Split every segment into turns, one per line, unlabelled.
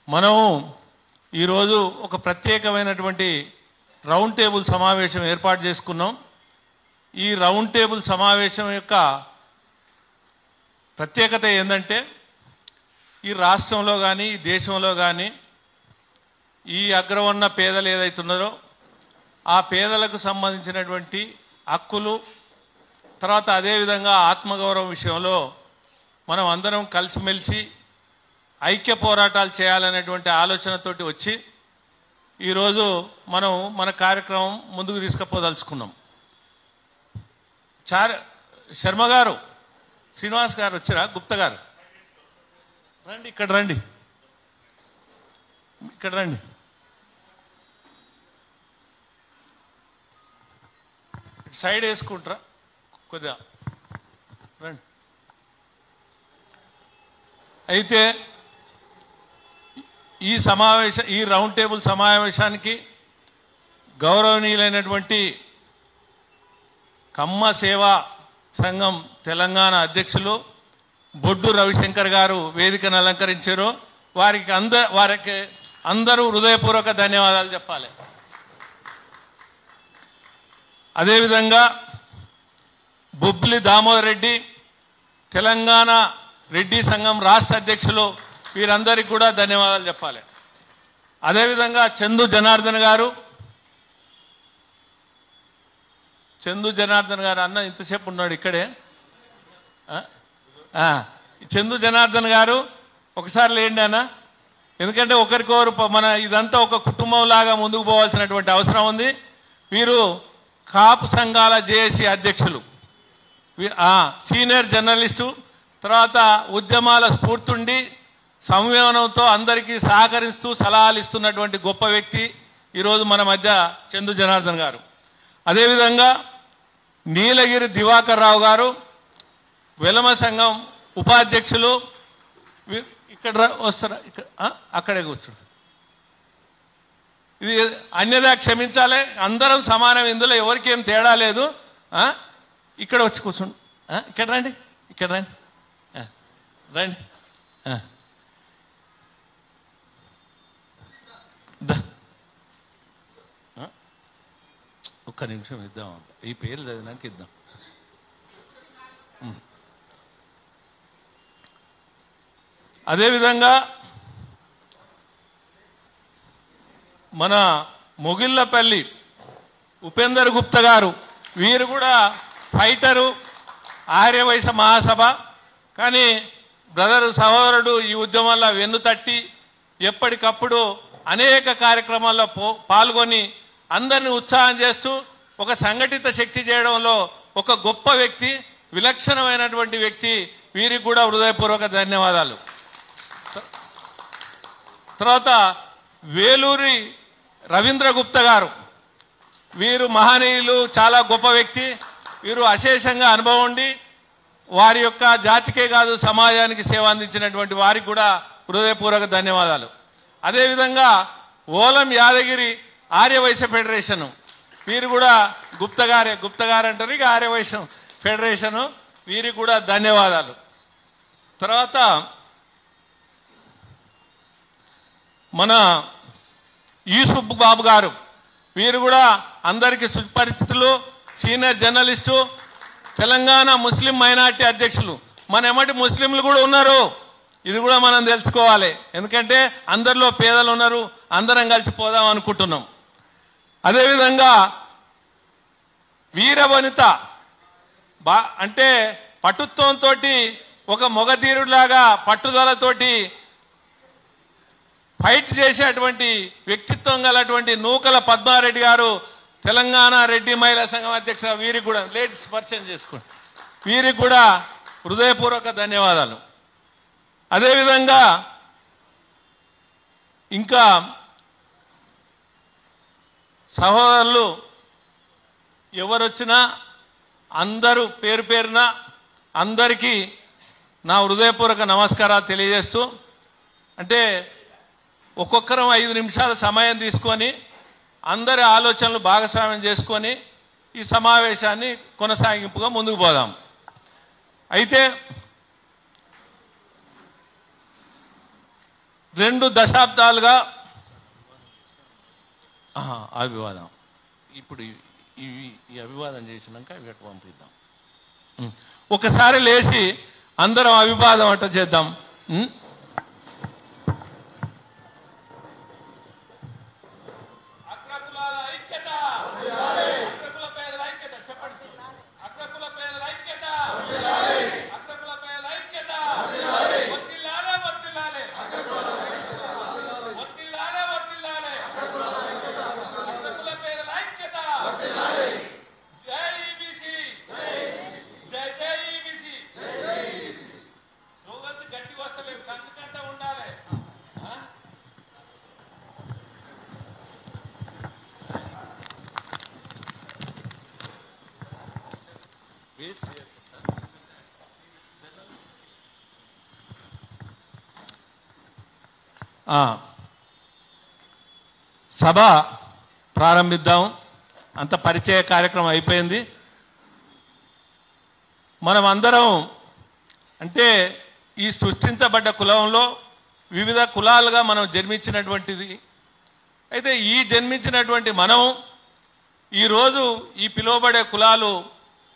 మనం ఈరోజు ఒక ప్రత్యేకమైనటువంటి రౌండ్ టేబుల్ సమావేశం ఏర్పాటు చేసుకున్నాం. ఈ రౌండ్ టేబుల్ సమావేశం యొక్క ప్రత్యేకత ఏంటంటే ఈ రాష్ట్రంలో కానీ ఈ దేశంలో కానీ ఈ అగ్రవర్ణ పేదలు ఏదైతున్నారో ఆ పేదలకు సంబంధించినటువంటి హక్కులు, తర్వాత అదేవిధంగా ఆత్మగౌరవం విషయంలో మనం అందరం కలిసిమెలిసి ఐక్య పోరాటాలు చేయాలనేటువంటి ఆలోచనతోటి వచ్చి ఈరోజు మనం మన కార్యక్రమం ముందుకు తీసుకుపోదలుచుకున్నాం. శర్మ గారు, శ్రీనివాస్ గారు వచ్చారా? గుప్తా గారు రండి, ఇక్కడ రండి, ఇక్కడ రండి. సైడ్ వేసుకుంటారా కొద్దిగా? రండి. అయితే ఈ రౌండ్ టేబుల్ సమావేశానికి గౌరవనీయులైనటువంటి కమ్మ సేవా సంఘం తెలంగాణ అధ్యక్షులు బొడ్డు రవిశంకర్ గారు వేదికను అలంకరించారు. వారికి అందరూ హృదయపూర్వక ధన్యవాదాలు చెప్పాలి. అదేవిధంగా బొబ్బిలి దామోదర్ రెడ్డి తెలంగాణ రెడ్డి సంఘం రాష్ట్ర అధ్యక్షులు, వీరందరికీ కూడా ధన్యవాదాలు చెప్పాలి. అదేవిధంగా చందు జనార్దన్ గారు అన్న ఇంతసేపు ఉన్నాడు ఇక్కడే. చందు జనార్దన్ గారు ఒకసారి లేండి అన్న, ఎందుకంటే ఒకరికొకరు మన ఇదంతా ఒక కుటుంబం లాగా ముందుకు పోవాల్సినటువంటి అవసరం ఉంది. వీరు కాపు సంఘాల జేఏసీ అధ్యక్షులు, సీనియర్ జర్నలిస్టు, తర్వాత ఉద్యమాల స్ఫూర్తుండి సంయమనంతో అందరికీ సహకరిస్తూ సలహాలు ఇస్తున్నటువంటి గొప్ప వ్యక్తి ఈరోజు మన మధ్య చందు జనార్దన్ గారు. అదేవిధంగా నీలగిరి దివాకర్ రావు గారు వెలమ సంఘం ఉపాధ్యక్షులు. ఇక్కడ వస్తారా? ఇక్కడ అక్కడే కూర్చోండి. ఇది అన్యదా క్షమించాలి, అందరం సమానం, ఇందులో ఎవరికి ఏం తేడా లేదు. ఇక్కడ వచ్చి కూర్చోండి. ఇక్కడ రండి, ఇక్కడ రండి, రండి. ఒక్క నిమిషం ఇద్దాం, ఈ పేరు చదివినాక ఇద్దాం. అదేవిధంగా మన మొగిళ్లపల్లి ఉపేందర్ గుప్తా గారు, వీరు కూడా ఫైటరు, ఆర్యవైశ్య మహాసభ. కానీ బ్రదరు సహోదరుడు ఈ ఉద్యమంలో వెన్ను తట్టి ఎప్పటికప్పుడు అనేక కార్యక్రమాల్లో పాల్గొని అందరినీ ఉత్సాహం చేస్తూ ఒక సంఘటిత శక్తి చేయడంలో ఒక గొప్ప వ్యక్తి, విలక్షణమైనటువంటి వ్యక్తి. వీరికి కూడా హృదయపూర్వక ధన్యవాదాలు. తర్వాత వేలూరి రవీంద్ర గుప్తా గారు, వీరు మహనీయులు, చాలా గొప్ప వ్యక్తి. వీరు అశేషంగా అనుభవం ఉండి వారి యొక్క జాతికే కాదు సమాజానికి సేవ అందించినటువంటి వారికి కూడా హృదయపూర్వక ధన్యవాదాలు. అదేవిధంగా ఓలం యాదగిరి ఆర్యవైశ్య ఫెడరేషన్, వీరు కూడా గుప్తా గారు అంటారు, ఇక ఆర్యవైశ్య ఫెడరేషన్, వీరికి కూడా ధన్యవాదాలు. తర్వాత మన యూసుఫ్ బాబు గారు, వీరు కూడా అందరికీ సుపరిచితులు, సీనియర్ జర్నలిస్టు, తెలంగాణ ముస్లిం మైనార్టీ అధ్యక్షులు. మన ఎమ్మటి ముస్లింలు కూడా ఉన్నారు, ఇది కూడా మనం తెలుసుకోవాలి. ఎందుకంటే అందరిలో పేదలు ఉన్నారు, అందరం కలిసిపోదాం అనుకుంటున్నాం. అదేవిధంగా వీరవనిత అంటే పటుత్వంతో ఒక మొగధీరులాగా పట్టుదలతోటి ఫైట్ చేసేటువంటి వ్యక్తిత్వం గలటువంటి నూకల పద్మారెడ్డి గారు, తెలంగాణ రెడ్డి మహిళా సంఘం అధ్యక్ష. వీరికి కూడా లేడీస్ పరిచయం చేసుకోండి. వీరికి కూడా హృదయపూర్వక ధన్యవాదాలు. అదేవిధంగా ఇంకా సహోదరులు ఎవరొచ్చినా అందరూ పేరు పేరున అందరికీ నా హృదయపూర్వక నమస్కారాలు తెలియజేస్తూ, అంటే ఒక్కొక్కరం 5 నిమిషాల సమయం తీసుకొని అందరి ఆలోచనలు భాగస్వామ్యం చేసుకొని ఈ సమావేశాన్ని కొనసాగింపుగా ముందుకు పోదాం. అయితే 2 దశాబ్దాలుగా అభివాదం ఇప్పుడు ఈ అభివాదం చేసినాక ఇవి పంపిద్దాం. ఒకసారి లేచి అందరం అభివాదం అట్ట చేద్దాం. సభ ప్రారంభిద్దాం. అంత పరిచయ కార్యక్రమం అయిపోయింది. మనం అందరం అంటే ఈ సృష్టించబడ్డ కులంలో వివిధ కులాలుగా మనం జన్మించినటువంటిది. అయితే ఈ జన్మించినటువంటి మనం ఈరోజు ఈ పిలువబడే కులాలు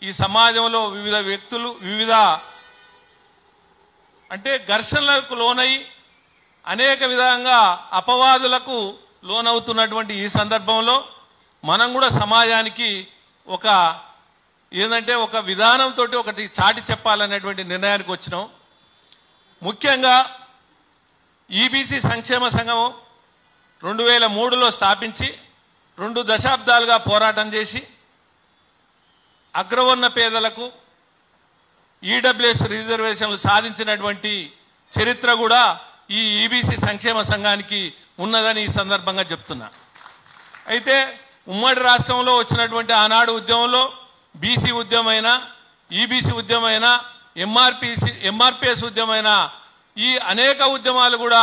ఈ సమాజంలో వివిధ వ్యక్తులు వివిధ అంటే ఘర్షణలకు లోనై అనేక విధంగా అపవాదులకు లోనవుతున్నటువంటి ఈ సందర్భంలో మనం కూడా సమాజానికి ఒక ఏంటంటే ఒక విధానంతో ఒకటి చాటి చెప్పాలనేటువంటి నిర్ణయానికి వచ్చినాం. ముఖ్యంగా ఈబీసీ సంక్షేమ సంఘం 2003లో స్థాపించి 2 దశాబ్దాలుగా పోరాటం చేసి అగ్రవర్ణ పేదలకు ఈడబ్ల్యూఎస్ రిజర్వేషన్లు సాధించినటువంటి చరిత్ర కూడా ఈ ఈబీసీ సంక్షేమ సంఘానికి ఉన్నదని ఈ సందర్భంగా చెప్తున్నా. అయితే ఉమ్మడి రాష్ట్రంలో వచ్చినటువంటి ఆనాడు ఉద్యమంలో బీసీ ఉద్యమైనా ఈబీసీ ఉద్యమైనా ఎంఆర్పిఎస్ ఉద్యమైనా ఈ అనేక ఉద్యమాలు కూడా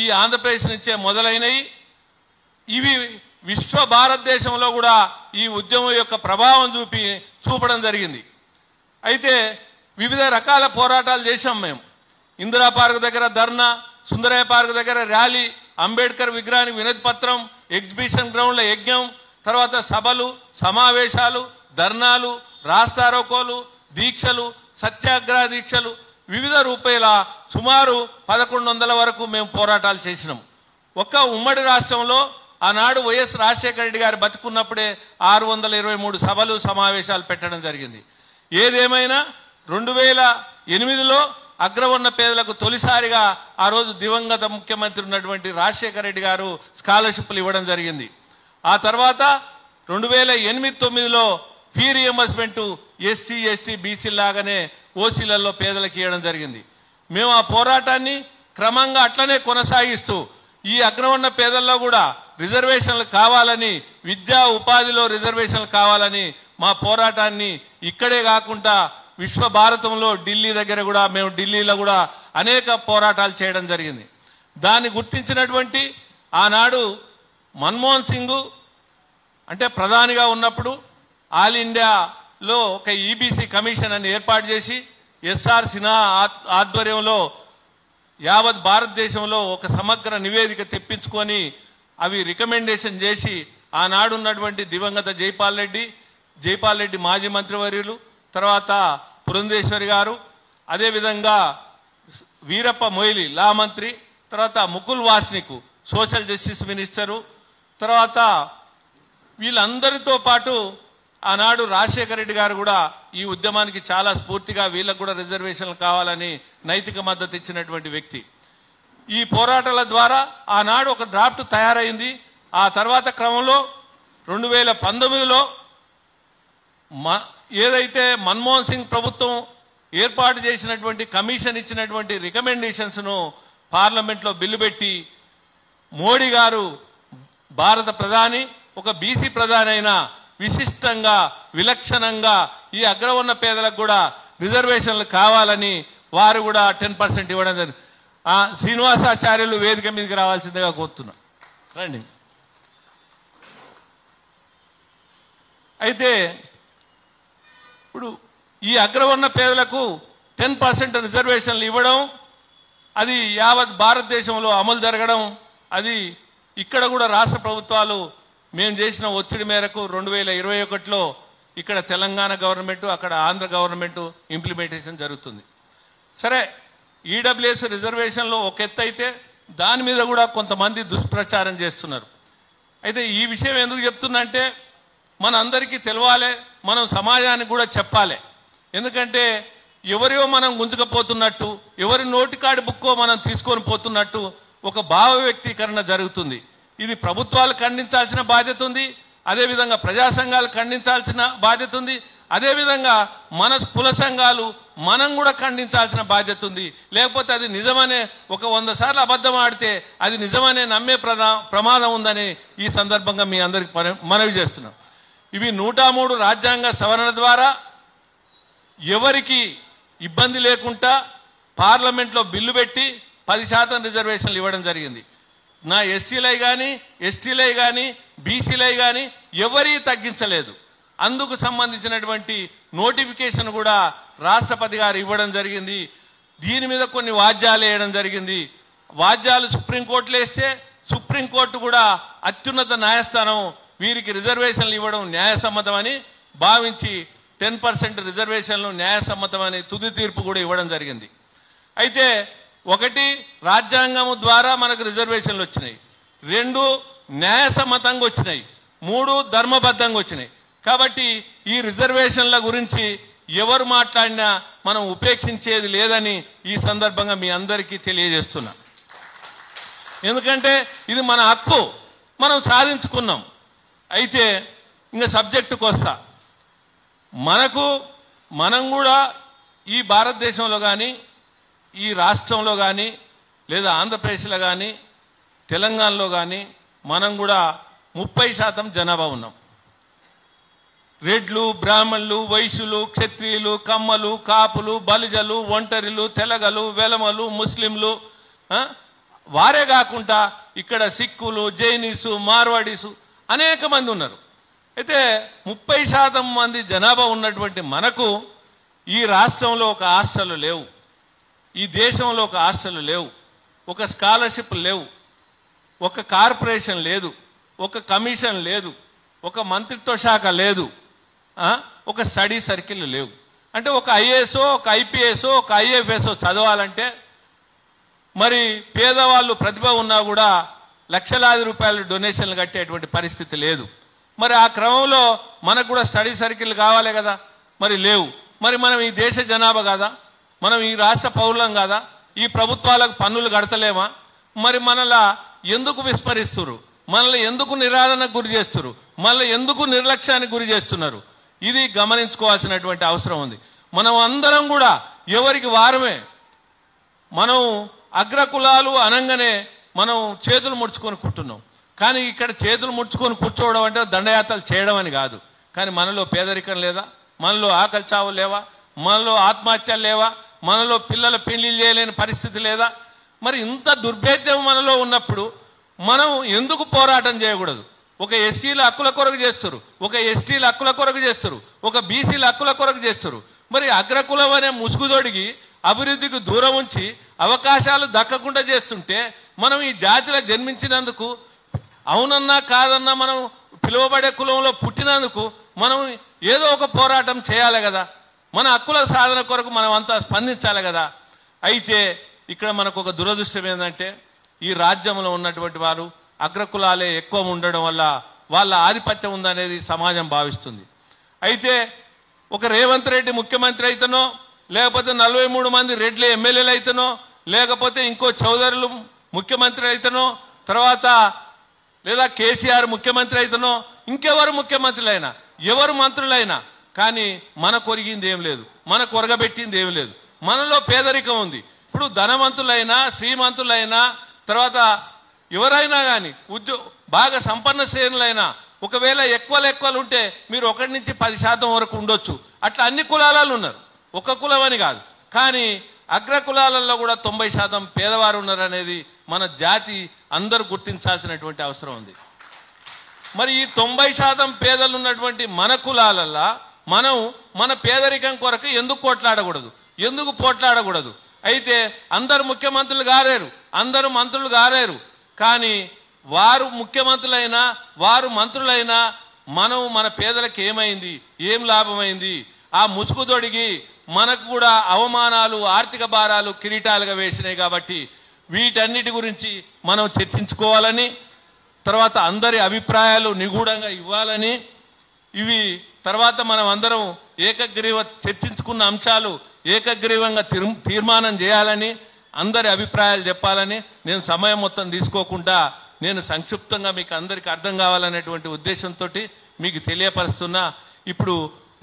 ఈ ఆంధ్రప్రదేశ్ నుంచే మొదలైనవి. ఇవి విశ్వ భారతదేశంలో కూడా ఈ ఉద్యమం యొక్క ప్రభావం చూపడం జరిగింది. అయితే వివిధ రకాల పోరాటాలు చేశాం మేము. ఇందిరా పార్క్ దగ్గర ధర్నా, సుందరయ్య పార్క్ దగ్గర ర్యాలీ, అంబేద్కర్ విగ్రహానికి వినతి పత్రం, ఎగ్జిబిషన్ గ్రౌండ్ల యజ్ఞం, తర్వాత సభలు, సమావేశాలు, ధర్నాలు, రాస్తారోకోలు, దీక్షలు, సత్యాగ్రహ దీక్షలు, వివిధ రూపాయల సుమారు 1100 వరకు మేము పోరాటాలు చేసినాం. ఒక్క ఉమ్మడి రాష్ట్రంలో ఆనాడు వైఎస్ రాజశేఖర రెడ్డి గారు బతుకున్నప్పుడే 623 సభలు సమావేశాలు పెట్టడం జరిగింది. ఏదేమైనా 2008లో అగ్రవర్ణ పేదలకు తొలిసారిగా ఆ రోజు దివంగత ముఖ్యమంత్రి ఉన్నటువంటి రాజశేఖర రెడ్డి గారు స్కాలర్షిప్లు ఇవ్వడం జరిగింది. ఆ తర్వాత 2008-9లో fee reimbursement SC ST BC లాగానే ఓసీలలో పేదలకు ఇవ్వడం జరిగింది. మేము ఆ పోరాటాన్ని క్రమంగా అట్లనే కొనసాగిస్తూ ఈ అగ్రవర్ణ పేదల్లో కూడా రిజర్వేషన్లు కావాలని, విద్యా ఉపాధిలో రిజర్వేషన్లు కావాలని మా పోరాటాన్ని ఇక్కడే కాకుండా విశ్వ భారతంలో ఢిల్లీ దగ్గర కూడా మేము ఢిల్లీలో కూడా అనేక పోరాటాలు చేయడం జరిగింది. దాన్ని గుర్తించినటువంటి ఆనాడు మన్మోహన్ సింగ్ అంటే ప్రధానిగా ఉన్నప్పుడు ఆల్ ఇండియాలో ఒక ఈబీసీ కమిషన్ అని ఏర్పాటు చేసి ఎస్ఆర్ సిన్హా ఆధ్వర్యంలో యావత్ భారతదేశంలో ఒక సమగ్ర నివేదిక తెప్పించుకొని అవి రికమెండేషన్ చేసి ఆనాడున్నటువంటి దివంగత జైపాల్ రెడ్డి మాజీ మంత్రివర్యులు, తర్వాత పురంధేశ్వరి గారు, అదేవిధంగా వీరప్ప మొయిలి లా మంత్రి, తర్వాత Mukul Wasnik social justice minister, తర్వాత వీళ్ళందరితో పాటు ఆనాడు రాజశేఖర రెడ్డి గారు కూడా ఈ ఉద్యమానికి చాలా స్ఫూర్తిగా వీళ్ళకు కూడా రిజర్వేషన్లు కావాలని నైతిక మద్దతు ఇచ్చినటువంటి వ్యక్తి. ఈ పోరాటాల ద్వారా ఆనాడు ఒక డ్రాఫ్ట్ తయారైంది. ఆ తర్వాత క్రమంలో 2019లో ఏదైతే మన్మోహన్ సింగ్ ప్రభుత్వం ఏర్పాటు చేసినటువంటి కమిషన్ ఇచ్చినటువంటి రికమెండేషన్స్ ను పార్లమెంట్ లో బిల్లు పెట్టి మోడీ గారు భారత ప్రధాని ఒక బీసీ ప్రధాని అయినా విశిష్టంగా విలక్షణంగా ఈ అగ్రవర్ణ పేదలకు కూడా రిజర్వేషన్లు కావాలని వారు కూడా 10% ఇవ్వడం జరిగింది. శ్రీనివాసాచార్యులు వేదిక మీదకి రావాల్సిందిగా కోరుతున్నా. రండి. అయితే ఇప్పుడు ఈ అగ్రవర్ణ పేదలకు 10% రిజర్వేషన్లు ఇవ్వడం అది యావత్ భారతదేశంలో అమలు జరగడం, అది ఇక్కడ కూడా రాష్ట్ర ప్రభుత్వాలు మేము చేసిన ఒత్తిడి మేరకు 2021లో ఇక్కడ తెలంగాణ గవర్నమెంట్, అక్కడ ఆంధ్ర గవర్నమెంట్ ఇంప్లిమెంటేషన్ జరుగుతుంది. సరే, ఈడబ్ల్యూఎస్ రిజర్వేషన్లో ఒక ఎత్తు అయితే దాని మీద కూడా కొంతమంది దుష్ప్రచారం చేస్తున్నారు. అయితే ఈ విషయం ఎందుకు చెప్తున్నా అంటే మన అందరికీ తెలవాలి, మనం సమాజానికి కూడా చెప్పాలి. ఎందుకంటే ఎవరియో మనం గుంజుకపోతున్నట్టు, ఎవరి నోటికాడి బుక్కో మనం తీసుకొని పోతున్నట్టు ఒక భావ వ్యక్తీకరణ జరుగుతుంది. ఇది ప్రభుత్వాలు ఖండించాల్సిన బాధ్యత ఉంది, అదేవిధంగా ప్రజా సంఘాలు ఖండించాల్సిన బాధ్యత ఉంది, అదేవిధంగా మన కుల సంఘాలు మనం కూడా ఖండించాల్సిన బాధ్యత ఉంది. లేకపోతే అది నిజమనే ఒక 100 సార్లు అబద్ధం ఆడితే అది నిజమనే నమ్మే ప్రమాదం ఉందని ఈ సందర్భంగా మీ అందరికి మనవి చేస్తున్నాం. ఇవి 103 రాజ్యాంగ సవరణ ద్వారా ఎవరికి ఇబ్బంది లేకుండా పార్లమెంట్లో బిల్లు పెట్టి 10% రిజర్వేషన్లు ఇవ్వడం జరిగింది. నా ఎస్సీలై కానీ, ఎస్టీలై కానీ, బీసీలై కానీ ఎవరీ తగ్గించలేదు. అందుకు సంబంధించినటువంటి నోటిఫికేషన్ కూడా రాష్ట్రపతి గారు ఇవ్వడం జరిగింది. దీని మీద కొన్ని వాద్యాలు వేయడం జరిగింది. వాద్యాలు సుప్రీంకోర్టులో వేస్తే సుప్రీంకోర్టు కూడా అత్యున్నత న్యాయస్థానం వీరికి రిజర్వేషన్లు ఇవ్వడం న్యాయసమ్మతమని భావించి 10% రిజర్వేషన్లు న్యాయసమ్మతమని తుది తీర్పు కూడా ఇవ్వడం జరిగింది. అయితే 1 రాజ్యాంగం ద్వారా మనకు రిజర్వేషన్లు వచ్చినాయి, 2 న్యాయసమ్మతంగా వచ్చినాయి, 3 ధర్మబద్ధంగా వచ్చినాయి. కాబట్టి ఈ రిజర్వేషన్ల గురించి ఎవరు మాట్లాడినా మనం ఉపేక్షించేది లేదని ఈ సందర్భంగా మీ అందరికీ తెలియజేస్తున్నా. ఎందుకంటే ఇది మన హక్కు, మనం సాధించుకున్నాం. అయితే ఇంకా సబ్జెక్టుకు వస్తా. మనం కూడా ఈ భారతదేశంలో కానీ, ఈ రాష్ట్రంలో కానీ, లేదా ఆంధ్రప్రదేశ్లో కానీ, తెలంగాణలో కానీ మనం కూడా 30% జనాభా ఉన్నాం. రెడ్లు, బ్రాహ్మణులు, వైశ్యులు, క్షత్రియులు, కమ్మలు, కాపులు, బలిజలు, ఒంటరిలు, తెలగలు, వెలమలు, ముస్లింలు, వారే కాకుండా ఇక్కడ సిక్కులు, జైనీసు, మార్వాడీసు అనేక మంది ఉన్నారు. అయితే 30% మంది జనాభా ఉన్నటువంటి మనకు ఈ రాష్ట్రంలో ఒక హాస్టల్ లేవు, ఈ దేశంలో ఒక హాస్టల్ లేవు, ఒక స్కాలర్షిప్ లేవు, ఒక కార్పొరేషన్ లేదు, ఒక కమిషన్ లేదు, ఒక మంత్రిత్వ శాఖ లేదు, ఒక స్టడీ సర్కిల్ లేవు. అంటే ఒక ఐఏఎస్ఓ, ఒక ఐపీఎస్ఓ, ఒక ఐఏఎఫ్ఎస్ఓ చదవాలంటే మరి పేదవాళ్ళు ప్రతిభ ఉన్నా కూడా లక్షలాది రూపాయలు డొనేషన్లు కట్టేటువంటి పరిస్థితి లేదు. మరి ఆ క్రమంలో మనకు కూడా స్టడీ సర్కిల్ కావాలి కదా, మరి లేవు. మరి మనం ఈ దేశ జనాభా కాదా, మనం ఈ రాష్ట్ర పౌరులం కాదా, ఈ ప్రభుత్వాలకు పన్నులు కడతలేమా? మరి మనలా ఎందుకు విస్మరిస్తున్నారు, మనల్ని ఎందుకు నిరాదరణకు గురి చేస్తున్నారు, మనల్ని ఎందుకు నిర్లక్ష్యానికి గురి చేస్తున్నారు? ఇది గమనించుకోవాల్సినటువంటి అవసరం ఉంది. మనం అందరం కూడా ఎవరికి వారమే. మనం అగ్రకులాలు అనంగానే మనం చేతులు ముడుచుకొని కూర్చున్నాం. కానీ ఇక్కడ చేతులు ముడుచుకొని కూర్చోవడం అంటే దండయాత్రలు చేయడం అని కాదు. కానీ మనలో పేదరికం లేదా, మనలో ఆకలి చావు లేవా, మనలో ఆత్మహత్యలు లేవా, మనలో పిల్లల పెళ్లిళ్ళు చేయలేని పరిస్థితి లేదా? మరి ఇంత దుర్భేద్యం మనలో ఉన్నప్పుడు మనం ఎందుకు పోరాటం చేయకూడదు? ఒక ఎస్సీల హక్కుల కొరకు చేస్తారు, ఒక ఎస్టీల హక్కుల కొరకు చేస్తారు, ఒక బీసీల హక్కుల కొరకు చేస్తారు. మరి అగ్రకులం అనే ముసుగుదొడిగి అభివృద్ధికి దూరం ఉంచి అవకాశాలు దక్కకుండా చేస్తుంటే మనం ఈ జాతిలో జన్మించినందుకు, అవునన్నా కాదన్నా మనం పిలువబడే కులంలో పుట్టినందుకు మనం ఏదో ఒక పోరాటం చేయాలి కదా, మన హక్కుల సాధన కొరకు మనం అంతా స్పందించాలి కదా. అయితే ఇక్కడ మనకు ఒక దురదృష్టం ఏంటంటే ఈ రాజ్యంలో ఉన్నటువంటి వారు అగ్రకులాలే ఎక్కువ ఉండడం వల్ల వాళ్ళ ఆధిపత్యం ఉందనేది సమాజం భావిస్తుంది. అయితే ఒక రేవంత్ రెడ్డి ముఖ్యమంత్రి అయితేనో, లేకపోతే 43 మంది రెడ్లే ఎమ్మెల్యేలు అయితేనో, లేకపోతే ఇంకో చౌదరులు ముఖ్యమంత్రి అయితేనో, తర్వాత లేదా కేసీఆర్ ముఖ్యమంత్రి అయితేనో, ఇంకెవరు ముఖ్యమంత్రులైనా, ఎవరు మంత్రులైనా కానీ మన కొరిగింది ఏం లేదు, మన కొరగబెట్టింది ఏం లేదు. మనలో పేదరికం ఉంది. ఇప్పుడు ధనవంతులైనా, శ్రీమంతులైనా, తర్వాత ఎవరైనా కానీ బాగా సంపన్న శ్రేణులైనా ఒకవేళ ఎక్కువలు ఉంటే మీరు 1 నుంచి 10% వరకు ఉండొచ్చు. అట్లా అన్ని కులాలలో ఉన్నారు, ఒక కులం అని కాదు. కానీ అగ్ర కులాలలో కూడా 90% పేదవారు ఉన్నారనేది మన జాతి అందరూ గుర్తించాల్సినటువంటి అవసరం ఉంది. మరి ఈ 90% పేదలు ఉన్నటువంటి మన కులాలల్లో మనం మన పేదరికం కొరకు ఎందుకు కొట్లాడకూడదు, ఎందుకు పోట్లాడకూడదు? అయితే అందరు ముఖ్యమంత్రులు కాలేరు, అందరూ మంత్రులు కాలేరు. కానీ వారు ముఖ్యమంత్రులైనా వారు మంత్రులైనా మనం మన పేదలకు ఏమైంది, ఏం లాభమైంది, ఆ ముసుగు తొడిగి మనకు కూడా అవమానాలు, ఆర్థిక భారాలు కిరీటాలుగా వేసినాయి. కాబట్టి వీటన్నిటి గురించి మనం చర్చించుకోవాలని, తర్వాత అందరి అభిప్రాయాలు నిగూఢంగా ఇవ్వాలని, ఇవి తర్వాత మనం అందరం ఏకగ్రీవ చర్చించుకున్న అంశాలు ఏకగ్రీవంగా తీర్మానం చేయాలని, అందరి అభిప్రాయాలు చెప్పాలని, నేను సమయం మొత్తం తీసుకోకుండా నేను సంక్షిప్తంగా మీకు అందరికి అర్థం కావాలనేటువంటి ఉద్దేశంతో మీకు తెలియపరుస్తున్నా. ఇప్పుడు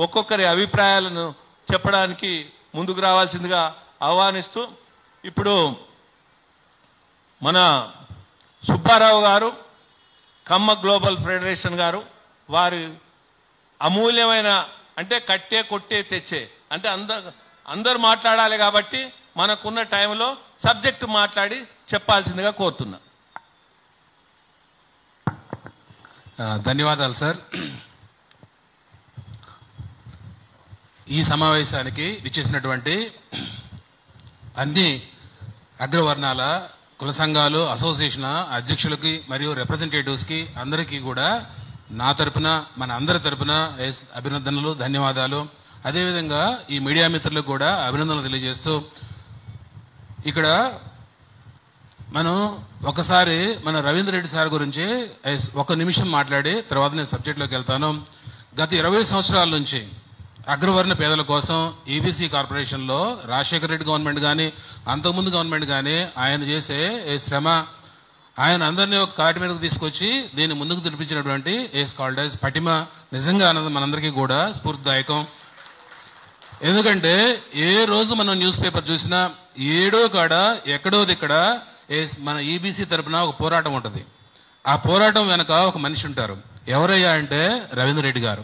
ఒక్కొక్కరి అభిప్రాయాలను చెప్పడానికి ముందుకు రావాల్సిందిగా ఆహ్వానిస్తూ, ఇప్పుడు మన సుబ్బారావు గారు, కమ్మ గ్లోబల్ ఫెడరేషన్ గారు, వారి అమూల్యమైన అంటే కట్టే కొట్టే తెచ్చే అంటే అందరు మాట్లాడాలి కాబట్టి మనకున్న టైంలో సబ్జెక్టు మాట్లాడి చెప్పాల్సిందిగా కోరుతున్నా.
ధన్యవాదాలు సార్. ఈ సమావేశానికి విచ్చేసినటువంటి అన్ని అగ్రవర్ణాల కుల సంఘాలు, అసోసియేషన్ అధ్యక్షులకి మరియు రిప్రజెంటేటివ్స్ కి అందరికీ కూడా నా తరపున, మన అందరి తరపున అభినందనలు, ధన్యవాదాలు. అదేవిధంగా ఈ మీడియా మిత్రులకు కూడా అభినందనలు తెలియజేస్తూ, ఇక్కడ మనం ఒకసారి మన రవీంద్ర రెడ్డి సార్ గురించి ఒక నిమిషం మాట్లాడి తర్వాత నేను సబ్జెక్ట్లోకి వెళ్తాను. గత 20 సంవత్సరాల నుంచి అగ్రవర్ణ పేదల కోసం ఈబీసీ కార్పొరేషన్ లో రాజశేఖర రెడ్డి గవర్నమెంట్ కానీ అంతకుముందు గవర్నమెంట్ కానీ ఆయన చేసే శ్రమ, ఆయన అందరినీ ఒక కాటి మీదకు తీసుకొచ్చి దీన్ని ముందుకు తెరిపించినటువంటి కాల్డ్ పటిమ నిజంగా మనందరికీ కూడా స్ఫూర్తిదాయకం. ఎందుకంటే ఏ రోజు మనం న్యూస్ పేపర్ చూసినా ఏడో కాడ ఎక్కడోది ఇక్కడ మన ఈబీసీ తరపున ఒక పోరాటం ఉంటుంది. ఆ పోరాటం వెనక ఒక మనిషి ఉంటారు. ఎవరయ్యా అంటే రవీంద్ర రెడ్డి గారు.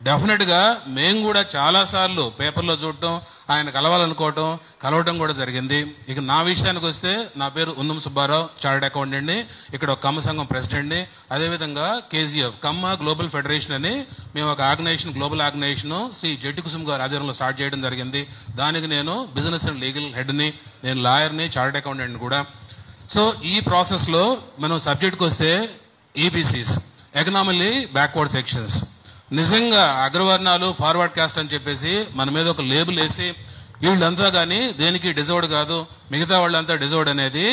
డెఫినెట్ గా మేము కూడా చాలా సార్లు పేపర్లో చూడటం, ఆయన కలవటం కూడా జరిగింది. ఇక నా విషయానికి వస్తే నా పేరు ఉన్నం సుబ్బారావు, చార్టెడ్ అకౌంటెంట్ ని, ఇక్కడ ఒక కమ్మ సంఘం ప్రెసిడెంట్ ని. అదేవిధంగా కేజీఎఫ్ కమ్మ గ్లోబల్ ఫెడరేషన్ అని మేము ఒక organisation, global organisation Shri Jatti Kusum గారి ఆధ్వర్యంలో స్టార్ట్ చేయడం జరిగింది. దానికి నేను బిజినెస్ అండ్ లీగల్ హెడ్ ని, నేను లాయర్ ని, చార్టెడ్ అకౌంటెంట్ కూడా. సో ఈ ప్రాసెస్ లో మనం సబ్జెక్ట్కి వస్తే ఈబీసీస్, ఎకనామికల్లీ బ్యాక్వర్డ్ సెక్షన్స్, నిజంగా అగ్రవర్ణాలు, ఫార్వర్డ్ కాస్ట్ అని చెప్పేసి మన మీద ఒక లేబుల్ వేసి వీళ్ళంతా కానీ దేనికి డిజర్వ్డ్ కాదు, మిగతా వాళ్ళంతా డిజర్వ్డ్ అనేది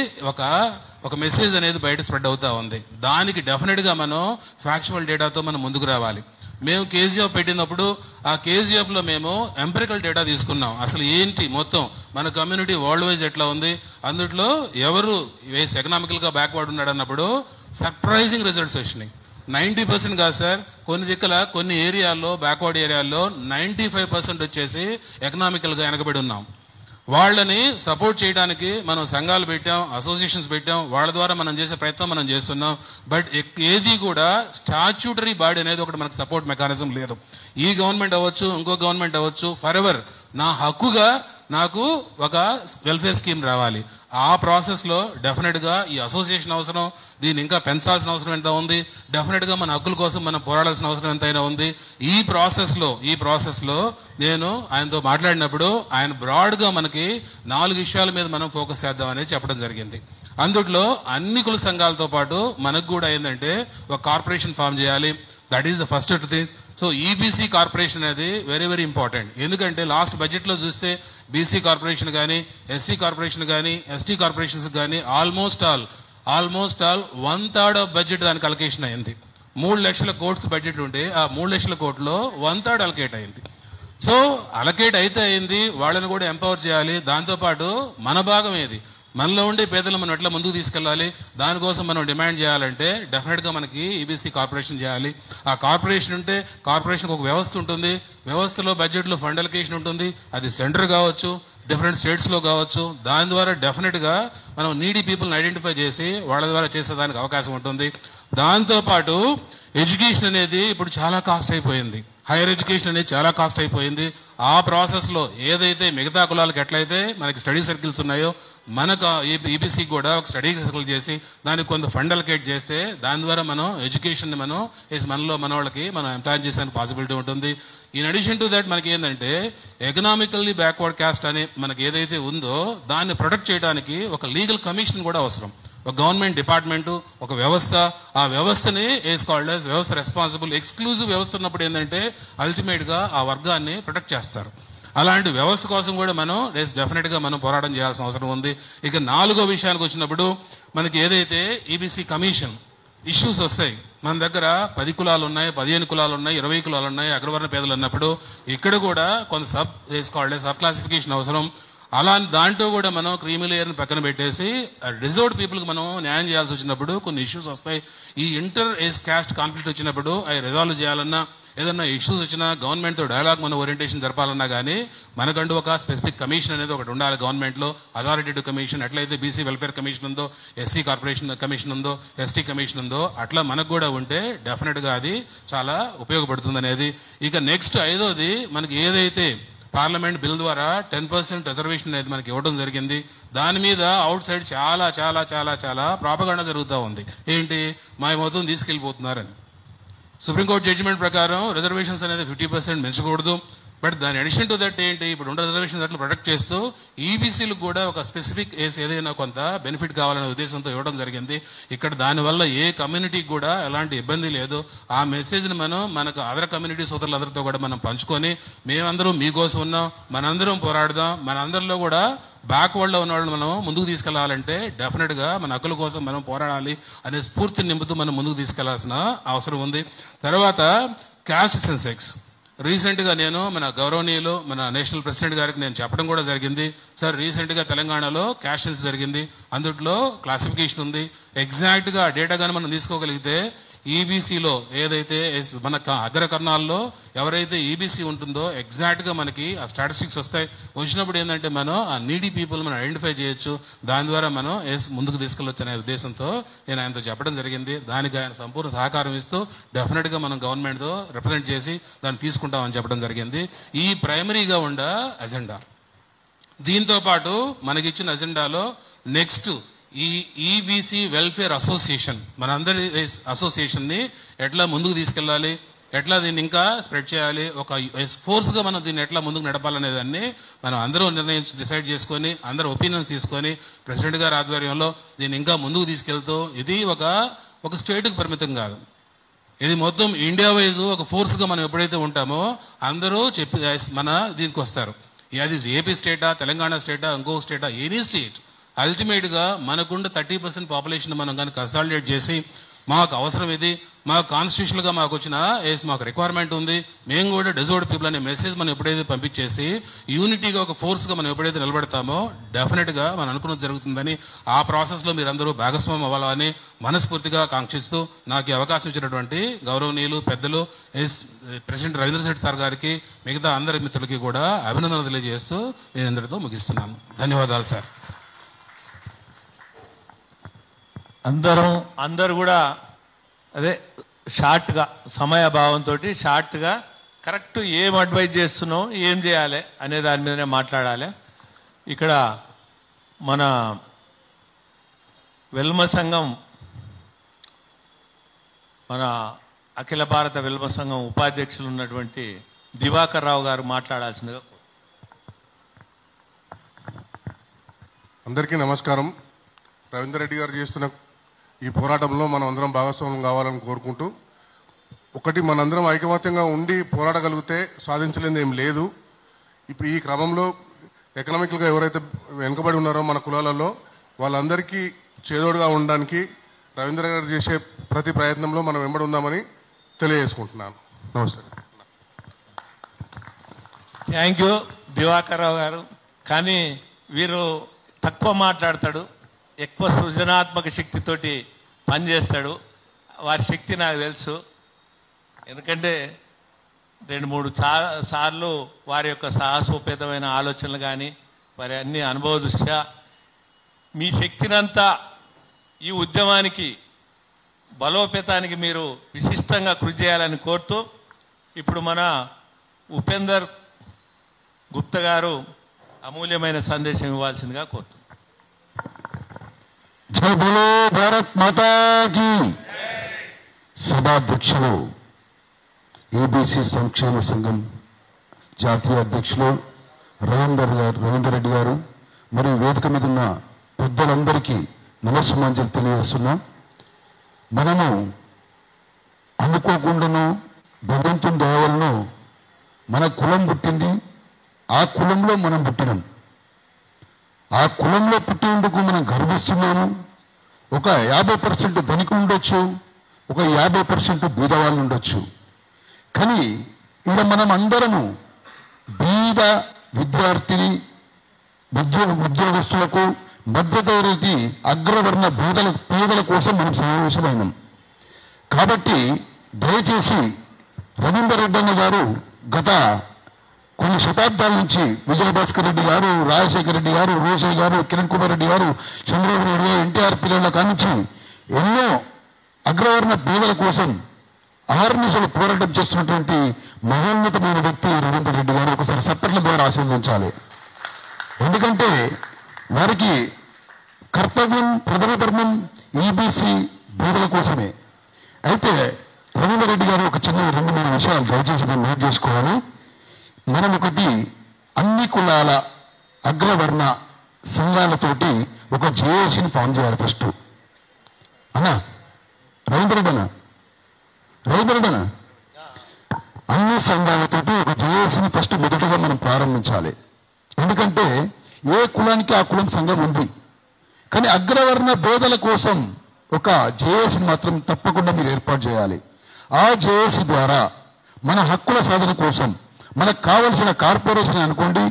ఒక మెసేజ్ అనేది బయట స్ప్రెడ్ అవుతా ఉంది. దానికి డెఫినెట్ గా మనం ఫ్యాక్చువల్ డేటాతో మనం ముందుకు రావాలి. మేము కేజీఎఫ్ పెట్టినప్పుడు ఆ కేజీఎఫ్ లో మేము ఎంపెరికల్ డేటా తీసుకున్నాం. అసలు ఏంటి మొత్తం మన కమ్యూనిటీ వరల్డ్ వైజ్ ఎట్లా ఉంది, అందుట్లో ఎవరు ఎకనామికల్ గా బ్యాక్వర్డ్ ఉన్నాడు అన్నప్పుడు సర్ప్రైజింగ్ రిజల్ట్స్ వచ్చినాయి. 90% కాదు సార్, కొన్ని ఏరియాల్లో, బ్యాక్వర్డ్ ఏరియాల్లో 95% వచ్చేసి ఎకనామికల్ గా వెనకబడి ఉన్నాం. వాళ్ళని సపోర్ట్ చేయడానికి మనం సంఘాలు పెట్టాం, అసోసియేషన్స్ పెట్టాం, వాళ్ళ ద్వారా మనం చేసే ప్రయత్నం మనం చేస్తున్నాం. బట్ ఏది కూడా స్టాచ్యూటరీ బాడీ అనేది ఒకటి మనకు సపోర్ట్ మెకానిజం లేదు. ఈ గవర్నమెంట్ అవ్వచ్చు, ఇంకో గవర్నమెంట్ అవ్వచ్చు, ఫర్ ఎవర్ నా హక్కుగా నాకు ఒక వెల్ఫేర్ స్కీమ్ రావాలి. ఆ ప్రాసెస్ లో డెఫినెట్ గా ఈ అసోసియేషన్ అవసరం, దీన్ని ఇంకా పెంచాల్సిన అవసరం ఎంత ఉంది, డెఫినెట్ గా మన హక్కుల కోసం మనం పోరాడాల్సిన అవసరం ఎంతైనా ఉంది. ఈ ప్రాసెస్ లో నేను ఆయనతో మాట్లాడినప్పుడు ఆయన బ్రాడ్ గా మనకి 4 విషయాల మీద మనం ఫోకస్ చేద్దామని చెప్పడం జరిగింది. అందుట్లో అన్ని కుల సంఘాలతో పాటు మనకు కూడా ఏంటంటే ఒక కార్పొరేషన్ ఫామ్ చేయాలి. That is the first thing. So EBC corporation అనేది వెరీ వెరీ ఇంపార్టెంట్. ఎందుకంటే లాస్ట్ బడ్జెట్ లో చూస్తే బీసీ కార్పొరేషన్ కానీ, ఎస్సీ కార్పొరేషన్ కానీ, ఎస్టీ కార్పొరేషన్స్ కానీ ఆల్మోస్ట్ ఆల్ 1/3 ఆఫ్ బడ్జెట్ దానికి అలొకేషన్ అయింది. 3 లక్షల కోట్స్ బడ్జెట్ ఉంటే ఆ 3 లక్షల కోట్లలో 1/3 అలొకేట్ అయింది. సో అలొకేట్ అయితే అయింది, వాళ్ళని కూడా ఎంపవర్ చేయాలి. దాంతో పాటు మన భాగం ఏది, మనలో ఉండే పేదలు మనం ఎట్లా ముందుకు తీసుకెళ్లాలి, దానికోసం మనం డిమాండ్ చేయాలంటే డెఫినెట్ గా మనకి ఈబీసీ కార్పొరేషన్ చేయాలి. ఆ కార్పొరేషన్ ఉంటే కార్పొరేషన్ ఒక వ్యవస్థ ఉంటుంది, వ్యవస్థలో బడ్జెట్ లో ఫండ్ అలొకేషన్ ఉంటుంది. అది సెంటర్ కావచ్చు, డిఫరెంట్ స్టేట్స్ లో కావచ్చు. దాని ద్వారా డెఫినెట్ గా మనం నీడీ పీపుల్ని ఐడెంటిఫై చేసి వాళ్ళ ద్వారా చేసేదానికి అవకాశం ఉంటుంది. దాంతో పాటు ఎడ్యుకేషన్ అనేది ఇప్పుడు చాలా కాస్ట్ అయిపోయింది. హైయర్ ఎడ్యుకేషన్ అనేది చాలా కాస్ట్ అయిపోయింది. ఆ ప్రాసెస్ లో ఏదైతే మిగతా కులాలకు ఎట్లయితే మనకి స్టడీ సర్కిల్స్ ఉన్నాయో మనకు ఈబీసీ కూడా ఒక స్టడీ సర్కిల్ చేసి దానికి కొంత ఫండ్ అలొకేట్ చేస్తే దాని ద్వారా మనం ఎడ్యుకేషన్ మనలో మన వాళ్ళకి మనం ఎంప్లాయ్ చేసేందుకు పాసిబిలిటీ ఉంటుంది. ఇన్ అడిషన్ టు దట్ మనకి ఏంటంటే ఎకనామికల్లీ బ్యాక్వర్డ్ కాస్ట్ అని మనకి ఏదైతే ఉందో దాన్ని ప్రొటెక్ట్ చేయడానికి ఒక లీగల్ కమిషన్ కూడా అవసరం. ఒక గవర్నమెంట్ డిపార్ట్మెంట్, ఒక వ్యవస్థ, ఆ వ్యవస్థని ఏస్ కాల్డ్ యాజ్ వ్యవస్థ రెస్పాన్సిబుల్. ఎక్స్క్లూజివ్ వ్యవస్థ ఉన్నప్పుడు ఏంటంటే అల్టిమేట్ గా ఆ వర్గాన్ని ప్రొటెక్ట్ చేస్తారు. అలాంటి వ్యవస్థ కోసం కూడా మనం డెఫినెట్ గా మనం పోరాటం చేయాల్సిన అవసరం ఉంది. ఇక 4వ విషయానికి వచ్చినప్పుడు మనకి ఏదైతే ఈబీసీ కమిషన్ ఇష్యూస్ వస్తాయి, మన దగ్గర 10 కులాలు ఉన్నాయి, 15 కులాలు ఉన్నాయి, 20 కులాలు ఉన్నాయి, అగ్రవర్ణ పేదలు ఉన్నప్పుడు ఇక్కడ కూడా కొంత సబ్ క్లాసిఫికేషన్ అవసరం. అలా దాంట్లో కూడా మనం క్రీమీ లేయర్ని పక్కన పెట్టేసి రిజర్వ్డ్ పీపుల్ కి మనం న్యాయం చేయాల్సి వచ్చినప్పుడు కొన్ని ఇష్యూస్ వస్తాయి. ఈ ఇంటర్ ఏజ్ కాస్ట్ కాన్ఫ్లిక్ట్ వచ్చినప్పుడు అవి రిజాల్వ్ చేయాలన్నా, ఏదన్నా ఇష్యూస్ వచ్చినా గవర్నమెంట్ తో డైలాగ్ మనం ఓరియంటేషన్ జరపాలన్నా కానీ మనకంటూ ఒక స్పెసిఫిక్ కమిషన్ అనేది ఒకటి ఉండాలి గవర్నమెంట్ లో. అథారిటేటివ్ కమిషన్ ఎట్లయితే బీసీ వెల్ఫేర్ కమిషన్ ఉందో, ఎస్సీ కార్పొరేషన్ కమిషన్ ఉందో, ఎస్టీ కమిషన్ ఉందో, అట్లా మనకు కూడా ఉంటే డెఫినెట్ గా అది చాలా ఉపయోగపడుతుంది అనేది. ఇక నెక్స్ట్ 5వది మనకి ఏదైతే పార్లమెంట్ బిల్ ద్వారా 10% రిజర్వేషన్ అనేది మనకి ఇవ్వడం జరిగింది. దాని మీద అవుట్ సైడ్ చాలా చాలా చాలా చాలా ప్రాపగాండా జరుగుతూ ఉంది. ఏంటి, మా మొత్తం తీసుకెళ్లిపోతున్నారని. సుప్రీంకోర్టు జడ్జిమెంట్ ప్రకారం రిజర్వేషన్స్ అనేది 50% పెంచకూడదు. బట్ దాని అడిషన్ టు దట్ ఏంటి, ఇప్పుడు ఉన్న రిజర్వేషన్ అట్లా ప్రొటెక్ట్ చేస్తూ ఈబీసీలకు కూడా ఒక స్పెసిఫిక్ ఏదైనా కొంత బెనిఫిట్ కావాలనే ఉద్దేశంతో ఇవ్వడం జరిగింది. ఇక్కడ దానివల్ల ఏ కమ్యూనిటీకి కూడా ఎలాంటి ఇబ్బంది లేదు. ఆ మెసేజ్ ని మనకు అదర్ కమ్యూనిటీ సోదరులందరితో కూడా మనం పంచుకొని మేమందరం మీకోసం ఉన్నాం, మనందరం పోరాడదాం, మనందరిలో కూడా బ్యాక్వర్డ్ లో ఉన్న వాళ్ళు మనం ముందుకు తీసుకెళ్లాలంటే డెఫినెట్ గా మన హక్కుల కోసం మనం పోరాడాలి అనే స్ఫూర్తిని నింపుతూ మనం ముందుకు తీసుకెళ్లాల్సిన అవసరం ఉంది. తర్వాత కాస్ట్ సెన్సెక్స్ రీసెంట్ గా నేను మన గౌరవనీయులు మన నేషనల్ ప్రెసిడెంట్ గారికి నేను చెప్పడం కూడా జరిగింది. సార్ రీసెంట్ గా తెలంగాణలో క్యాస్ట్ సెన్స్ జరిగింది, అందులో క్లాసిఫికేషన్ ఉంది. ఎగ్జాక్ట్ గా డేటా గానీ మనం తీసుకోగలిగితే ఈబీసీలో ఏదైతే మన అగ్రకర్ణాల్లో ఎవరైతే ఈబీసీ ఉంటుందో ఎగ్జాక్ట్ గా మనకి ఆ స్టాటిస్టిక్స్ వస్తాయి. వచ్చినప్పుడు ఏంటంటే మనం ఆ నీడీ పీపుల్ మనం ఐడెంటిఫై చేయొచ్చు, దాని ద్వారా మనం ముందుకు తీసుకెళ్లొచ్చు అనే ఉద్దేశంతో నేను ఆయనతో చెప్పడం జరిగింది. దానికి ఆయన సంపూర్ణ సహకారం ఇస్తూ డెఫినెట్ గా మనం గవర్నమెంట్ తో రిప్రజెంట్ చేసి దాన్ని తీసుకుంటామని చెప్పడం జరిగింది. ఈ ప్రైమరీగా ఉండ అజెండా. దీంతో పాటు మనకిచ్చిన అజెండాలో నెక్స్ట్ ఈ ఈబీసీ వెల్ఫేర్ అసోసియేషన్, మనందరి అసోసియేషన్ ని ఎట్లా ముందుకు తీసుకెళ్లాలి, ఎట్లా దీన్ని ఇంకా స్ప్రెడ్ చేయాలి, ఒక ఫోర్స్ గా మనం దీన్ని ఎట్లా ముందుకు నడపాలనే దాన్ని మనం అందరూ డిసైడ్ చేసుకొని అందరూ ఒపీనియన్స్ తీసుకొని ప్రెసిడెంట్ గారి ఆధ్వర్యంలో దీన్ని ఇంకా ముందుకు తీసుకెళ్తూ ఇది ఒక స్టేట్ కు పరిమితం కాదు, ఇది మొత్తం ఇండియా వైజ్ ఒక ఫోర్స్ గా మనం ఎప్పుడైతే ఉంటామో అందరూ మన దీనికి వస్తారు. అది ఏపీ స్టేటా, తెలంగాణ స్టేటా, ఇంకో స్టేటా, ఎనీ స్టేట్ అల్టిమేట్ గా మనకుండ 30% పాపులేషన్ మనం కానీ కన్సాలిడేట్ చేసి మాకు అవసరం ఇది, మాకు కాన్స్టిట్యూషనల్ గా మాకు వచ్చిన మాకు రిక్వైర్మెంట్ ఉంది, మేము కూడా డిజర్వ్డ్ పీపుల్ అనే మెసేజ్ మనం ఎప్పుడైతే పంపించేసి యూనిటీగా ఒక ఫోర్స్ గా మనం ఎప్పుడైతే నిలబడతామో డెఫినెట్ గా మనం అనుకున్నది జరుగుతుందని, ఆ ప్రాసెస్ లో మీరందరూ భాగస్వామ్యం అవ్వాలని మనస్ఫూర్తిగా కాంక్షిస్తూ నాకు ఈ అవకాశం ఇచ్చినటువంటి గౌరవనీయులు పెద్దలు ప్రెసిడెంట్ రవీంద్ర శెట్టి సార్ గారికి, మిగతా అందరి మిత్రులకి కూడా అభినందనలు తెలియజేస్తూ నేను అందరితో ముగిస్తున్నాను. ధన్యవాదాలు సార్.
అందరూ కూడా అదే షార్ట్ గా సమయాభావంతో షార్ట్ గా కరెక్ట్ ఏం అడ్వైజ్ చేస్తున్నావు, ఏం చేయాలి అనే దాని మీదనే మాట్లాడాలి. ఇక్కడ మన వెల్మ సంఘం, మన అఖిల భారత వెల్మ సంఘం ఉపాధ్యక్షులు ఉన్నటువంటి దివాకర్ రావు గారు మాట్లాడాల్సిందిగా.
అందరికీ నమస్కారం. రవీందర్ రెడ్డి గారు చేస్తున్న ఈ పోరాటంలో మనం అందరం భాగస్వామ్యం కావాలని కోరుకుంటూ, ఒకటి మనందరం ఐకమత్యంగా ఉండి పోరాడగలిగితే సాధించలేనిది ఏం లేదు. ఇప్పుడు ఈ క్రమంలో ఎకనామికల్ గా ఎవరైతే వెనుకబడి ఉన్నారో మన కులాలలో వాళ్ళందరికీ చేదోడుగా ఉండడానికి రవీంద్ర గారు చేసే ప్రతి ప్రయత్నంలో మనం వెంబడి ఉందామని తెలియజేసుకుంటున్నాను. నమస్తే.
థ్యాంక్ యూ దివాకర్ రావు గారు. కానీ వీరు తక్కువ మాట్లాడతాడు, ఎక్కువ సృజనాత్మక శక్తితోటి పనిచేస్తాడు. వారి శక్తి నాకు తెలుసు, ఎందుకంటే 2-3 సార్లు వారి యొక్క సాహసోపేతమైన ఆలోచనలు కానీ వారి అన్ని అనుభవ దృష్ట్యా మీ శక్తినంతా ఈ ఉద్యమానికి బలోపేతానికి మీరు విశిష్టంగా కృషి చేయాలని కోరుతూ, ఇప్పుడు మన ఉపేందర్ గుప్తా గారు అమూల్యమైన సందేశం ఇవ్వాల్సిందిగా కోరుతున్నాను.
జై బోలో భారత్ మాతాకి. సభాధ్యక్షులు ఏబీసీ సంక్షేమ సంఘం జాతీయ అధ్యక్షులు రవీందర్ రెడ్డి గారు మరియు వేదిక మీద ఉన్న పెద్దలందరికీ నమస్సుమాంజలు తెలియజేస్తున్నాం. మనము అనుకోకుండాను భగవంతుని దయవలను మన కులం పుట్టింది, ఆ కులంలో మనం పుట్టినాం. ఆ కులంలో పుట్టినందుకు మనం గర్విస్తున్నాము. ఒక 50% ధనికులు ఉండొచ్చు, ఒక 50% బీదవాళ్ళు ఉండొచ్చు. కానీ ఇక్కడ మనం అందరము బీద విద్యార్థిని ఉద్యోగస్తులకు మధ్యతరగతి అగ్రవర్ణ పేదల కోసం మనం సమావేశమైనాం. కాబట్టి దయచేసి రవీందర్ రెడ్డి అన్న గారు గత కొన్ని శతాబ్దాల నుంచి విజయభాస్కర్ రెడ్డి గారు, రాజశేఖర రెడ్డి గారు, రోషయ్య గారు, కిరణ్ కుమార్ రెడ్డి గారు, చంద్రబాబు నాయుడు గారు, ఎన్టీఆర్ పిల్లల కానించి ఎన్నో అగ్రవర్ణ పేదల కోసం అహర్నిశలు పోరాటం చేస్తున్నటువంటి మహోన్నతమైన వ్యక్తి రవీందర్ రెడ్డి గారు. ఒకసారి సప్పట్ల ద్వారా ఆశీర్వదించాలి. ఎందుకంటే వారికి కర్తవ్యం, ప్రథమ ధర్మం ఈబీసీ బీదల కోసమే. అయితే రవీందర్ రెడ్డి గారు ఒక చిన్న 2-3 విషయాలు దయచేసి మనం నోట్ చేసుకోవాలి. మనం ఒకటి అన్ని కులాల అగ్రవర్ణ సంఘాలతోటి ఒక జేఏసీని ఫామ్ చేయాలి ఫస్ట్. అన్నా రవీందర్ రెడ్డి అన్న అన్ని సంఘాలతోటి ఒక జేఏసీని ఫస్ట్ మొదటగా మనం ప్రారంభించాలి. ఎందుకంటే ఏ కులానికి ఆ కులం సంఘం ఉంది. కానీ అగ్రవర్ణ బోధల కోసం ఒక జేఏసీని మాత్రం తప్పకుండా మీరు ఏర్పాటు చేయాలి. ఆ జేఏసీ ద్వారా మన హక్కుల సాధన కోసం మనకు కావలసిన కార్పొరేషన్ అనుకోండి,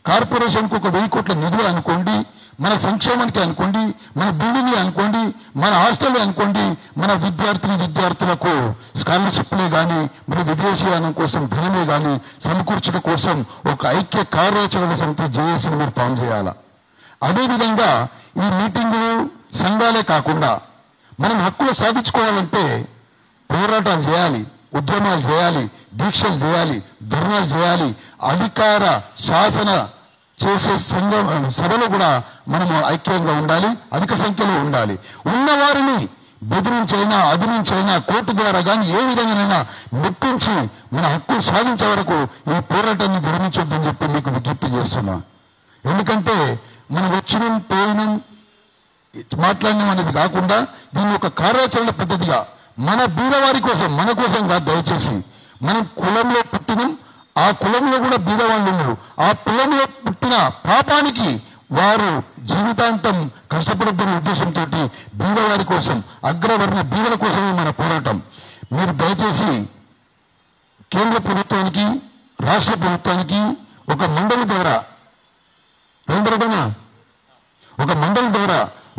కార్పొరేషన్కు ఒక 1000 కోట్ల నిధులు అనుకోండి, మన సంక్షేమానికి అనుకోండి, మన బిల్డింగ్లు అనుకోండి, మన హాస్టల్ అనుకోండి, మన విద్యార్థులకు స్కాలర్షిప్లే కానీ మరి విదేశీయానం కోసం ధనమే కానీ సమకూర్చడం కోసం ఒక ఐక్య కార్యాచరణ సమితి జేఏసీని మీరు ఫామ్ చేయాలా. అదేవిధంగా ఈ మీటింగులు సంఘాలే కాకుండా మనం హక్కులు సాధించుకోవాలంటే పోరాటాలు చేయాలి, ఉద్యమాలు చేయాలి, దీక్షలు చేయాలి, ధర్నాలు చేయాలి. అధికార శాసన చేసే సభలో కూడా మనము ఐక్యంగా ఉండాలి, అధిక సంఖ్యలో ఉండాలి. ఉన్నవారిని బెదిరించైనా అదిరించైనా కోర్టు ద్వారా కానీ ఏ విధంగానైనా మెప్పించి మన హక్కులు సాధించే వరకు ఈ పోరాటాన్ని విరమించొద్దని చెప్పి మీకు విజ్ఞప్తి చేస్తున్నా. ఎందుకంటే మనం వచ్చినం పోయినం మాట్లాడినాం అనేది కాకుండా దీన్ని ఒక కార్యాచరణ పద్ధతిగా మన బీదవారి కోసం, మన కోసం కాదు. దయచేసి మనం కులంలో పుట్టినం, ఆ కులంలో కూడా బీదవాళ్ళు ఉన్నారు. ఆ కులంలో పుట్టిన పాపానికి వారు జీవితాంతం కష్టపడద్దనే ఉద్దేశంతో బీదవారి కోసం, అగ్రవర్ణ బీదల కోసమే మన పోరాటం. మీరు దయచేసి కేంద్ర ప్రభుత్వానికి, రాష్ట్ర ప్రభుత్వానికి ఒక మండలి ద్వారా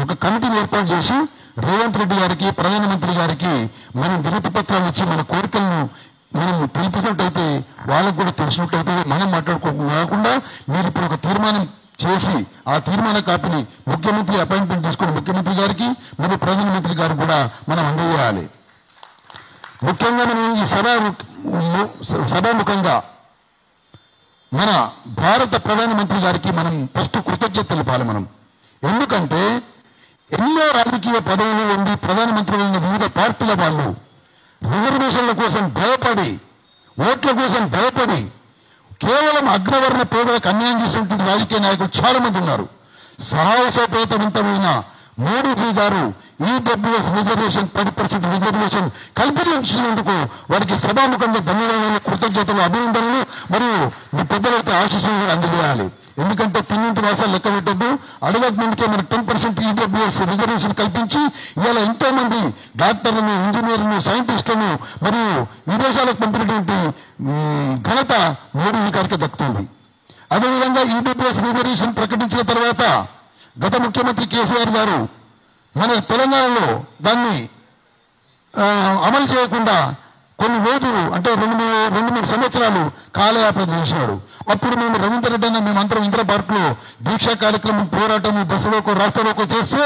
ఒక కమిటీని ఏర్పాటు చేసి రేవంత్ రెడ్డి గారికి, ప్రధానమంత్రి గారికి మనం వినతి పత్రాలు ఇచ్చి మన కోరికలను మనం తెలిపినట్టయితే, వాళ్ళకు కూడా తెలిసినట్టయితే మనం మాట్లాడుకోకుండా మీరు ఇప్పుడు ఒక తీర్మానం చేసి ఆ తీర్మాన కాపీని ముఖ్యమంత్రి అపాయింట్మెంట్ తీసుకుని ముఖ్యమంత్రి గారికి మరియు ప్రధానమంత్రి గారికి కూడా మనం అందజేయాలి. ముఖ్యంగా మనం ఈ సభాముఖంగా మన భారత ప్రధానమంత్రి గారికి మనం ఫస్ట్ కృతజ్ఞత తెలిపాలి. మనం ఎందుకంటే ఎన్నో రాజకీయ పదవులు ఉండి ప్రధానమంత్రి అయిన వివిధ పార్టీల వాళ్ళు రిజర్వేషన్ల కోసం భయపడి, ఓట్ల కోసం భయపడి కేవలం అగ్రవర్ణ పేదలకు అన్యాయం చేసినటువంటి రాజకీయ నాయకులు చాలా మంది ఉన్నారు. సాహసోపేతవంతమైన మోడీజీ గారు ఈడబ్ల్యూఎస్ రిజర్వేషన్ 10% రిజర్వేషన్ కల్పించినందుకు వారికి సభాముఖంగా ధన్యవాదాలు, కృతజ్ఞతలు, అభినందనలు మరియు మీ పెద్దలైతే ఆశీస్సులు అందజేయాలి. ఎందుకంటే తిన్నింటి వాసాలు లెక్క పెట్టద్దు. అడగక ముందుకే మనకు 10% ఈడబ్ల్యూఎస్ రిజర్వేషన్ కల్పించి ఇవాళ ఎంతో మంది డాక్టర్లను, ఇంజనీర్లను, సైంటిస్టులను మరియు విదేశాలకు పంపినటువంటి ఘనత మోడీ గారికి దక్కుతుంది. అదేవిధంగా ఈడబ్ల్యూఎస్ రిజర్వేషన్ ప్రకటించిన తర్వాత గత ముఖ్యమంత్రి కేసీఆర్ గారు మన తెలంగాణలో దాన్ని అమలు చేయకుండా కొన్ని రోజులు అంటే 2-3 సంవత్సరాలు కాలయాపన చేసినాడు. అప్పుడు మేము రవీందర్ రెడ్డి అన్న మేమందరం ఇందిరా పార్క్ లో దీక్షా కార్యక్రమం, పోరాటం, దశలోకో రాష్ట్రలోకో చేస్తే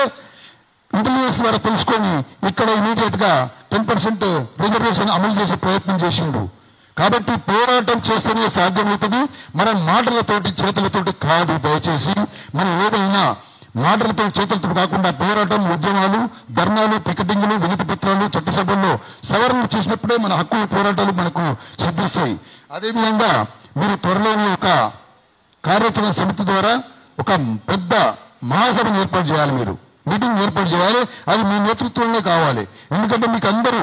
ఇంటెలిజెన్స్ ద్వారా తెలుసుకొని ఇక్కడ ఇమీడియట్ గా 10% రిజర్వేషన్ అమలు చేసే ప్రయత్నం చేసిండు. కాబట్టి పోరాటం చేస్తేనే సాధ్యమవుతుంది, మన మాటలతోటి చేతులతోటి కాదు. దయచేసి మనం ఏదైనా మాటలతో చేతులతో కాకుండా పోరాటం, ఉద్యమాలు, ధర్నాలు, పికెటింగ్లు, వినతి పత్రాలు, చట్టసభల్లో సవరణలు చేసినప్పుడే మన హక్కు పోరాటాలు మనకు సిద్ధిస్తాయి. అదేవిధంగా మీరు త్వరలోనే ఒక కార్యాచరణ సమితి ద్వారా ఒక పెద్ద మహాసభను ఏర్పాటు చేయాలి. మీరు మీటింగ్ ఏర్పాటు చేయాలి. అది మీ నేతృత్వంలో కావాలి. ఎందుకంటే మీకు అందరూ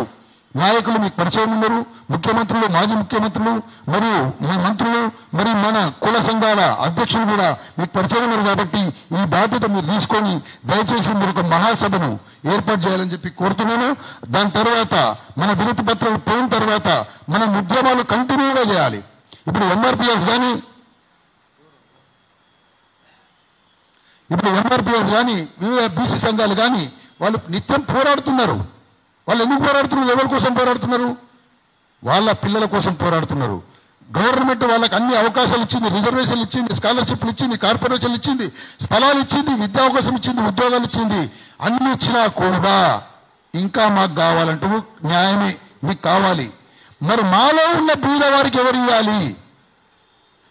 నాయకులు మీకు పరిచయం ఉన్నారు. ముఖ్యమంత్రులు, మాజీ ముఖ్యమంత్రులు, మరియు మన మంత్రులు, మరియు మన కుల సంఘాల అధ్యక్షులు కూడా మీకు పరిచయం ఉన్నారు. కాబట్టి ఈ బాధ్యత మీరు తీసుకొని దయచేసి మీరు ఒక మహాసభను ఏర్పాటు చేయాలని చెప్పి కోరుతున్నాను. దాని తర్వాత మన వినతి పత్రాలు పోయిన తర్వాత మన ఉద్యమాలు కంటిన్యూగా చేయాలి. ఇప్పుడు ఎంఆర్పిఎస్ కానీ వివిధ బీసీ సంఘాలు కానీ వాళ్ళు నిత్యం పోరాడుతున్నారు. వాళ్ళు ఎందుకు పోరాడుతున్నారు? ఎవరి కోసం పోరాడుతున్నారు? వాళ్ళ పిల్లల కోసం పోరాడుతున్నారు. గవర్నమెంట్ వాళ్ళకి అన్ని అవకాశాలు ఇచ్చింది, రిజర్వేషన్లు ఇచ్చింది, స్కాలర్షిప్లు ఇచ్చింది, కార్పొరేషన్లు ఇచ్చింది, స్థలాలు ఇచ్చింది, విద్యావకాశం ఇచ్చింది, ఉద్యోగాలు ఇచ్చింది. అన్ని ఇచ్చినా కూడా ఇంకా మాకు కావాలంటూ న్యాయమే మీకు కావాలి. మరి మాలో ఉన్న బీద వారికి ఎవరు ఇవ్వాలి?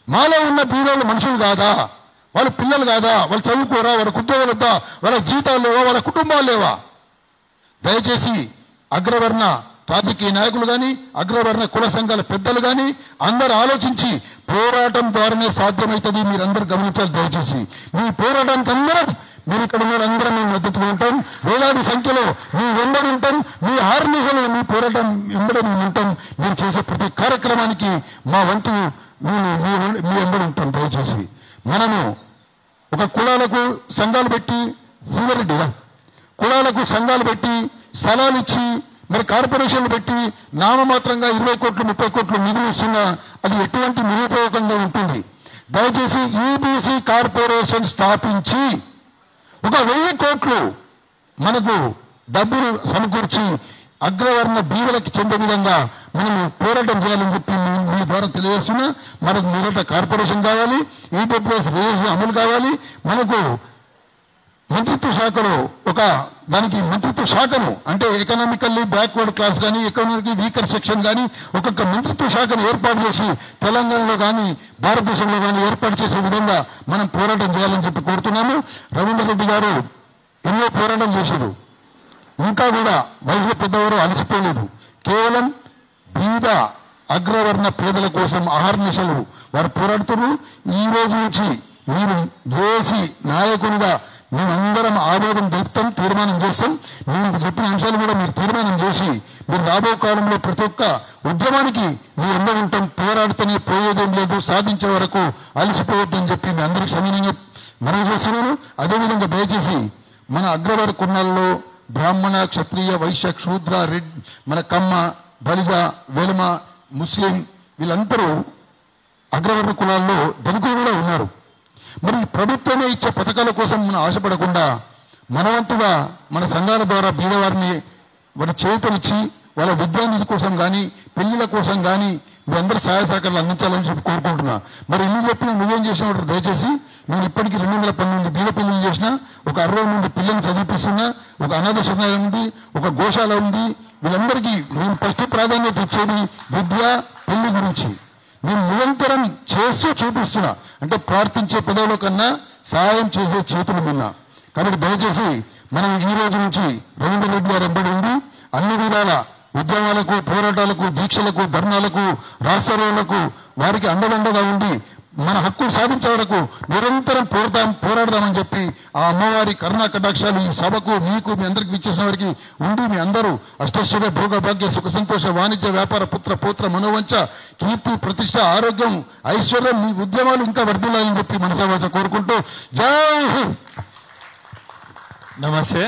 మాలో ఉన్న బీదోళ్ళు మనుషులు కాదా? వాళ్ళ పిల్లలు కాదా? వాళ్ళు చదువుకోరా? వాళ్ళ ఉద్యోగాలు వద్దా? వాళ్ళ జీతాలు లేవా? వాళ్ళ కుటుంబాలు లేవా? దయచేసి అగ్రవర్ణ రాజకీయ నాయకులు కానీ, అగ్రవర్ణ కుల సంఘాల పెద్దలు కానీ అందరూ ఆలోచించి పోరాటం ద్వారానే సాధ్యమవుతుంది. మీరందరూ గమనించాలి. దయచేసి మీ పోరాటానికి అందరం, మీరు ఇక్కడ ఉన్న అందరం మేము మద్దతుగా ఉంటాం. వేలాది సంఖ్యలో మీ వెంబడి ఉంటాం. మీ ఆర్నిహలు మీ పోరాటం వెంబడి మేము ఉంటాం. మీరు చేసే ప్రతి కార్యక్రమానికి మా వంతు మీ వెంబడి ఉంటాం. దయచేసి మనము ఒక కులాలకు సంఘాలు పెట్టి, శ్రీధరెడ్డి కులాలకు సంఘాలు పెట్టి, స్థలాలు ఇచ్చి, మరి కార్పొరేషన్లు పెట్టి నామమాత్రంగా 20 కోట్లు 30 కోట్లు నిధులు ఇస్తున్నా అది ఎటువంటి నిరుపయోగంగా ఉంటుంది. దయచేసి ఈబీసీ కార్పొరేషన్ స్థాపించి ఒక 1000 కోట్లు మనకు డబ్బులు సమకూర్చి అగ్రవర్ణ బీదలకు చెందే విధంగా మనం పోరాటం చేయాలని చెప్పి మీ ద్వారా తెలియజేస్తున్నా. మనకు మొదట కార్పొరేషన్ కావాలి, ఈడబ్ల్యూఎస్ రిజర్వేషన్ అమలు కావాలి. మనకు మంత్రిత్వ శాఖలో దానికి మంత్రిత్వ శాఖను అంటే ఎకనామికల్లీ బ్యాక్వర్డ్ క్లాస్ కానీ, ఎకనామికల్లీ వీకర్ సెక్షన్ కానీ ఒక్కొక్క మంత్రిత్వ శాఖను ఏర్పాటు చేసి తెలంగాణలో కానీ భారతదేశంలో కానీ ఏర్పాటు చేసే విధంగా మనం పోరాటం చేయాలని చెప్పి కోరుతున్నాము. రవీందర్ రెడ్డి గారు ఎన్నో పోరాటం చేశారు. ఇంకా కూడా వయసులో పెద్దవారు అలసిపోలేదు. కేవలం బీద అగ్రవర్ణ పేదల కోసం అహర్నిశలు వారు పోరాడుతున్నారు. ఈ రోజు నుంచి మీరు జేఏసీ నాయకునిగా మేమందరం ఆమోదం తెలుపుతాం, తీర్మానం చేస్తాం. మేము చెప్పిన అంశాలు కూడా మీరు తీర్మానం చేసి మీరు రాబో కాలంలో ప్రతి ఒక్క ఉద్యమానికి మీ అందరూ ఉంటాం. పోరాడుతూనే పోయేదేం లేదు, సాధించే వరకు అలసిపోవద్దని చెప్పి మీ అందరికీ సమీనంగా మనవి చేస్తున్నాను. అదేవిధంగా దయచేసి మన అగ్రవర్ణ కులాల్లో బ్రాహ్మణ, క్షత్రియ, వైశ్య, శూద్ర, రెడ్, మన కమ్మ, బలిజ, వెలుమ, ముస్లిం వీళ్ళందరూ అగ్రవర్ణ కులాల్లో ధనికులు కూడా ఉన్నారు. మరి ప్రభుత్వమే ఇచ్చే పథకాల కోసం మనం ఆశపడకుండా మనవంతుగా మన సంఘాల ద్వారా బీదవారిని వాళ్ళ చేతులిచ్చి వాళ్ళ విద్యానిధి కోసం కానీ, పెళ్లిళ్ళ కోసం కానీ మీ అందరూ సహాయ సహకారాలు అందించాలని చెప్పి కోరుకుంటున్నా. మరి ఇల్లు చెప్పిన నువ్వేం చేసినట్టు దయచేసి నేను ఇప్పటికీ 212 బీద పెళ్లిళ్ళు చేసిన, ఒక 60 మంది పిల్లల్ని చదివిస్తున్నా, ఒక అనాథ శరణాలయం ఉంది, ఒక గోశాల ఉంది. వీళ్ళందరికీ నేను ఫస్ట్ ప్రాధాన్యత ఇచ్చేది విద్య, పెళ్లి గురించి. నేను నిరంతరం చేస్తూ చూపిస్తున్నా. అంటే ప్రార్థించే పెదవుల కన్నా సహాయం చేసే చేతులు విన్నా. కాబట్టి దయచేసి మనం ఈ రోజు నుంచి రవీందర్ రెడ్డి గారు ఎంబడి ఉండి అన్ని విధాల ఉద్యమాలకు, పోరాటాలకు, దీక్షలకు, ధర్నాలకు, రాష్ట్రాలకు వారికి అండదండగా ఉండి మన హక్కులు సాధించే వరకు నిరంతరం పోరాడదామని చెప్పి ఆ అమ్మవారి కరుణా కటాక్షాలు ఈ సభకు, మీకు, మీ అందరికి విచ్చేసిన వారికి ఉండి మీ అందరూ అష్టైశ్వర్య, భోగభాగ్య, సుఖ సంతోష, వాణిజ్య, వ్యాపార, పుత్ర పౌత్ర, మనోవంచ, కీర్తి, ప్రతిష్ట, ఆరోగ్యం, ఐశ్వర్యం, మీ ఉద్యమాలు ఇంకా వర్ధిల్లాలని చెప్పి మనసావాస కోరుకుంటూ జై హింద్.
నమస్తే.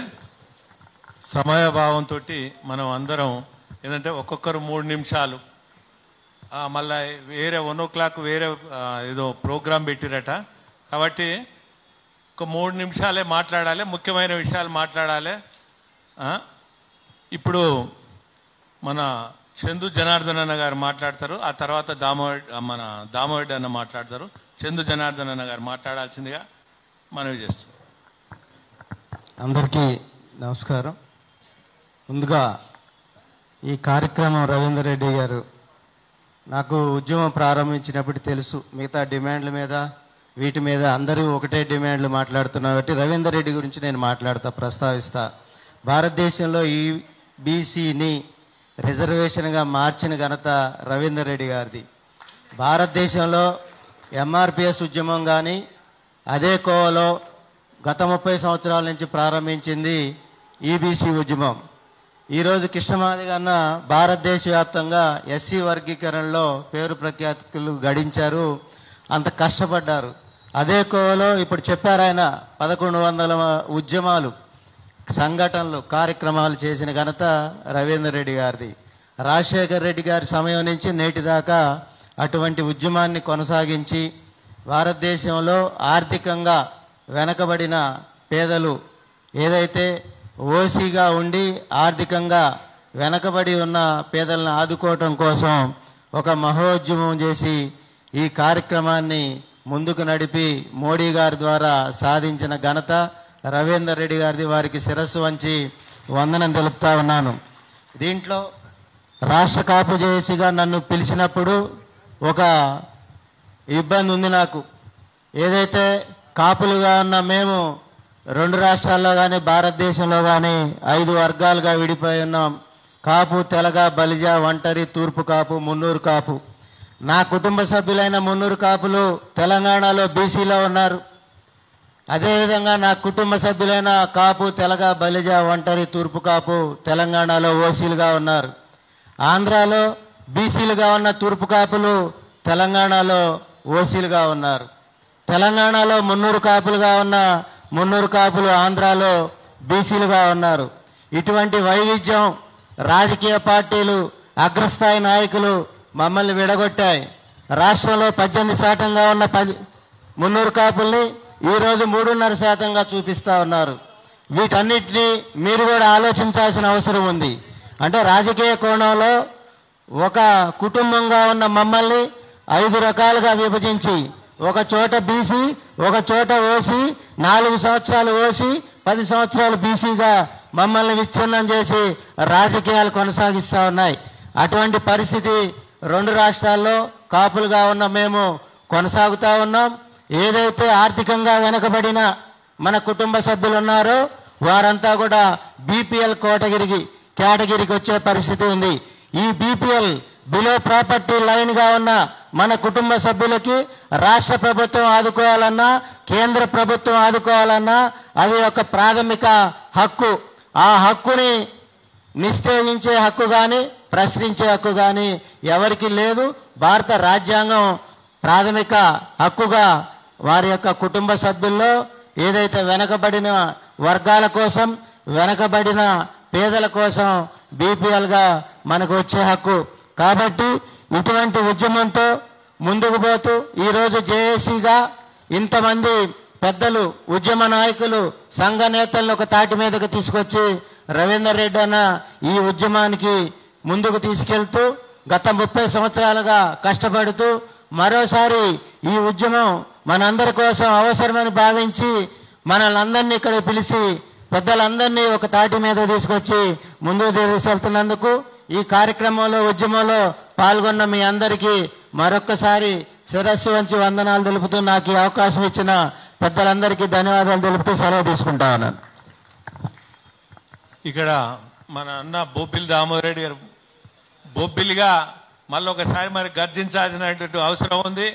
సమయభావంతో మనం అందరం ఏంటంటే ఒక్కొక్కరు 3 నిమిషాలు, మళ్ళా వేరే 1 o'clock వేరే ఏదో ప్రోగ్రాం పెట్టిరట. కాబట్టి ఒక 3 నిమిషాలే మాట్లాడాలి, ముఖ్యమైన విషయాలు మాట్లాడాలి. ఇప్పుడు మన చందు జనార్దన్ అన్న గారు మాట్లాడతారు. ఆ తర్వాత మన దామోరెడ్డి అన్న మాట్లాడతారు. చందు జనార్దన్ అన్న గారు మాట్లాడాల్సిందిగా మనవి చేస్తాం.
అందరికీ నమస్కారం. ముందుగా ఈ కార్యక్రమం రవీందర్ రెడ్డి గారు నాకు ఉద్యమం ప్రారంభించినప్పుడు తెలుసు. మిగతా డిమాండ్ల మీద వీటి మీద అందరూ ఒకటే డిమాండ్లు మాట్లాడుతున్నారు కాబట్టి రవీందర్ రెడ్డి గురించి నేను ప్రస్తావిస్తా. భారతదేశంలో ఈ బీసీని రిజర్వేషన్గా మార్చిన ఘనత రవీందర్ రెడ్డి గారిది. భారతదేశంలో ఎంఆర్పిఎస్ ఉద్యమం కానీ అదే కోవలో గత 30 సంవత్సరాల నుంచి ప్రారంభించింది ఈబీసీ ఉద్యమం. ఈరోజు కృష్ణమాదిగ అన్న భారతదేశ వ్యాప్తంగా ఎస్సీ వర్గీకరణలో పేరు ప్రఖ్యాతులు గడించారు, అంత కష్టపడ్డారు. అదే కోవలో ఇప్పుడు చెప్పారు ఆయన 1100 ఉద్యమాలు, సంఘటనలు, కార్యక్రమాలు చేసిన ఘనత రవీందర్ రెడ్డి గారిది. రాజశేఖర్ రెడ్డి గారి సమయం నుంచి నేటి దాకా అటువంటి ఉద్యమాన్ని కొనసాగించి భారతదేశంలో ఆర్థికంగా వెనకబడిన పేదలు ఏదైతే ఓసీగా ఉండి ఆర్థికంగా వెనకబడి ఉన్న పేదలను ఆదుకోవటం కోసం ఒక మహోద్యమం చేసి ఈ కార్యక్రమాన్ని ముందుకు నడిపి మోడీ గారి ద్వారా సాధించిన ఘనత రవీందర్ రెడ్డి గారిది. వారికి శిరస్సు వంచి వందనం తెలుపుతా ఉన్నాను. దీంట్లో రాష్ట్ర కాపు జేఏసీగా నన్ను పిలిచినప్పుడు ఒక ఇబ్బంది ఉంది నాకు. ఏదైతే కాపులుగా ఉన్న మేము 2 రాష్ట్రాల్లో కానీ భారతదేశంలో కానీ 5 వర్గాలుగా విడిపోయి ఉన్నాం. కాపు, తెలగ, బలిజ, ఒంటరి, తూర్పు కాపు, మున్నూరు కాపు. నా కుటుంబ సభ్యులైన మున్నూరు కాపులు తెలంగాణలో బీసీలో ఉన్నారు. అదేవిధంగా నా కుటుంబ సభ్యులైన కాపు, తెలగ, బలిజ, ఒంటరి, తూర్పు కాపు తెలంగాణలో ఓసీలుగా ఉన్నారు. ఆంధ్రాలో బీసీలుగా ఉన్న తూర్పు కాపులు తెలంగాణలో ఓసీలుగా ఉన్నారు. తెలంగాణలో మున్నూరు కాపులుగా ఉన్న మున్నూరు కాపులు ఆంధ్రాలో బీసీలుగా ఉన్నారు. ఇటువంటి వైవిధ్యం రాజకీయ పార్టీలు, అగ్రస్థాయి నాయకులు మమ్మల్ని విడగొట్టాయి. రాష్ట్రంలో 18% ఉన్న మున్నూరు కాపుల్ని ఈరోజు 3.5% చూపిస్తా ఉన్నారు. వీటన్నిటినీ మీరు కూడా ఆలోచించాల్సిన అవసరం ఉంది. అంటే రాజకీయ కోణంలో ఒక కుటుంబంగా ఉన్న మమ్మల్ని 5 రకాలుగా విభజించి ఒక చోట బీసీ, ఒక చోట ఓసీ, 4 సంవత్సరాలు ఓసీ, 10 సంవత్సరాలు బీసీగా మమ్మల్ని విచ్ఛిన్నం చేసి రాజకీయాలు కొనసాగిస్తా ఉన్నాయి. అటువంటి పరిస్థితి 2 రాష్ట్రాల్లో కాపులుగా ఉన్న మేము కొనసాగుతా ఉన్నాం. ఏదైతే ఆర్థికంగా వెనుకబడిన మన కుటుంబ సభ్యులు ఉన్నారో వారంతా కూడా బీపీఎల్ కేటగిరీకి వచ్చే పరిస్థితి ఉంది. ఈ బీపీఎల్ బిలో ప్రాపర్టీ లైన్ గా ఉన్న మన కుటుంబ సభ్యులకి రాష్ట్ర ప్రభుత్వం ఆదుకోవాలన్నా, కేంద్ర ప్రభుత్వం ఆదుకోవాలన్నా అది ఒక ప్రాథమిక హక్కు. ఆ హక్కుని నిషేధించే హక్కు గాని, ప్రశ్నించే హక్కు గాని ఎవరికి లేదు. భారత రాజ్యాంగం ప్రాథమిక హక్కుగా వారి యొక్క కుటుంబ సభ్యుల్లో ఏదైతే వెనకబడిన వర్గాల కోసం, వెనకబడిన పేదల కోసం బీపీఎల్ గా మనకు వచ్చే హక్కు. కాబట్టి ఇటువంటి ఉద్యమంతో ముందుకు పోతూ ఈరోజు జేఏసీగా ఇంతమంది పెద్దలు, ఉద్యమ నాయకులు, సంఘ నేతలను ఒక తాటి మీదకు తీసుకొచ్చి రవీందర్ రెడ్డి అన్న ఈ ఉద్యమానికి ముందుకు తీసుకెళ్తూ గత 30 సంవత్సరాలుగా కష్టపడుతూ మరోసారి ఈ ఉద్యమం మనందరి కోసం అవసరమని భావించి మనల్ని ఇక్కడ పిలిచి పెద్దలందరినీ ఒక తాటి మీద తీసుకొచ్చి ముందుకు తీసుకెళ్తున్నందుకు ఈ కార్యక్రమంలో, ఉద్యమంలో పాల్గొన్న మీ అందరికీ మరొక్కసారి శిరస్సు వంచి వందనాలు తెలుపుతూ నాకు ఈ అవకాశం ఇచ్చిన పెద్దలందరికీ ధన్యవాదాలు తెలుపుతూ సెలవు తీసుకుంటా ఉన్నాను.
ఇక్కడ మన అన్న బొబ్బిలి దామోదర్ రెడ్డి గారు బొబ్బిలిగా మళ్ళీ ఒకసారి మరి గర్జించాల్సినటువంటి అవసరం ఉంది.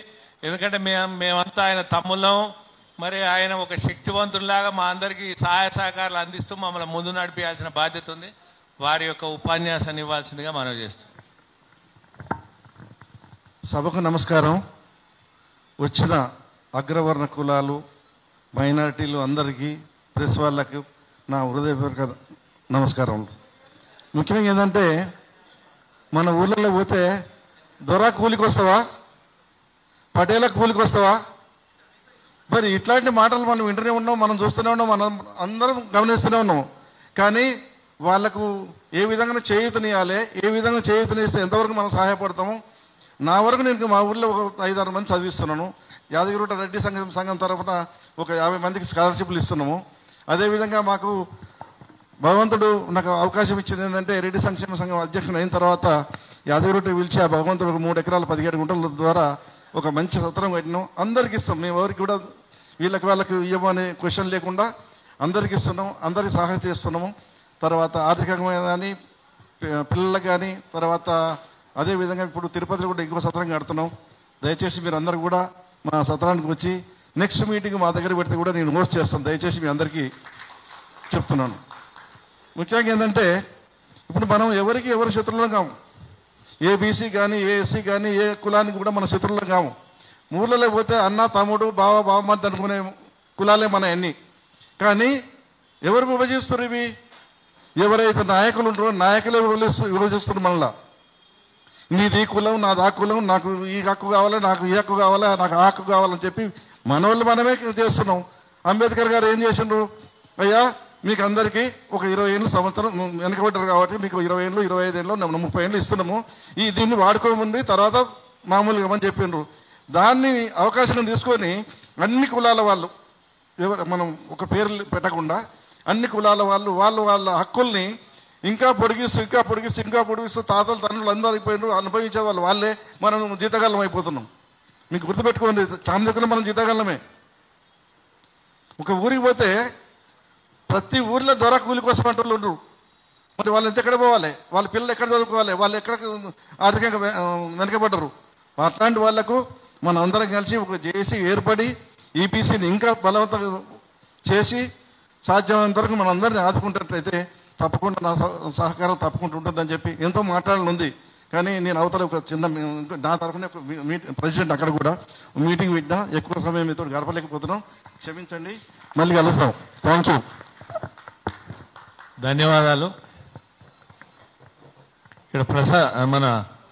ఎందుకంటే మేమంతా ఆయన తమ్ముళ్ళం. మరి ఆయన ఒక శక్తివంతునిలాగా మా అందరికీ సహాయ సహకారాలు అందిస్తూ మమ్మల్ని ముందు నడిపించాల్సిన బాధ్యత ఉంది. వారి యొక్క ఉపన్యాసాన్ని ఇవ్వాల్సిందిగా మనవి చేస్తాం.
సభకు నమస్కారం. వచ్చిన అగ్రవర్ణ కులాలు, మైనారిటీలు అందరికీ, ప్రెస్ వాళ్ళకు నా హృదయపూర్వక నమస్కారం. ముఖ్యంగా ఏంటంటే మన ఊళ్ళలో పోతే దొరా కూలికి వస్తావా, పటేల కూలికి వస్తావా, మరి ఇట్లాంటి మాటలు మనం వింటూనే ఉన్నాం, మనం చూస్తూనే ఉన్నాం, మనం అందరం గమనిస్తూనే ఉన్నాం. కానీ వాళ్లకు ఏ విధంగా చేయూతనియాలి, ఏ విధంగా చేయూతనిస్తే ఎంతవరకు మనం సహాయపడతాము. నా వరకు నేను మా ఊళ్ళో ఒక 5-6 మంది చదివిస్తున్నాను. యాదగిరిగుట్ట రెడ్డి సంఘం తరఫున ఒక 50 మందికి స్కాలర్షిప్లు ఇస్తున్నాము. అదేవిధంగా మాకు భగవంతుడు నాకు అవకాశం ఇచ్చింది ఏంటంటే రెడ్డి సంక్షేమ సంఘం అధ్యక్షుడు అయిన తర్వాత యాదగిరిగుట్ట పిలిచి ఆ భగవంతుడు 3 ఎకరాల 17 గుంటల ద్వారా ఒక మంచి సత్రం కట్టినాం. అందరికి ఇస్తాం. మేము ఎవరికి కూడా వాళ్ళకి ఇవ్వమనే క్వశ్చన్ లేకుండా అందరికి ఇస్తున్నాం, అందరికి సహాయం చేస్తున్నాము. తర్వాత ఆర్థికంగా కానీ పిల్లలకు కానీ, తర్వాత అదేవిధంగా ఇప్పుడు తిరుపతిలో కూడా ఇంకో సత్రం కడుతున్నాం. దయచేసి మీరు అందరూ కూడా మా సత్రానికి వచ్చి నెక్స్ట్ మీటింగ్ మా దగ్గర పెడితే కూడా నేను హోస్ట్ చేస్తాను. దయచేసి మీ అందరికీ చెప్తున్నాను. ముఖ్యంగా ఏంటంటే ఇప్పుడు మనం ఎవరు శత్రువులం కాము. ఏ బీసీ కానీ, ఏ ఎస్సీ కానీ, ఏ కులానికి కూడా మన శత్రువులం కాము. ఊళ్ళలో పోతే అన్న, తమ్ముడు, బావమద్ది అనుకునే కులాలే మన అన్ని. కానీ ఎవరు విభజిస్తారు ఇవి? ఎవరైతే నాయకులు ఉంటారో నాయకులే విభజిస్తారు మనలా. నీది ఈ కులం, నాది ఆ కులం, నాకు ఈ హక్కు కావాలా, నాకు ఈ హక్కు కావాలా, నాకు ఆ హక్కు కావాలని చెప్పి మనోళ్ళు మనమే చేస్తున్నాం. అంబేద్కర్ గారు ఏం చేసిండ్రు? అయ్యా మీకు అందరికీ ఒక 20 ఏళ్ళు సంవత్సరం వెనకబడ్డారు కాబట్టి మీకు 20 ఏళ్ళు, 25 ఏళ్ళు, 30 ఏళ్ళు ఇస్తున్నాము. దీన్ని వాడుకోమండి, తర్వాత మామూలుగా అని చెప్పిండ్రు. దాన్ని అవకాశం తీసుకొని అన్ని కులాల వాళ్ళు, మనం ఒక పేరు పెట్టకుండా అన్ని కులాల వాళ్ళు వాళ్ళ హక్కుల్ని ఇంకా పొడిగిస్తూ తాతలు తండ్రులు అందరూ అయిపోయినారు. అనుభవించే వాళ్ళు వాళ్ళే. మనం జీతగాళ్ళం అయిపోతున్నాం. మీకు గుర్తుపెట్టుకోండి, చామదకులు మనం జీతగాళ్ళమే. ఒక ఊరికి పోతే ప్రతి ఊర్లో దొర కూలి కోసం అంటూ ఉండరు. మరి వాళ్ళు ఎక్కడ పోవాలి? వాళ్ళ పిల్లలు ఎక్కడ చదువుకోవాలి? వాళ్ళు ఎక్కడ ఆర్థికంగా వెనకబడ్డరు. అట్లాంటి వాళ్లకు మనం అందరం కలిసి ఒక జేఏసీ ఏర్పడి ఈబీసీని ఇంకా బలవంతం చేసి సాధ్యమైనంత వరకు మన అందరినీ ఆదుకుంటున్నట్లయితే తప్పకుండా నా సహకారం తప్పకుండా ఉంటుందని చెప్పి ఎంతో మాట్లాడాలనుంది. కానీ నేను అవతల ఒక చిన్న నా తరఫున ప్రెసిడెంట్ అక్కడ కూడా మీటింగ్ పెట్టినా ఎక్కువ సమయం మీతో గడపలేకపోతున్నాం. క్షమించండి. మళ్ళీ కలుస్తాం. Thank you.
ధన్యవాదాలు. ఇక్కడ మన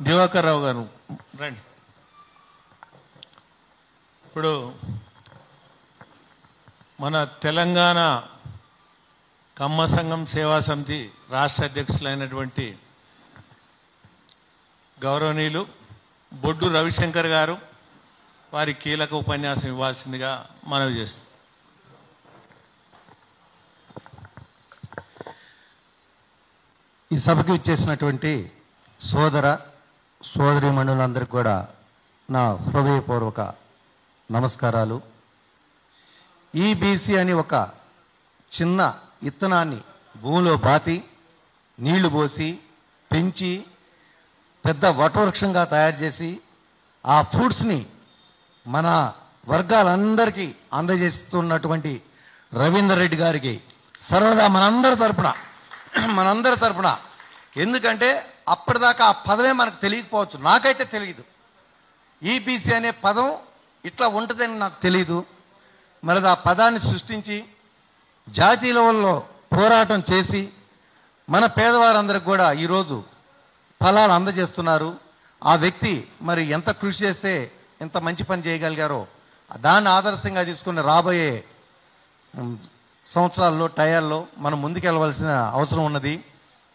దివాకర్ రావు గారు రండి. ఇప్పుడు మన తెలంగాణ కమ్మ సంఘం సేవా సమితి రాష్ట్ర అధ్యక్షులైనటువంటి గౌరవనీయులు బొడ్డు రవిశంకర్ గారు వారి కీలక ఉపన్యాసం ఇవ్వాల్సిందిగా మనవి చేస్తాం.
ఈ సభకు ఇచ్చేసినటువంటి సోదరీమణులందరికీ కూడా నా హృదయపూర్వక నమస్కారాలు. ఈబీసీ అని ఒక చిన్న ఇత్తనాన్ని భూమిలో బాతి నీళ్లు పోసి పెంచి పెద్ద వటవృక్షంగా తయారు చేసి ఆ ఫ్రూట్స్ని మన వర్గాలందరికీ అందజేస్తున్నటువంటి రవీందర్ రెడ్డి గారికి సర్వదా మనందరి తరపున ఎందుకంటే అప్పటిదాకా ఆ పదమే మనకు తెలియకపోవచ్చు. నాకైతే తెలియదు. ఈబీసీ అనే పదం ఇట్లా ఉంటుందని నాకు తెలియదు. మరి ఆ పదాన్ని సృష్టించి జాతీయ లెవెల్లో పోరాటం చేసి మన పేదవారందరికి కూడా ఈరోజు ఫలాలు అందజేస్తున్నారు. ఆ వ్యక్తి మరి ఎంత కృషి చేస్తే ఎంత మంచి పని చేయగలిగారో దాన్ని ఆదర్శంగా తీసుకుని రాబోయే సంవత్సరాల్లో టయాల్లో మనం ముందుకెళ్ళవలసిన అవసరం ఉన్నది.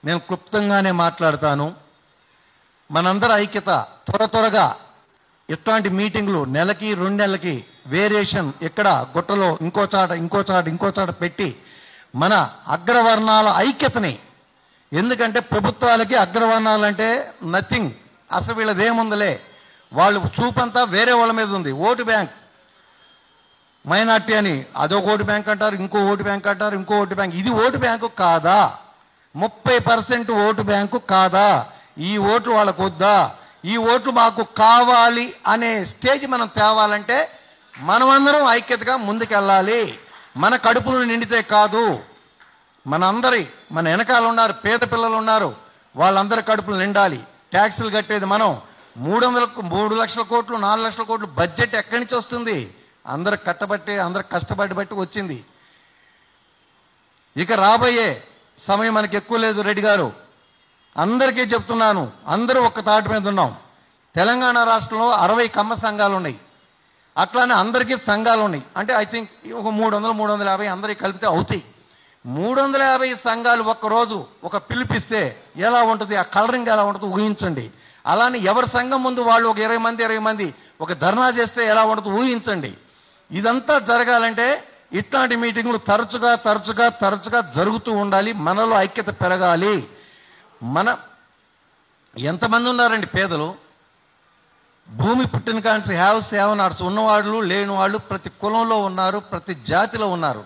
నేను క్లుప్తంగానే మాట్లాడతాను. మనందరి ఐక్యత త్వరగా ఇట్లాంటి మీటింగ్లు నెలకి 2 నెలలకి వేరియేషన్ ఎక్కడ గుట్టలో ఇంకో చాట పెట్టి మన అగ్రవర్ణాల ఐక్యతని, ఎందుకంటే ప్రభుత్వాలకి అగ్రవర్ణాలంటే నథింగ్, అసలు వీళ్ళదేముందలే, వాళ్ళు చూపంతా వేరే వాళ్ళ మీద ఉంది. ఓటు బ్యాంక్ మైనార్టీ అని అదొక ఓటు బ్యాంక్ అంటారు, ఇంకో ఓటు బ్యాంక్ అంటారు, ఇంకో ఓటు బ్యాంక్. ఇది ఓటు బ్యాంకు కాదా? 30% ఓటు బ్యాంకు కాదా? ఈ ఓట్లు వాళ్ళకు వద్దా? ఈ ఓట్లు మాకు కావాలి అనే స్టేజ్ మనం తేవాలంటే మనమందరం ఐక్యతగా ముందుకెళ్ళాలి. మన కడుపులు నిండితే కాదు, మన వెనకాల ఉన్నారు, పేద పిల్లలు ఉన్నారు, వాళ్ళందరి కడుపులు నిండాలి. ట్యాక్సులు కట్టేది మనం. 3 లక్షల కోట్లు 4 లక్షల కోట్లు బడ్జెట్ ఎక్కడి నుంచి వస్తుంది? అందరు కష్టపడి బట్టి వచ్చింది. ఇక రాబోయే సమయం మనకి ఎక్కువ లేదు. రెడ్డి గారు అందరికీ చెప్తున్నాను, అందరూ ఒక్క తాటి మీద ఉన్నాం. తెలంగాణ రాష్ట్రంలో 60 కమ్మ సంఘాలు ఉన్నాయి. అట్లానే అందరికీ సంఘాలు ఉన్నాయి. అంటే ఐ థింక్ ఒక 300-350 అందరికీ కలిపితే అవుతాయి. 350 సంఘాలు ఒక్కరోజు ఒక పిలిపిస్తే ఎలా ఉంటుంది? ఆ కలరింగ్ ఎలా ఉంటుంది ఊహించండి. అలానే ఎవరి సంఘం ముందు వాళ్ళు ఒక 20 మంది ఒక ధర్నా చేస్తే ఎలా ఉంటుంది ఊహించండి. ఇదంతా జరగాలంటే ఇట్లాంటి మీటింగ్లు తరచుగా జరుగుతూ ఉండాలి. మనలో ఐక్యత పెరగాలి. ఎంతమంది ఉన్నారండి పేదలు?
భూమి పుట్టిన కాన్స్ హ్యావ్ సేవన్ ఆర్ట్స్ ఉన్నవాళ్ళు లేని వాళ్ళు ప్రతి కులంలో ఉన్నారు, ప్రతి జాతిలో ఉన్నారు.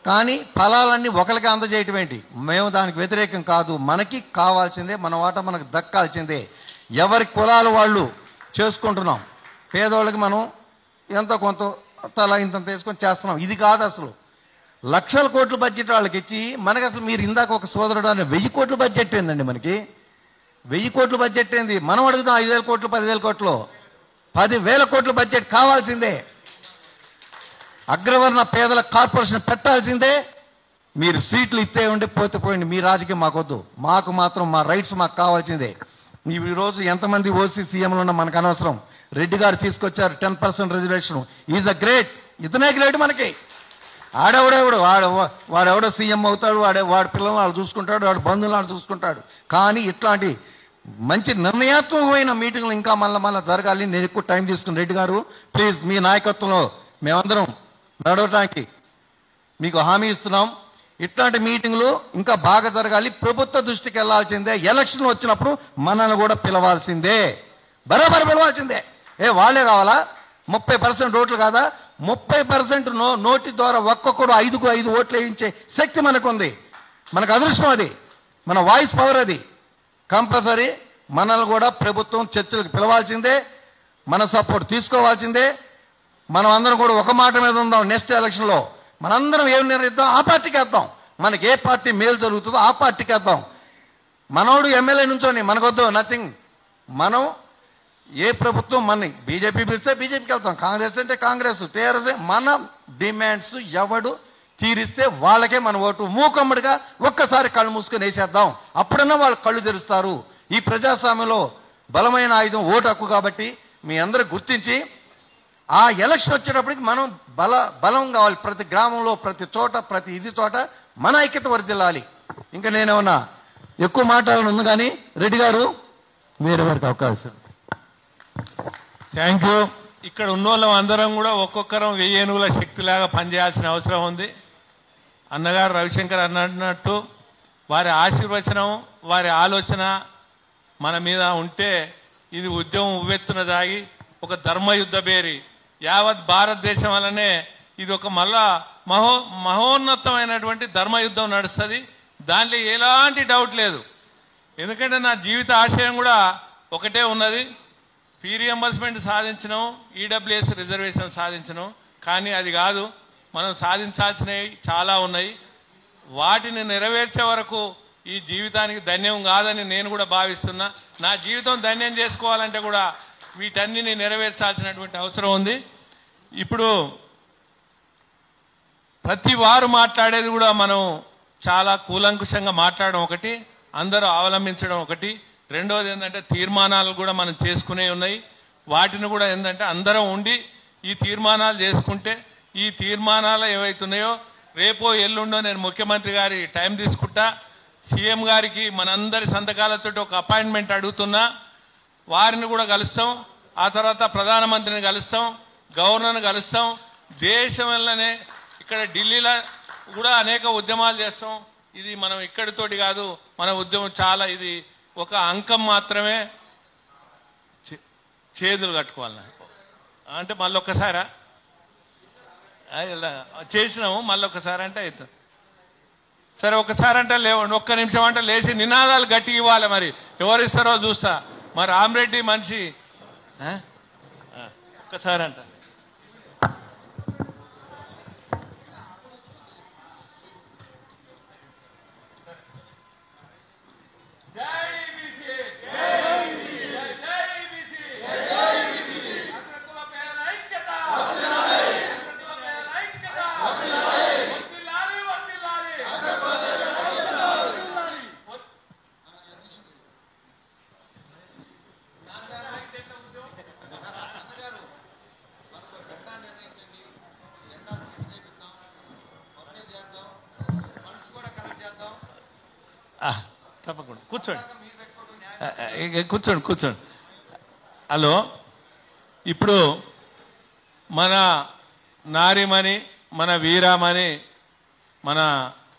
కానీ ఫలాలన్నీ ఒకరికి అందజేయటం ఏంటి? మేము దానికి వ్యతిరేకం కాదు. మనకి కావాల్సిందే, మన వాటా మనకు దక్కాల్సిందే. ఎవరి కులాలు వాళ్ళు చేసుకుంటున్నాం. పేదవాళ్ళకి మనం ఎంతో కొంత తలా ఇంత తీసుకొని చేస్తున్నాం. ఇది కాదు అసలు. లక్షల కోట్ల బడ్జెట్ వాళ్ళకి ఇచ్చి మనకి అసలు మీరు ఇందాక ఒక సోదరుడు అని 1000 కోట్ల బడ్జెట్ ఏందండి? మనకి 1000 కోట్ల బడ్జెట్ ఏంది? మనం అడుగుదాం 5,000 కోట్లు 10,000 కోట్లు 10,000 కోట్ల బడ్జెట్ కావాల్సిందే. అగ్రవర్ణ పేదల కార్పొరేషన్ పెట్టాల్సిందే. మీరు సీట్లు ఇస్తే ఉండి పోతే పోయింది, మీ రాజకీయం మాకొద్దు. మాకు మాత్రం మా రైట్స్ మాకు కావాల్సిందే. ఈ రోజు ఎంతమంది ఓసీ సీఎంలు ఉన్నా మనకు అనవసరం. రెడ్డి గారు తీసుకొచ్చారు 10% రిజర్వేషన్. Is the great. ఇతనే గ్రేట్. మనకి ఆడెవడెవడు వాడెవడో సీఎం అవుతాడు, వాడి పిల్లలు వాళ్ళు చూసుకుంటాడు, వాడి బంధువులు వాళ్ళు చూసుకుంటాడు. కానీ ఇట్లాంటి మంచి నిర్ణయాత్మకమైన మీటింగ్లు ఇంకా మళ్ళీ జరగాలి. నేను ఎక్కువ టైం తీసుకుని రెడ్డి గారు ప్లీజ్ మీ నాయకత్వంలో మేమందరం నడవటానికి మీకు హామీ ఇస్తున్నాం. ఇట్లాంటి మీటింగ్లు ఇంకా బాగా జరగాలి. ప్రభుత్వ దృష్టికి వెళ్లాల్సిందే. ఎలక్షన్ వచ్చినప్పుడు మనల్ని కూడా పిలవాల్సిందే, బరాబర్ పిలవాల్సిందే. వాళ్ళే కావాలా? 30% ఓట్లు కాదా? 30% నోటి ద్వారా ఒక్కొక్కడు 5 ఓట్లు వేయించే శక్తి మనకుంది. మనకు అదృష్టం అది, మన వాయిస్ పవర్ అది. కంపల్సరీ మనల్ని కూడా ప్రభుత్వం చర్చలకు పిలవాల్సిందే, మన సపోర్ట్ తీసుకోవాల్సిందే. మనం అందరం కూడా ఒక మాట మీద ఉందాం. నెక్స్ట్ ఎలక్షన్ లో మనందరం ఏం నిర్ణయిద్దాం, ఆ పార్టీకి వేద్దాం. మనకి ఏ పార్టీ మేలు జరుగుతుందో ఆ పార్టీకి వేద్దాం. మనోడు ఎమ్మెల్యే నుంచోని మనకొద్దు, నథింగ్. మనం ఏ ప్రభుత్వం మన బీజేపీ పిలిస్తే బీజేపీకి వెళ్తాం, కాంగ్రెస్ అంటే కాంగ్రెస్, టీఆర్ఎస్. మన డిమాండ్స్ ఎవడు తీరిస్తే వాళ్ళకే మన ఓటు. మూకమ్మడిగా ఒక్కసారి కళ్ళు మూసుకొని వేసేద్దాం. అప్పుడన్నా వాళ్ళు కళ్ళు తెరుస్తారు. ఈ ప్రజాస్వామ్యంలో బలమైన ఆయుధం ఓటు హక్కు. కాబట్టి మీ అందరూ గుర్తించి ఆ ఎలక్షన్ వచ్చేటప్పటికి మనం బలం కావాలి. ప్రతి గ్రామంలో, ప్రతి చోట, ప్రతి ఇది చోట మన ఐక్యత వర్ధిల్లాలి. ఇంకా నేనేమన్నా ఎక్కువ మాట్లాడాలని ఉంది కానీ రెడ్డి గారు వేరే వారికి అవకాశం.
Thank you. ఇక్కడ ఉన్నోళ్ళం అందరం కూడా ఒక్కొక్కరం 1000 ఏనుగుల శక్తిలాగా పనిచేయాల్సిన అవసరం ఉంది. అన్నగారు రవిశంకర్ అన్నట్టు వారి ఆశీర్వచనం, వారి ఆలోచన మన మీద ఉంటే ఇది ఉద్యమం ఉవ్వెత్తున దాగి ఒక ధర్మయుద్ధ బేరి యావత్ భారతదేశం వల్లనే ఇది ఒక మళ్ళా మహోన్నతమైనటువంటి ధర్మయుద్ధం నడుస్తుంది. దాంట్లో ఎలాంటి డౌట్ లేదు. ఎందుకంటే నా జీవిత ఆశయం కూడా ఒకటే ఉన్నది. ఫీ రియంబర్స్మెంట్ సాధించడం, ఈడబ్ల్యూఎస్ రిజర్వేషన్ సాధించడం. కానీ అది కాదు, మనం సాధించాల్సినవి చాలా ఉన్నాయి. వాటిని నెరవేర్చే వరకు ఈ జీవితానికి ధన్యం కాదని నేను కూడా భావిస్తున్నా. నా జీవితం ధన్యం చేసుకోవాలంటే కూడా వీటన్నిటిని నెరవేర్చాల్సినటువంటి అవసరం ఉంది. ఇప్పుడు ప్రతి వారు మాట్లాడేది కూడా మనం చాలా కూలంకుషంగా మాట్లాడడం ఒకటి, అందరూ అవలంబించడం ఒకటి. రెండవది ఏంటంటే తీర్మానాలు కూడా మనం చేసుకునే ఉన్నాయి. వాటిని కూడా ఏంటంటే అందరం ఉండి ఈ తీర్మానాలు చేసుకుంటే, ఈ తీర్మానాలు ఏవైతున్నాయో రేపో ఎల్లుండో నేను ముఖ్యమంత్రి గారి టైం తీసుకుంటా, సీఎం గారికి మనందరి సంతకాలతో ఒక అపాయింట్మెంట్ అడుగుతున్నా. వారిని కూడా కలుస్తాం. ఆ తర్వాత ప్రధానమంత్రిని కలుస్తాం, గవర్నర్ని కలుస్తాం. దేశం వల్లనే ఇక్కడ ఢిల్లీలో కూడా అనేక ఉద్యమాలు చేస్తాం. ఇది మనం ఇక్కడితోటి కాదు, మన ఉద్యమం చాలా, ఇది ఒక అంకం మాత్రమే. చేతులు కట్టుకోవాలి అంటే మళ్ళొక్కసారా చేసినాము, మళ్ళొక్కసారి అంటే అవుతుంది. సరే ఒక్కసారి అంటే లేవండి, ఒక్క నిమిషం అంటే లేచి నినాదాలు గట్టిగా ఇవ్వాలి. మరి ఎవరిస్తారో చూస్తా. మరి రామరెడ్డి మనిషి ఒక్కసారి అంట. తప్పకుండా కూర్చోండి. హలో, ఇప్పుడు మన నారిమణి, మన వీరామణి, మన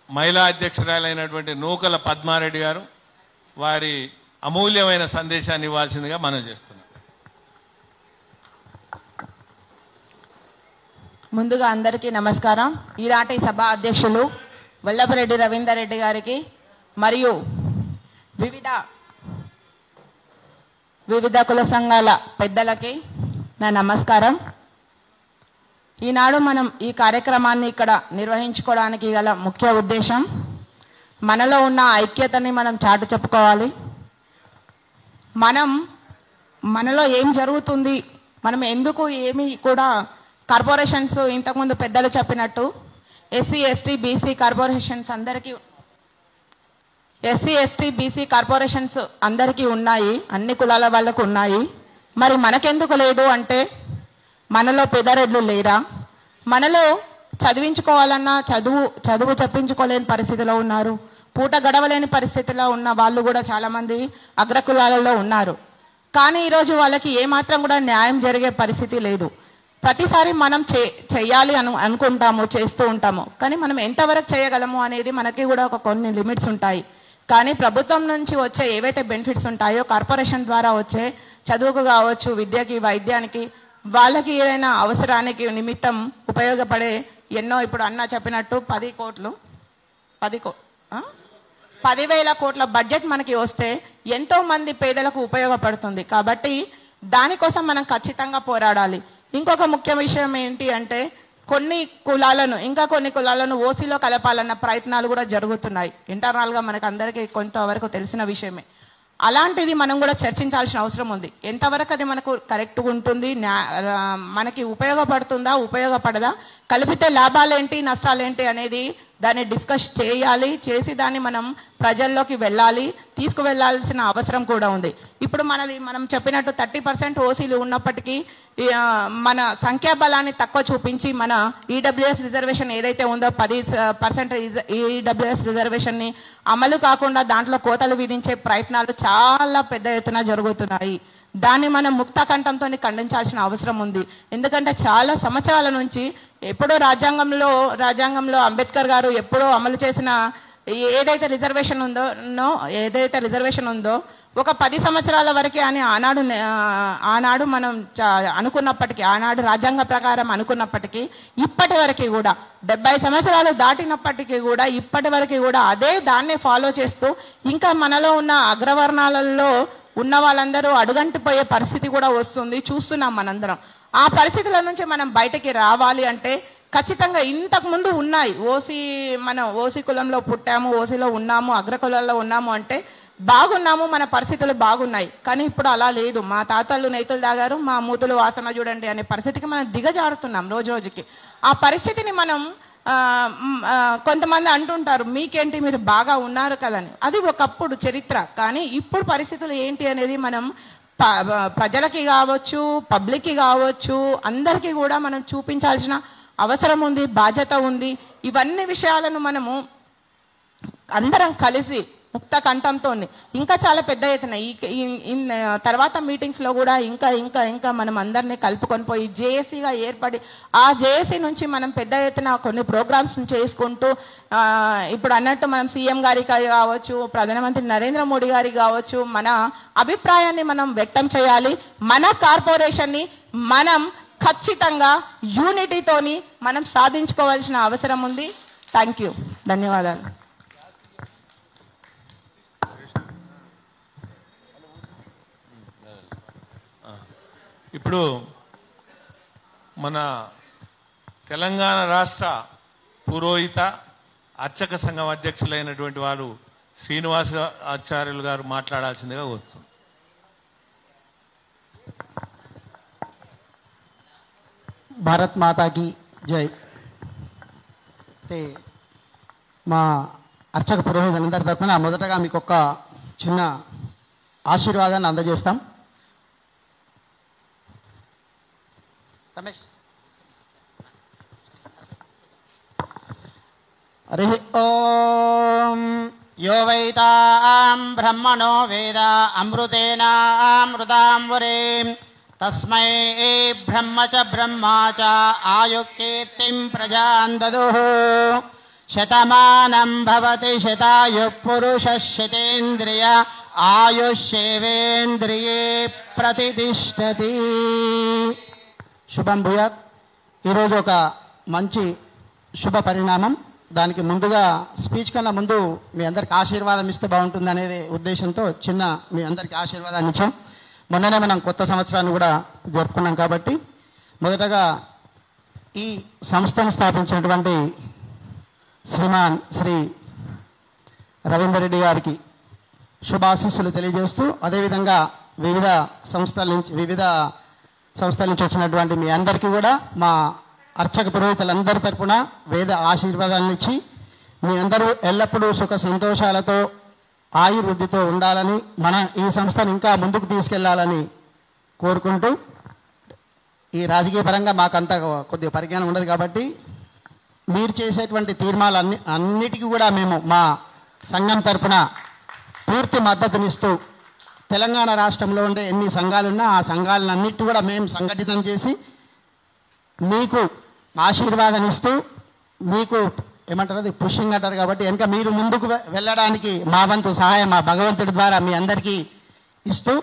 మహిళా అధ్యక్షురాలైనటువంటి నూకల పద్మారెడ్డి గారు వారి అమూల్యమైన సందేశాన్ని ఇవ్వాల్సిందిగా మనం చేస్తున్నాం.
ముందుగా అందరికీ నమస్కారం. ఈనాటి సభ అధ్యక్షులు వల్లభరెడ్డి రవీందర్ రెడ్డి గారికి మరియు వివిధ కుల సంఘాల పెద్దలకి నా నమస్కారం. ఈనాడు మనం ఈ కార్యక్రమాన్ని ఇక్కడ నిర్వహించుకోవడానికి గల ముఖ్య ఉద్దేశం, మనలో ఉన్న ఐక్యతని మనం చాటు చెప్పుకోవాలి. మనలో ఏం జరుగుతుంది, మనం ఎందుకు ఏమి కూడా కార్పొరేషన్స్ ఇంతకుముందు పెద్దలు చెప్పినట్టు ఎస్సీ ఎస్టీ బీసీ కార్పొరేషన్స్ అందరికీ ఉన్నాయి, అన్ని కులాల వాళ్ళకు ఉన్నాయి. మరి మనకెందుకు లేదు అంటే మనలో పెదరెడ్లు లేరా? మనలో చదివించుకోవాలన్నా చదువు చెప్పించుకోలేని పరిస్థితిలో ఉన్నారు. పూట గడవలేని పరిస్థితిలో ఉన్న వాళ్ళు కూడా చాలా మంది అగ్రకులాలలో ఉన్నారు. కానీ ఈరోజు వాళ్ళకి ఏమాత్రం కూడా న్యాయం జరిగే పరిస్థితి లేదు. ప్రతిసారి మనం చెయ్యాలి అనుకుంటాము, చేస్తూ ఉంటాము. కానీ మనం ఎంతవరకు చేయగలము అనేది మనకి కూడా కొన్ని లిమిట్స్ ఉంటాయి. కానీ ప్రభుత్వం నుంచి వచ్చే ఏవైతే బెనిఫిట్స్ ఉంటాయో, కార్పొరేషన్ ద్వారా వచ్చే చదువుకు కావచ్చు, విద్యకి, వైద్యానికి, వాళ్ళకి ఏదైనా అవసరానికి నిమిత్తం ఉపయోగపడే ఎన్నో, ఇప్పుడు అన్న చెప్పినట్టు 10,000 కోట్ల బడ్జెట్ మనకి వస్తే ఎంతో మంది పేదలకు ఉపయోగపడుతుంది. కాబట్టి దానికోసం మనం ఖచ్చితంగా పోరాడాలి. ఇంకొక ముఖ్య విషయం ఏంటి అంటే కొన్ని కులాలను ఓసీలో కలపాలన్న ప్రయత్నాలు కూడా జరుగుతున్నాయి. ఇంటర్నల్ గా మనకు అందరికీ కొంతవరకు తెలిసిన విషయమే. అలాంటిది మనం కూడా చర్చించాల్సిన అవసరం ఉంది. ఎంతవరకు అది మనకు కరెక్ట్గా ఉంటుంది, మనకి ఉపయోగపడుతుందా, ఉపయోగపడదా, కలిపితే లాభాలేంటి నష్టాలేంటి అనేది దాన్ని డిస్కస్ చేయాలి. చేసి దాన్ని మనం ప్రజల్లోకి వెళ్ళాలి, తీసుకువెళ్లాల్సిన అవసరం కూడా ఉంది. ఇప్పుడు మనం చెప్పినట్టు 30% ఓసీలు ఉన్నప్పటికీ మన సంఖ్యాబలాన్ని తక్కువ చూపించి మన ఈడబ్ల్యూఎస్ రిజర్వేషన్ ఏదైతే ఉందో 10% ఈడబ్ల్యూఎస్ రిజర్వేషన్ ని అమలు కాకుండా దాంట్లో కోతలు విధించే ప్రయత్నాలు చాలా పెద్ద ఎత్తున జరుగుతున్నాయి. దాన్ని మనం ముక్త కంఠంతో ఖండించాల్సిన అవసరం ఉంది. ఎందుకంటే చాలా సంవత్సరాల నుంచి ఎప్పుడో రాజ్యాంగంలో అంబేద్కర్ గారు ఎప్పుడో అమలు చేసిన ఏదైతే రిజర్వేషన్ ఉందో ఒక 10 సంవత్సరాల వరకే అని ఆనాడు మనం అనుకున్నప్పటికీ, ఆనాడు రాజ్యాంగ ప్రకారం అనుకున్నప్పటికీ, ఇప్పటి వరకు కూడా 70 సంవత్సరాలు దాటినప్పటికీ కూడా ఇప్పటి వరకు కూడా దాన్నే ఫాలో చేస్తూ ఇంకా మనలో ఉన్న అగ్రవర్ణాలలో ఉన్న వాళ్ళందరూ అడుగంటిపోయే పరిస్థితి కూడా వస్తుంది, చూస్తున్నాం మనందరం. ఆ పరిస్థితుల నుంచి మనం బయటకి రావాలి అంటే ఖచ్చితంగా ఇంతకు ముందు ఉన్నాయి. మనం ఓసీ కులంలో పుట్టాము, ఓసీలో ఉన్నాము, అగ్రకులాల్లో ఉన్నాము అంటే బాగున్నాము, మన పరిస్థితులు బాగున్నాయి. కానీ ఇప్పుడు అలా లేదు. మా తాతలు నేతులు తాగారు, మా మూతులు వాసన చూడండి అనే పరిస్థితికి మనం దిగజారుతున్నాం రోజు రోజుకి. ఆ పరిస్థితిని మనం కొంతమంది అంటుంటారు, మీకేంటి మీరు బాగా ఉన్నారు కదని. అది ఒకప్పుడు చరిత్ర. కానీ ఇప్పుడు పరిస్థితులు ఏంటి అనేది మనం ప్రజలకి కావచ్చు, పబ్లిక్కి కావచ్చు, అందరికీ కూడా మనం చూపించాల్సిన అవసరం ఉంది, బాధ్యత ఉంది. ఇవన్నీ విషయాలను మనము అందరం కలిసి ముక్త కంఠంతో ఇంకా చాలా పెద్ద ఎత్తున తర్వాత మీటింగ్స్ లో కూడా ఇంకా మనం అందరినీ కలుపుకొని పోయి జేఏసీగా ఏర్పడి ఆ జేఏసీ నుంచి మనం పెద్ద ఎత్తున కొన్ని ప్రోగ్రామ్స్ చేసుకుంటూ ఇప్పుడు అన్నట్టు మనం సీఎం గారికి కావచ్చు, ప్రధానమంత్రి నరేంద్ర మోడీ గారికి కావచ్చు, మన అభిప్రాయాన్ని మనం వ్యక్తం చేయాలి. మన కార్పొరేషన్ ని మనం ఖచ్చితంగా యూనిటీతోని మనం సాధించుకోవాల్సిన అవసరం ఉంది. థ్యాంక్ యూ, ధన్యవాదాలు.
ఇప్పుడు మన తెలంగాణ రాష్ట్ర పురోహిత అర్చక సంఘం అధ్యక్షులైనటువంటి వారు శ్రీనివాస ఆచార్యులు గారు మాట్లాడాల్సిందిగా కోరుతున్నాను.
భారత్ మాతాకి జై. అంటే మా అర్చక పురోహితులందరి తరఫున మొదటగా మీకు ఒక చిన్న ఆశీర్వాదాన్ని అందజేస్తాం. రమేష్. హరి ఓం. యో వైతాం బ్రహ్మణో వేద అమృతేనామృతాంబురేం తస్మై బ్రహ్మ చ బ్రహ్మా చ ఆయుకీర్తిం ప్రజాన్ దదుః. శతమానం భవతి శతాయు పురుష శతేంద్రియ ఆయుష్యేవేంద్రియే ప్రతిష్టతి. శుభం భూయాత్. ఈరోజు ఒక మంచి శుభ పరిణామం. దానికి ముందుగా స్పీచ్ కన్నా ముందు మీ అందరికి ఆశీర్వాదం ఇస్తే బాగుంటుంది అనేది ఉద్దేశంతో చిన్న మీ అందరికి ఆశీర్వాదాన్ని ఇచ్చాం. మొన్ననే మనం కొత్త సంవత్సరాన్ని కూడా జరుపుకున్నాం కాబట్టి మొదటగా ఈ సంస్థను స్థాపించినటువంటి శ్రీమాన్ శ్రీ రవీందర్ రెడ్డి గారికి శుభాశీస్సులు తెలియజేస్తూ, అదేవిధంగా వివిధ సంస్థల నుంచి వచ్చినటువంటి మీ అందరికీ కూడా మా అర్చక పురోహితులందరి తరపున వేద ఆశీర్వాదాలను ఇచ్చి మీ అందరూ ఎల్లప్పుడూ సుఖ సంతోషాలతో ఆయుర్వృద్ధితో ఉండాలని, మన ఈ సంస్థను ఇంకా ముందుకు తీసుకెళ్లాలని కోరుకుంటూ, ఈ రాజకీయ పరంగా మాకంత కొద్దిగా పరిజ్ఞానం ఉండదు కాబట్టి మీరు చేసేటువంటి తీర్మానాలు అన్నిటికీ కూడా మేము మా సంఘం తరపున పూర్తి మద్దతునిస్తూ, తెలంగాణ రాష్ట్రంలో ఉండే ఎన్ని సంఘాలున్నా ఆ సంఘాలన్నిటి కూడా మేము సంఘటితం చేసి మీకు ఆశీర్వాదం ఇస్తూ, మీకు ఏమంటారు అది పుషింగ్ అంటారు కాబట్టి వెనక మీరు ముందుకు వెళ్ళడానికి మా వంతు సహాయం మా భగవంతుడి ద్వారా మీ అందరికీ ఇస్తూ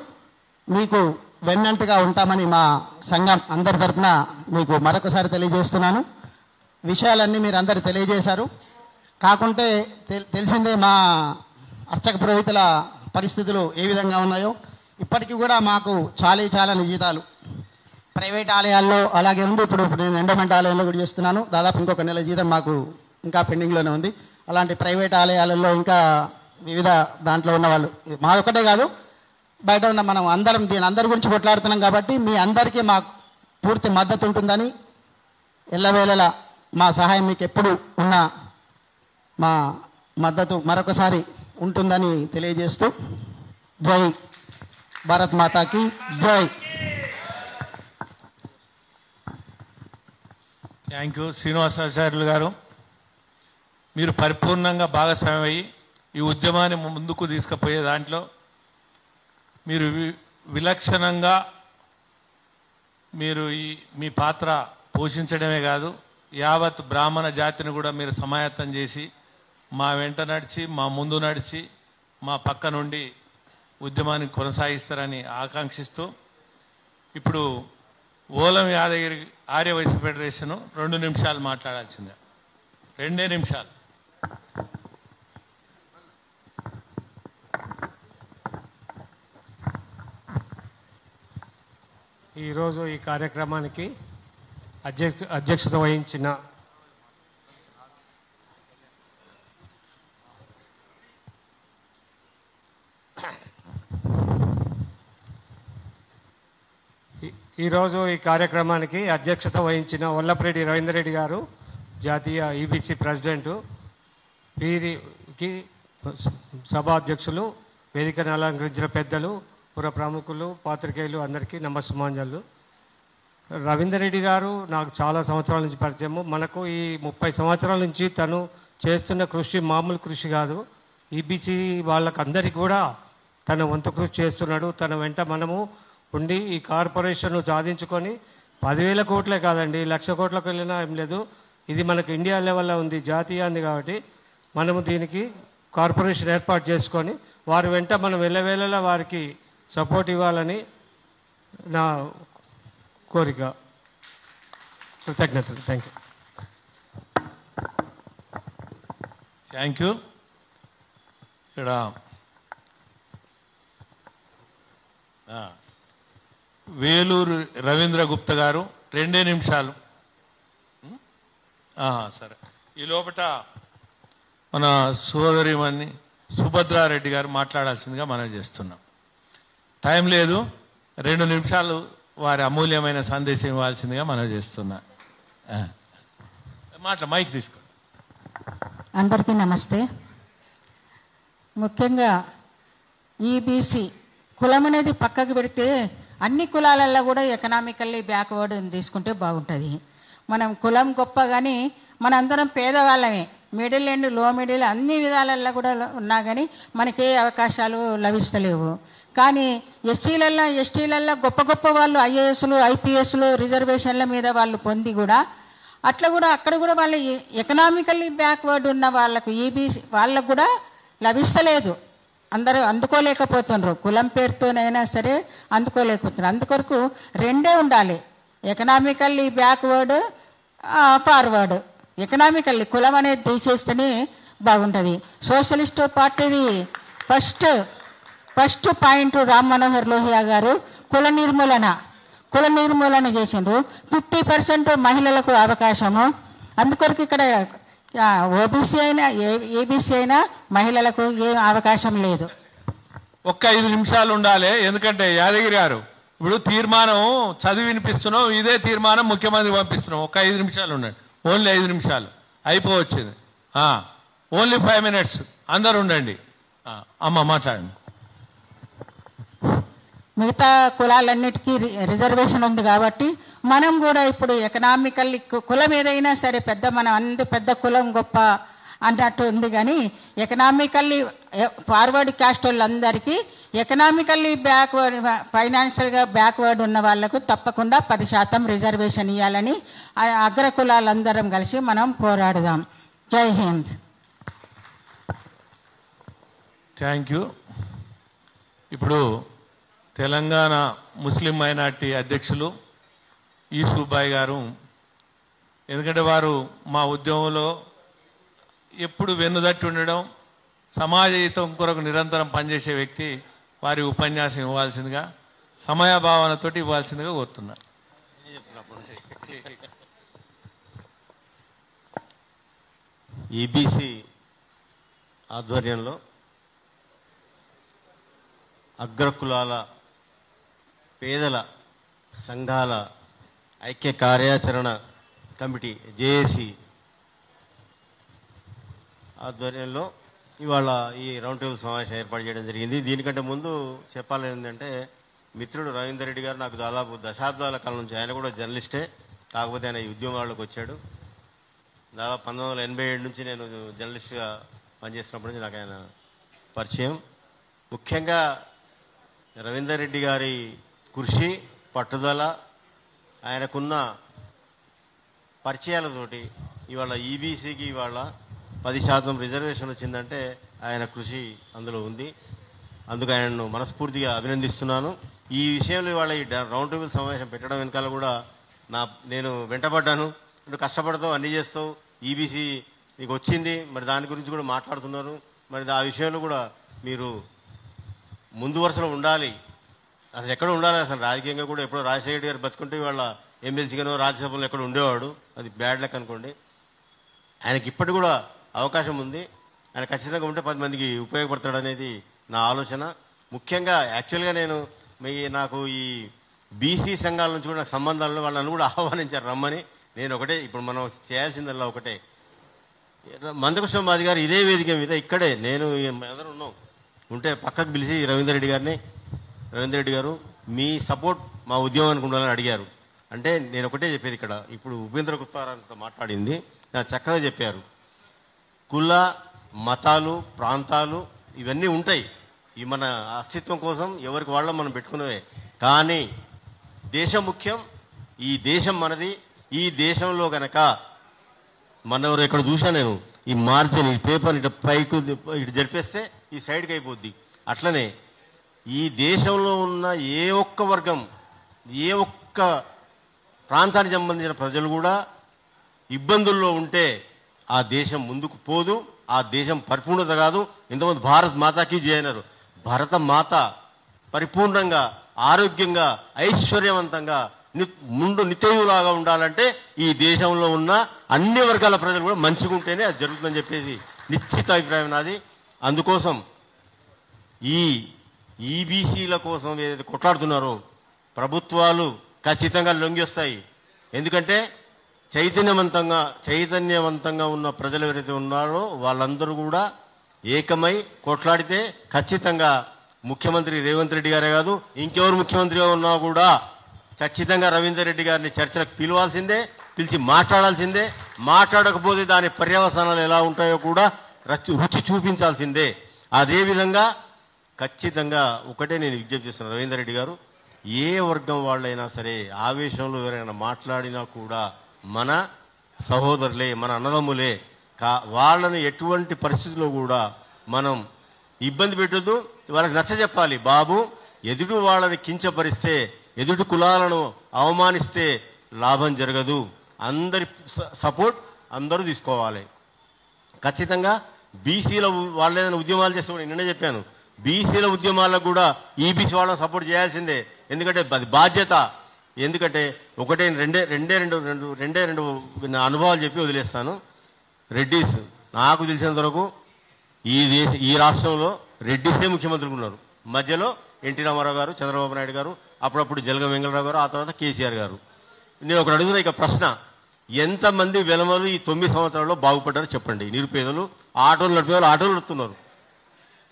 మీకు వెన్నంటుగా ఉంటామని మా సంఘం అందరి తరపున మీకు మరొకసారి తెలియజేస్తున్నాను. విషయాలన్నీ మీరు అందరు తెలియజేశారు. కాకుంటే తెలిసిందే మా అర్చక పురోహితుల పరిస్థితులు ఏ విధంగా ఉన్నాయో. ఇప్పటికీ కూడా మాకు చాలా జీతాలు ప్రైవేట్ ఆలయాల్లో అలాగే ఉంది. ఇప్పుడు నేను ఎండోమెంట్ ఆలయంలో కూడా చేస్తున్నాను. దాదాపు ఇంకొక నెల జీతం మాకు ఇంకా పెండింగ్లోనే ఉంది. అలాంటి ప్రైవేట్ ఆలయాలలో ఇంకా వివిధ దాంట్లో ఉన్న వాళ్ళు మా ఒక్కటే కాదు, బయట ఉన్న మనం అందరం అందరి గురించి కొట్లాడుతున్నాం కాబట్టి మీ అందరికీ మా పూర్తి మద్దతు ఉంటుందని, ఎల్లవేళలా మా సహాయం మీకు ఎప్పుడు ఉన్న మా మద్దతు మరొకసారి ఉంటుందని తెలియజేస్తూ, జై భారత్ మాతాకి జై.
థ్యాంక్ యూ శ్రీనివాసాచార్యులు గారు. మీరు పరిపూర్ణంగా భాగస్వామ్యం అయ్యి ఈ ఉద్యమాన్ని ముందుకు తీసుకుపోయే దాంట్లో మీరు విలక్షణంగా మీరు మీ పాత్ర పోషించడమే కాదు, యావత్ బ్రాహ్మణ జాతిని కూడా మీరు సమాయత్తం చేసి మా వెంట నడిచి మా ముందు నడిచి మా పక్క నుండి ఉద్యమాన్ని కొనసాగిస్తారని ఆకాంక్షిస్తూ, ఇప్పుడు ఓలం యాదగిరి ఆర్యవైశ్య ఫెడరేషన్ 2 నిమిషాలు మాట్లాడాల్సిందే. 2 నిమిషాలు.
ఈరోజు ఈ కార్యక్రమానికి అధ్యక్షత వహించిన వల్లపరెడ్డి రవీందర్ రెడ్డి గారు, జాతీయ ఈబీసీ ప్రెసిడెంట్, వీరికి సభాధ్యక్షులు, వేదికను అలంకరించిన పెద్దలు, పుర ప్రముఖులు, పాత్రికేయులు అందరికీ నమస్సుమాంజలు. రవీందర్ రెడ్డి గారు నాకు చాలా సంవత్సరాల నుంచి పరిచయము. మనకు ఈ 30 సంవత్సరాల నుంచి తను చేస్తున్న కృషి మామూలు కృషి కాదు. ఈబీసీ వాళ్ళకందరికీ కూడా తన వంతు కృషి చేస్తున్నాడు. తన వెంట మనము ఉండి ఈ కార్పొరేషన్ సాధించుకొని 10,000 కోట్లే కాదండి, 1,00,000 కోట్లకు వెళ్ళినా ఏం లేదు. ఇది మనకు ఇండియా లెవెల్లో ఉంది, జాతీయాన్ని కాబట్టి మనము దీనికి కార్పొరేషన్ ఏర్పాటు చేసుకొని వారి వెంట మనం వెళ్ళవేళలా వారికి సపోర్ట్ ఇవ్వాలని నా కోరిక. కృతజ్ఞతలు.
Thank you. ఇక్కడ వేలూరు రవీంద్ర గుప్తా గారు 2 నిమిషాలు. సరే, ఈ లోపల మన సోదరిమణి సుభద్రారెడ్డి గారు మాట్లాడాల్సిందిగా మనం చేస్తున్నాం. టైం లేదు, 2 నిమిషాలు వారి అమూల్యమైన సందేశం ఇవ్వాల్సిందిగా మనం చేస్తున్నా. మైక్ తీసుకో.
అందరికీ నమస్తే. ముఖ్యంగా ఈబీసీ కులం అనేది పక్కకు పెడితే అన్ని కులాలలో కూడా ఎకనామికల్లీ బ్యాక్వర్డ్ తీసుకుంటే బాగుంటుంది. మనం కులం గొప్ప కానీ మనందరం పేదవాళ్ళమే, మిడిల్ అండ్ లో మిడిల్ అన్ని విధాలలో కూడా ఉన్నా కానీ మనకే అవకాశాలు లభిస్తలేవు. కానీ ఎస్సీలల్లో ఎస్టీలల్లో గొప్ప గొప్ప వాళ్ళు ఐఏఎస్లు ఐపీఎస్లు రిజర్వేషన్ల మీద వాళ్ళు పొంది కూడా అట్లా కూడా అక్కడ కూడా వాళ్ళు ఎకనామికల్లీ బ్యాక్వర్డ్ ఉన్న వాళ్ళకు ఈబీసీ వాళ్ళకు కూడా లభిస్తలేదు. అందరూ అందుకోలేకపోతున్నారు, కులం పేరుతోనైనా సరే అందుకోలేకపోతున్నారు. అందుకొరకు 2 ఉండాలి, ఎకనామికల్లీ బ్యాక్వర్డ్ ఫార్వర్డ్. ఎకనామికల్లీ కులం అనేది తీసేస్తేనే బాగుంటుంది. సోషలిస్టు పార్టీది ఫస్ట్ పాయింట్ రామ్ మనోహర్ లోహియా గారు కుల నిర్మూలన చేసిండ్రు. 50% మహిళలకు అవకాశము. అందుకొరకు ఇక్కడ ఓబీసీ అయినా ఏబీసీ అయినా మహిళలకు ఏ అవకాశం లేదు.
ఒక్క 5 నిమిషాలు ఉండాలి. ఎందుకంటే యాదగిరి గారు ఇప్పుడు తీర్మానం చదివి వినిపిస్తున్నాం, ఇదే తీర్మానం ముఖ్యమంత్రికి పంపిస్తున్నాం. ఒక్క 5 నిమిషాలు ఉండండి, ఓన్లీ 5 నిమిషాలు అయిపోవచ్చింది. ఓన్లీ 5 minutes అందరు ఉండండి. అమ్మ మాట్లాడండి.
మిగతా కులాలన్నిటికీ రిజర్వేషన్ ఉంది కాబట్టి మనం కూడా ఇప్పుడు ఎకనామికల్లీ కులం ఏదైనా సరే మన పెద్ద కులం గొప్ప అన్నట్టు ఉంది. కానీ ఎకనామికల్లీ ఫార్వర్డ్ క్యాస్ట్ వాళ్ళందరికీ ఎకనామికల్లీ బ్యాక్వర్డ్, ఫైనాన్షియల్గా బ్యాక్వర్డ్ ఉన్న వాళ్లకు తప్పకుండా 10% రిజర్వేషన్ ఇవ్వాలని అగ్ర కులాలందరం కలిసి మనం పోరాడదాం. జై హింద్.
Thank you. ఇప్పుడు తెలంగాణ ముస్లిం మైనార్టీ అధ్యక్షులు యూసుఫ్ గారు, ఎందుకంటే వారు మా ఉద్యమంలో ఎప్పుడు వెన్నుదట్టి ఉండడం, సమాజ హితం కొరకు నిరంతరం పనిచేసే వ్యక్తి, వారి ఉపన్యాసం ఇవ్వాల్సిందిగా సమయభావనతోటి ఇవ్వాల్సిందిగా కోరుతున్నారు.
ఈబీసీ ఆధ్వర్యంలో అగ్రకులాల పేదల సంఘాల ఐక్య కార్యాచరణ కమిటీ జేఏసీ ఆధ్వర్యంలో ఇవాళ ఈ రౌండ్ టేబుల్ సమావేశం ఏర్పాటు చేయడం జరిగింది. దీనికంటే ముందు చెప్పాలి ఏంటంటే, మిత్రుడు రవీందర్ రెడ్డి గారు నాకు దాదాపు దశాబ్దాల కాలం నుంచి, ఆయన కూడా జర్నలిస్టే, కాకపోతే ఆయన ఈ ఉద్యమాల్లోకి వచ్చాడు. దాదాపు 1987 నుంచి నేను జర్నలిస్ట్గా పనిచేస్తున్నప్పటి నుంచి నాకు ఆయన పరిచయం. ముఖ్యంగా రవీందర్ రెడ్డి గారి కృషి, పట్టుదల, ఆయనకున్న పరిచయాలతోటి ఇవాళ ఈబీసీకి ఇవాళ 10% రిజర్వేషన్ వచ్చిందంటే ఆయన కృషి అందులో ఉంది. అందుకు ఆయనను మనస్ఫూర్తిగా అభినందిస్తున్నాను. ఈ విషయంలో ఇవాళ ఈ రౌండ్ టేబుల్ సమావేశం పెట్టడం వెనకాల కూడా నేను వెంటబడ్డాను. నువ్వు కష్టపడతావు, అన్ని చేస్తావు, ఈబీసీ నీకు వచ్చింది, మరి దాని గురించి కూడా మాట్లాడుతున్నారు. మరి ఆ విషయంలో కూడా మీరు ముందు వరుసలో ఉండాలి. అసలు ఎక్కడ ఉండాలి, అసలు రాజకీయంగా కూడా ఎప్పుడో రాజశేఖర్ గారు బతుకుంటే వాళ్ళ ఎమ్మెల్సీగానో రాజ్యసభలో ఎక్కడ ఉండేవాడు, అది బ్యాడ్ లక్ అనుకోండి. ఆయనకి ఇప్పటి కూడా అవకాశం ఉంది. ఆయన ఖచ్చితంగా ఉంటే 10 మందికి ఉపయోగపడతాడనేది నా ఆలోచన. ముఖ్యంగా యాక్చువల్గా నాకు ఈ బీసీ సంఘాల నుంచి కూడా నాకు సంబంధాలను వాళ్ళని కూడా ఆహ్వానించారు రమ్మని. నేను ఒకటే, ఇప్పుడు మనం చేయాల్సిందల్లా ఒకటే, మందకృష్ణ మాది గారు ఇదే వేదిక మీద ఇక్కడే నేను అందరూ ఉన్నాం ఉంటే పక్కకు పిలిచి రవీందర్ రెడ్డి గారు మీ సపోర్ట్ మా ఉద్యమానికి ఉండాలని అడిగారు. అంటే నేను ఒకటే చెప్పేది, ఇక్కడ ఇప్పుడు ఉపేంద్ర గుప్తారాతో మాట్లాడింది నాకు చక్కగా చెప్పారు. కుల, మతాలు, ప్రాంతాలు ఇవన్నీ ఉంటాయి. ఈ మన అస్తిత్వం కోసం ఎవరికి వాళ్ళం మనం పెట్టుకునేవే. కానీ దేశం ముఖ్యం. ఈ దేశం మనది. ఈ దేశంలో గనక మనెవరు ఇక్కడ చూసా నేను ఈ మార్జిన్, ఈ పేపర్ ఇటు పైకి ఇటు జరిపేస్తే ఈ సైడ్కి అయిపోద్ది. అట్లనే ఈ దేశంలో ఉన్న ఏ ఒక్క వర్గం, ఏ ఒక్క ప్రాంతానికి సంబంధించిన ప్రజలు కూడా ఇబ్బందుల్లో ఉంటే ఆ దేశం ముందుకు పోదు, ఆ దేశం పరిపూర్ణత కాదు. ఇంతమంది భారత్ మాతాకి జయనరు. భారత మాత పరిపూర్ణంగా, ఆరోగ్యంగా, ఐశ్వర్యవంతంగా, ముందు నిత్యయులాగా ఉండాలంటే ఈ దేశంలో ఉన్న అన్ని వర్గాల ప్రజలు కూడా మంచిగా ఉంటేనే అది జరుగుతుందని చెప్పేసి నిశ్చిత అభిప్రాయం నాది. అందుకోసం ఈ ఈబీసీల కోసం ఏదైతే కొట్లాడుతున్నారో ప్రభుత్వాలు ఖచ్చితంగా లొంగి వస్తాయి. ఎందుకంటే చైతన్యవంతంగా ఉన్న ప్రజలు ఎవరైతే ఉన్నారో వాళ్ళందరూ కూడా ఏకమై కొట్లాడితే ఖచ్చితంగా ముఖ్యమంత్రి రేవంత్ రెడ్డి గారే కాదు, ఇంకెవరు ముఖ్యమంత్రిగా ఉన్నా కూడా ఖచ్చితంగా రవీందర్ రెడ్డి గారిని చర్చలకు పిలవాల్సిందే, పిలిచి మాట్లాడాల్సిందే. మాట్లాడకపోతే దాని పర్యవసానాలు ఎలా ఉంటాయో కూడా రుచి చూపించాల్సిందే. అదేవిధంగా ఖచ్చితంగా ఒకటే నేను విజ్ఞప్తి చేస్తున్నాను, రవీందర్ రెడ్డి గారు ఏ వర్గం వాళ్ళైనా సరే ఆవేశంలో ఎవరైనా మాట్లాడినా కూడా మన సహోదరులే, మన అన్నదమ్ములే. వాళ్ళని ఎటువంటి పరిస్థితుల్లో కూడా మనం ఇబ్బంది పెట్టొద్దు. వాళ్ళకి నచ్చ చెప్పాలి, బాబు ఎదుటి వాళ్ళని కించపరిస్తే, ఎదుటి కులాలను అవమానిస్తే లాభం జరగదు. అందరి సపోర్ట్ అందరూ తీసుకోవాలి. ఖచ్చితంగా బీసీల వాళ్ళు ఏదైనా ఉద్యమాలు చేస్తే కూడా నిన్నే చెప్పాను, బీసీల ఉద్యమాలకు కూడా ఈబీసీ వాళ్ళని సపోర్ట్ చేయాల్సిందే. ఎందుకంటే అది బాధ్యత. ఎందుకంటే రెండే రెండు అనుభవాలు చెప్పి వదిలేస్తాను. రెడ్డిస్ నాకు తెలిసినంత వరకు ఈ రాష్ట్రంలో రెడ్డిసే ముఖ్యమంత్రులు ఉన్నారు. మధ్యలో ఎన్టీ రామారావు గారు, చంద్రబాబు నాయుడు గారు, అప్పుడప్పుడు జలగం వెంకటరావు గారు, ఆ తర్వాత కేసీఆర్ గారు. నేను ఒకటి అడుగుతున్నా, ఇక ప్రశ్న, ఎంతమంది వెలమలు ఈ 9 సంవత్సరాల్లో బాగుపడ్డారో చెప్పండి. నిరుపేదలు, ఆటోలు నడిపే వాళ్ళు ఆటోలు నడుపుతున్నారు,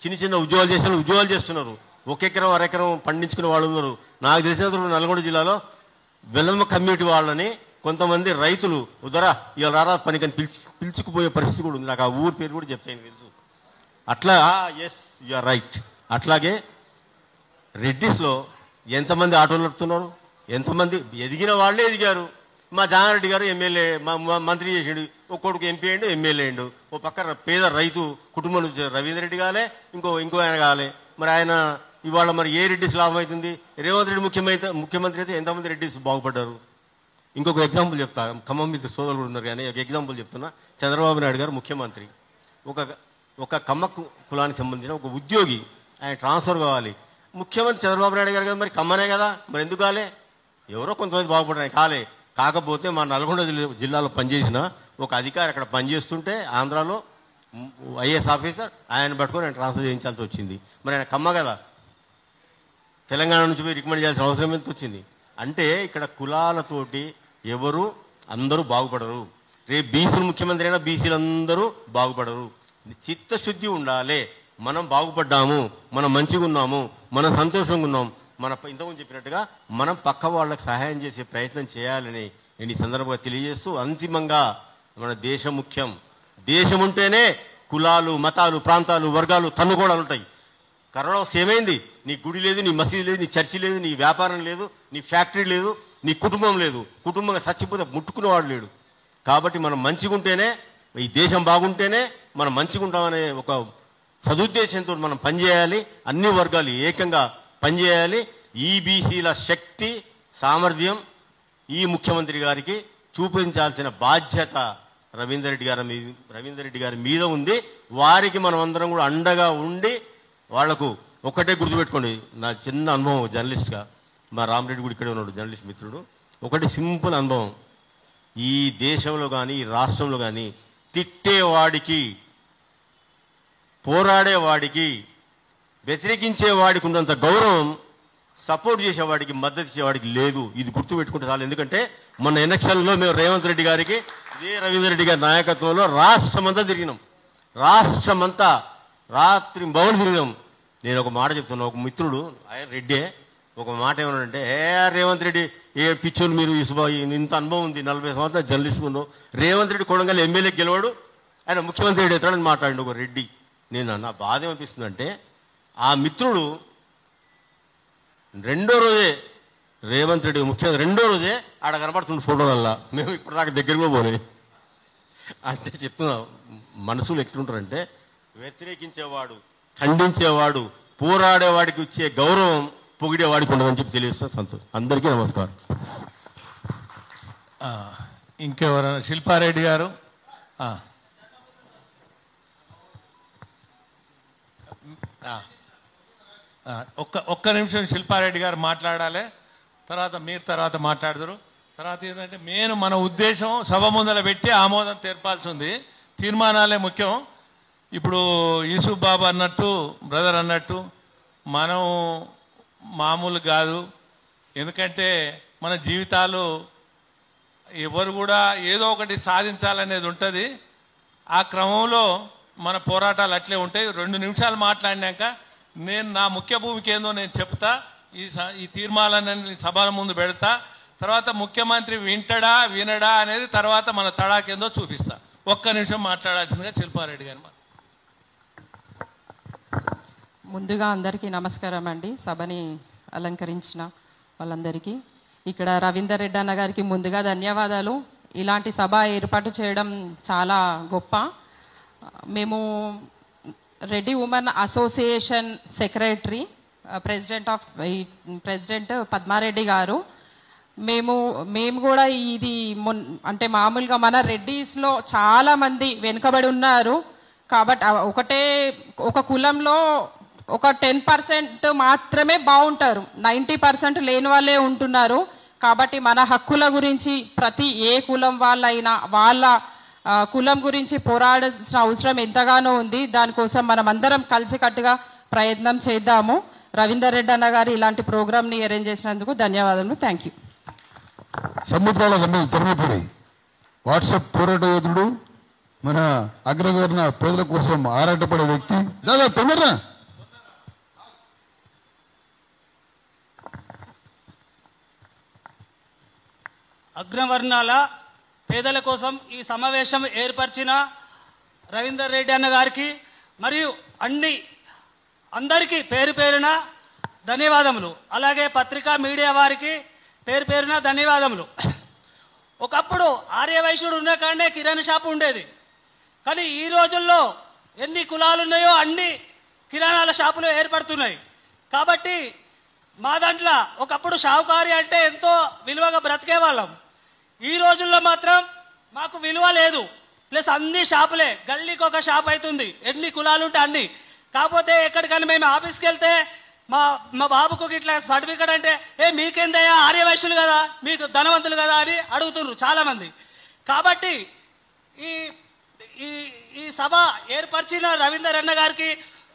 చిన్న చిన్న ఉద్యోగాలు చేసే వాళ్ళు ఉద్యోగాలు చేస్తున్నారు, ఒకెకరం అరెకరం పండించుకునే వాళ్ళు ఉన్నారు. నాకు తెలిసినంత నల్గొండ జిల్లాలో వెలమ కమ్యూనిటీ వాళ్ళని కొంతమంది రైతులు ఉదరా ఇవాళ రారా పనికని పిలుచుకుపోయే పరిస్థితి కూడా ఉంది. నాకు ఆ ఊరు పేరు కూడా చెప్తాను తెలుసు. అట్లా ఎస్ యు ఆర్ రైట్. అట్లాగే రెడ్డిస్లో ఎంతమంది ఆటోలు నడుపుతున్నారు, ఎంతమంది ఎదిగిన వాళ్ళే ఎదిగారు. మా జానారెడ్డి గారు ఎమ్మెల్యే, మా మంత్రి చేసాడు, ఓ కొడుకు ఎంపీ అయ్యిండు, ఎమ్మెల్యే అయ్యిండు. ఓ పక్క పేద రైతు కుటుంబం నుంచి రవీంద్ర రెడ్డి కాలే, ఇంకో ఆయన కాలే. మరి ఆయన ఇవాళ మరి ఏ రెడ్డిస్ లాభం అవుతుంది? రేవంత్ రెడ్డి ముఖ్యమంత్రి అయితే ఎంతమంది రెడ్డిస్ బాగుపడ్డారు? ఇంకొక ఎగ్జాంపుల్ చెప్తా, ఖమ్మం మీద సోదరులు ఉన్నారు కానీ ఒక ఎగ్జాంపుల్ చెప్తున్నా. చంద్రబాబు నాయుడు గారు ముఖ్యమంత్రి, ఒక కమ్మ కులానికి సంబంధించిన ఒక ఉద్యోగి, ఆయన ట్రాన్స్ఫర్ కావాలి. ముఖ్యమంత్రి చంద్రబాబు నాయుడు గారు కదా, మరి కమ్మనే కదా, మరి ఎందుకు కాలే? ఎవరో కొంతమంది బాగుపడ్డారు, కాలే. కాకపోతే మా నల్గొండ జిల్లాలో పనిచేసిన ఒక అధికారి అక్కడ పనిచేస్తుంటే ఆంధ్రాలో ఐఏఎస్ ఆఫీసర్, ఆయన పట్టుకొని ఆయన ట్రాన్స్ఫర్ చేయించాల్సి వచ్చింది. మరి ఆయన కమ్మ కదా, తెలంగాణ నుంచి పోయి రికమెండ్ చేయాల్సిన అవసరం ఎందుకు వచ్చింది? అంటే ఇక్కడ కులాలతోటి ఎవరు అందరూ బాగుపడరు. రేపు బీసీలు ముఖ్యమంత్రి అయినా బీసీలు అందరూ బాగుపడరు. చిత్తశుద్ధి ఉండాలి. మనం బాగుపడ్డాము, మనం మంచిగా ఉన్నాము, మనం సంతోషంగా ఉన్నాం, మన ఇంతకుముందు చెప్పినట్టుగా మనం పక్క వాళ్ళకి సహాయం చేసే ప్రయత్నం చేయాలని నేను ఈ సందర్భంగా తెలియజేస్తూ, అంతిమంగా మన దేశం ముఖ్యం. దేశం ఉంటేనే కులాలు, మతాలు, ప్రాంతాలు, వర్గాలు తన్నుకోవడాలు ఉంటాయి. కరోనా ఏమైంది? నీ గుడి లేదు, నీ మసీదు లేదు, నీ చర్చి లేదు, నీ వ్యాపారం లేదు, నీ ఫ్యాక్టరీ లేదు, నీ కుటుంబం లేదు. కుటుంబంగా చచ్చిపోతే ముట్టుకునేవాడు లేడు. కాబట్టి మనం మంచిగా ఉంటేనే, ఈ దేశం బాగుంటేనే మనం మంచిగా ఉంటామనే ఒక సదుద్దేశంతో మనం పనిచేయాలి. అన్ని వర్గాలు ఏకంగా పనిచేయాలి. ఈబీసీల శక్తి సామర్థ్యం ఈ ముఖ్యమంత్రి గారికి చూపించాల్సిన బాధ్యత రవీందర్ రెడ్డి గారి మీద ఉంది. వారికి మనం అందరం కూడా అండగా ఉండి వాళ్లకు ఒక్కటే గుర్తుపెట్టుకోండి. నా చిన్న అనుభవం జర్నలిస్ట్గా, మా రామరెడ్డి కూడా ఇక్కడే ఉన్నాడు జర్నలిస్ట్ మిత్రుడు. ఒకటి సింపుల్ అనుభవం, ఈ దేశంలో కానీ ఈ రాష్ట్రంలో కానీ తిట్టేవాడికి, పోరాడేవాడికి, వ్యతిరేకించేవాడికి ఉన్నంత గౌరవం సపోర్ట్ చేసేవాడికి, మద్దతు ఇచ్చేవాడికి లేదు. ఇది గుర్తుపెట్టుకుంటే చాలు. ఎందుకంటే మొన్న ఎలక్షన్లో మేము రేవంత్ రెడ్డి గారికి, ఇదే రవీంద్ర రెడ్డి గారి నాయకత్వంలో రాష్ట్రమంతా తిరిగినాం. రాష్ట్రమంతా రాత్రి బౌలు తిరిగినాం. నేను ఒక మాట చెప్తున్నా, ఒక మిత్రుడు ఆయన రెడ్డే ఒక మాట ఏమన్నాడంటే, రేవంత్ రెడ్డి ఏ పిచ్చోలు మీరు, ఇంత అనుభవం ఉంది, 40 సంవత్సరాలు జర్నలిస్ట్ ఉన్నావు, రేవంత్ రెడ్డి కొడంగల్ ఎమ్మెల్యే గెలవాడు, ఆయన ముఖ్యమంత్రి ఎత్తాడని మాట్లాడండి ఒక రెడ్డి. నేను నా బాధ ఏమనిపిస్తుందంటే, ఆ మిత్రుడు రెండో రోజే రేవంత్ రెడ్డి ముఖ్యమంత్రి రెండో రోజే ఆడ కనపడుతుంది ఫోటోలల్లా. మేము ఇప్పటిదాకా దగ్గరగా పోలే. అంటే చెప్తున్నాం, మనసులు ఎట్లుంటారంటే, వ్యతిరేకించేవాడు, ఖండించేవాడు, పోరాడేవాడికి ఇచ్చే గౌరవం పొగిడేవాడికి ఉండదని చెప్పి తెలియజేస్తున్నా. సంతోషం. అందరికీ నమస్కారం.
ఇంకెవరైనా? శిల్పారెడ్డి గారు. ఒక్క నిమిషం శిల్పారెడ్డి గారు మాట్లాడాలి, తర్వాత మాట్లాడదురు. తర్వాత ఏంటంటే మెయిన్ మన ఉద్దేశం సభ ముందర పెట్టి ఆమోదం తెలపాల్సి ఉంది. తీర్మానాలే ముఖ్యం. ఇప్పుడు యూసుఫ్ బాబు అన్నట్టు, బ్రదర్ అన్నట్టు మనం మామూలు కాదు. ఎందుకంటే మన జీవితాలు ఎవరు కూడా ఏదో ఒకటి సాధించాలనేది ఉంటుంది. ఆ క్రమంలో మన పోరాటాలు అట్లే ఉంటాయి. 2 నిమిషాలు మాట్లాడినాక నేను నా ముఖ్య భూమిక ఏందో నేను చెప్తా, ఈ తీర్మానాన్ని సభల ముందు పెడతా. తర్వాత ముఖ్యమంత్రి వింటడా వినడా అనేది తర్వాత మన తడాకేందో చూపిస్తా. 1 నిమిషం మాట్లాడాల్సిందిగా శిల్పారెడ్డి గారు.
ముందుగా అందరికీ నమస్కారం అండి. సభని అలంకరించిన వాళ్ళందరికీ, ఇక్కడ రవీందర్ రెడ్డి అన్న గారికి ముందుగా ధన్యవాదాలు. ఇలాంటి సభ ఏర్పాటు చేయడం చాలా గొప్ప. మేము Reddy women association secretary, president Padma Reddy గారు, మేము కూడా ఇది అంటే మామూలుగా మన రెడ్డిస్లో చాలా మంది వెనుకబడి ఉన్నారు కాబట్టి ఒక కులంలో ఒక 10% మాత్రమే బాగుంటారు, 90% లేని వాళ్ళే ఉంటున్నారు. కాబట్టి మన హక్కుల గురించి ప్రతి ఏ కులం వాళ్ళైనా వాళ్ళ కులం గురించి పోరాడాల్సిన అవసరం ఎంతగానో ఉంది. దానికోసం మనం అందరం కలిసికట్టుగా ప్రయత్నం చేద్దాము. రవీందర్ రెడ్డి అన్న గారు ఇలాంటి ప్రోగ్రామ్ని అరేంజ్ చేసినందుకు ధన్యవాదాలు. Thank you.
Samudrala Ganesh Dharmapuri WhatsApp పోరాట యోధుడు, మన అగ్రవర్ణ పేదల కోసం ఆరాటపడే వ్యక్తి. దాదా తొందరగా
అగ్రవర్ణాల పేదల కోసం ఈ సమావేశం ఏర్పరిచిన రవీందర్ రెడ్డి అన్న గారికి మరియు అందరికీ పేరు పేరున ధన్యవాదములు. అలాగే పత్రికా మీడియా వారికి పేరు పేరున ధన్యవాదములు. ఒకప్పుడు ఆర్యవైశ్యుడు ఉన్న కాడనే కిరాణా షాపు ఉండేది, కానీ ఈ రోజుల్లో ఎన్ని కులాలు ఉన్నాయో అన్ని కిరాణాల షాపులు ఏర్పడుతున్నాయి. కాబట్టి మా దాంట్లో ఒకప్పుడు షావుకారి అంటే ఎంతో విలువగా బ్రతికే వాళ్ళం. ఈ రోజుల్లో మాత్రం మాకు విలువ లేదు. ప్లస్ అన్ని షాపులే, గల్లీకి ఒక షాప్ అవుతుంది, ఎన్ని కులాలు ఉంటే అన్ని. కాకపోతే ఎక్కడికైనా మేము ఆఫీస్కి వెళ్తే మా బాబుకు ఇట్లా సర్టిఫికెట్ అంటే మీకేందయ్యా ఆర్యవైశ్యులు కదా, మీకు ధనవంతులు కదా అని అడుగుతున్నారు చాలా మంది. కాబట్టి ఈ సభ ఏర్పరిచిన రవీందర్ అన్న గారికి,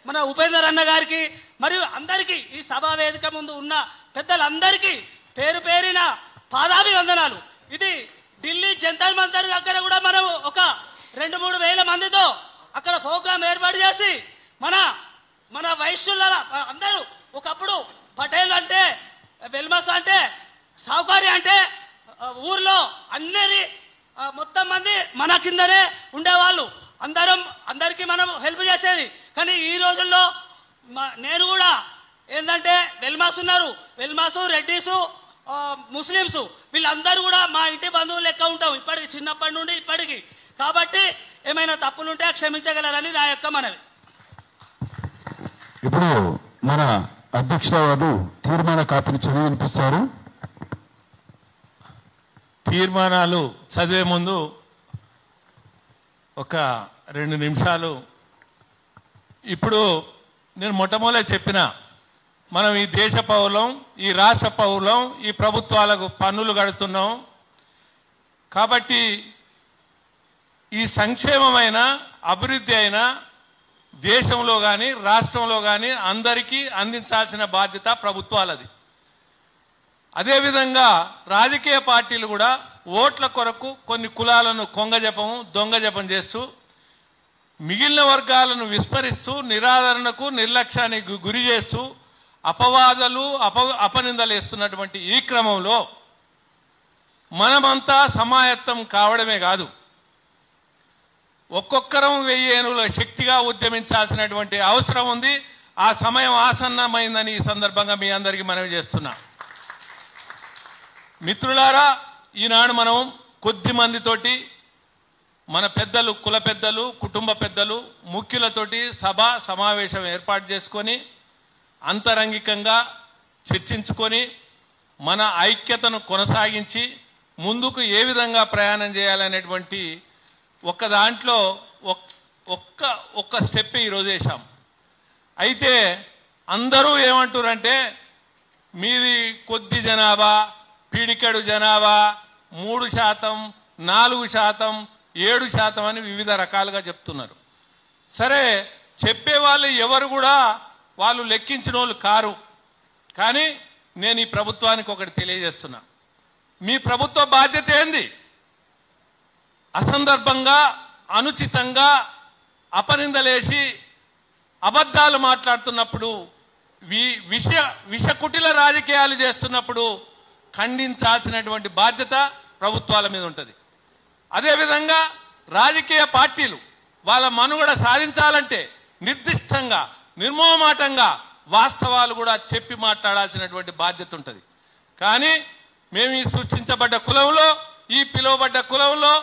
మన ఉపేందర్ అన్న గారికి మరియు అందరికీ ఈ సభా వేదిక ముందు ఉన్న పెద్దలందరికీ పేరు పేరిన పాదాభివందనాలు. ఇది ఢిల్లీ జంతర్ మంతర్ దగ్గర కూడా మనం ఒక 2-3 వేల మందితో అక్కడ ప్రోగ్రాం ఏర్పాటు చేసి మన వైశ్యుల అందరూ, ఒకప్పుడు పటేల్ అంటే, వెల్మస్ అంటే, సౌకర్య అంటే ఊర్లో మొత్తం మంది మన కిందనే ఉండేవాళ్ళు. అందరికీ మనం హెల్ప్ చేసేది. కానీ ఈ రోజుల్లో నేను కూడా ఏంటంటే వెల్మాస్ ఉన్నారు, వెల్మాసు, రెడ్డిసు, ముస్లింసు, వీళ్ళందరూ కూడా మా ఇంటి బంధువులు లెక్క ఉంటాం ఇప్పటికి, చిన్నప్పటి నుండి ఇప్పటికి. కాబట్టి ఏమైనా తప్పులుంటే క్షమించగలరని నా యొక్క మనవి.
ఇప్పుడు మన అధ్యక్షుల వారు తీర్మాన కాపీని చదివి వినిపిస్తారు.
తీర్మానాలు చదివే ముందు ఒక 2 నిమిషాలు. ఇప్పుడు నేను మొట్టమొదటి చెప్పిన, మనం ఈ దేశ పౌరులం, ఈ రాష్ట్ర పౌరులం, ఈ ప్రభుత్వాలకు పన్నులు కడుతున్నాం. కాబట్టి ఈ సంక్షేమమైన అభివృద్ధి అయినా దేశంలో కానీ రాష్ట్రంలో కానీ అందరికీ అందించాల్సిన బాధ్యత ప్రభుత్వాలది. అదేవిధంగా రాజకీయ పార్టీలు కూడా ఓట్ల కొరకు కొన్ని కులాలను కొంగజపం, దొంగజపం చేస్తూ మిగిలిన వర్గాలను విస్మరిస్తూ నిరాదరణకు, నిర్లక్ష్యానికి గురి చేస్తూ అపవాదాలు, అపనిందలు వేస్తున్నటువంటి ఈ క్రమంలో మనమంతా సమాయత్తం కావడమే కాదు, ఒక్కొక్కరం 1000 ఏనుగుల శక్తిగా ఉద్యమించాల్సినటువంటి అవసరం ఉంది. ఆ సమయం ఆసన్నమైందని ఈ సందర్భంగా మీ అందరికీ మనవి చేస్తున్నా. మిత్రులారా, ఈనాడు మనం కొద్ది మందితోటి, మన పెద్దలు, కుల పెద్దలు, కుటుంబ పెద్దలు, ముఖ్యులతోటి సమావేశం ఏర్పాటు చేసుకొని అంతరంగికంగా చర్చించుకొని మన ఐక్యతను కొనసాగించి ముందుకు ఏ విధంగా ప్రయాణం చేయాలనేటువంటి ఒక్క దాంట్లో ఒక్క స్టెప్ ఈరోజు వేశాం. అయితే అందరూ ఏమంటారంటే మీది కొద్ది జనాభా, పీడికెడు జనాభా, 3%, 4%, 7% అని వివిధ రకాలుగా చెప్తున్నారు. సరే, చెప్పేవాళ్ళు ఎవరు కూడా వాళ్ళు లెక్కించిన వాళ్ళు కారు. కానీ నేను ఈ ప్రభుత్వానికి ఒకటి తెలియజేస్తున్నా, మీ ప్రభుత్వ బాధ్యత ఏంది? అసందర్భంగా, అనుచితంగా అపనిందలేసి అబద్ధాలు మాట్లాడుతున్నప్పుడు, విషకుటిల రాజకీయాలు చేస్తున్నప్పుడు ఖండించాల్సినటువంటి బాధ్యత ప్రభుత్వాల మీద ఉంటుంది. అదేవిధంగా రాజకీయ పార్టీలు వాళ్ళ మనుగడ సాధించాలంటే నిర్దిష్టంగా, నిర్మోహమాటంగా వాస్తవాలు కూడా చెప్పి మాట్లాడాల్సినటువంటి బాధ్యత ఉంటుంది. కానీ మేము ఈ సృష్టించబడ్డ కులంలో, ఈ పిలువబడ్డ కులంలో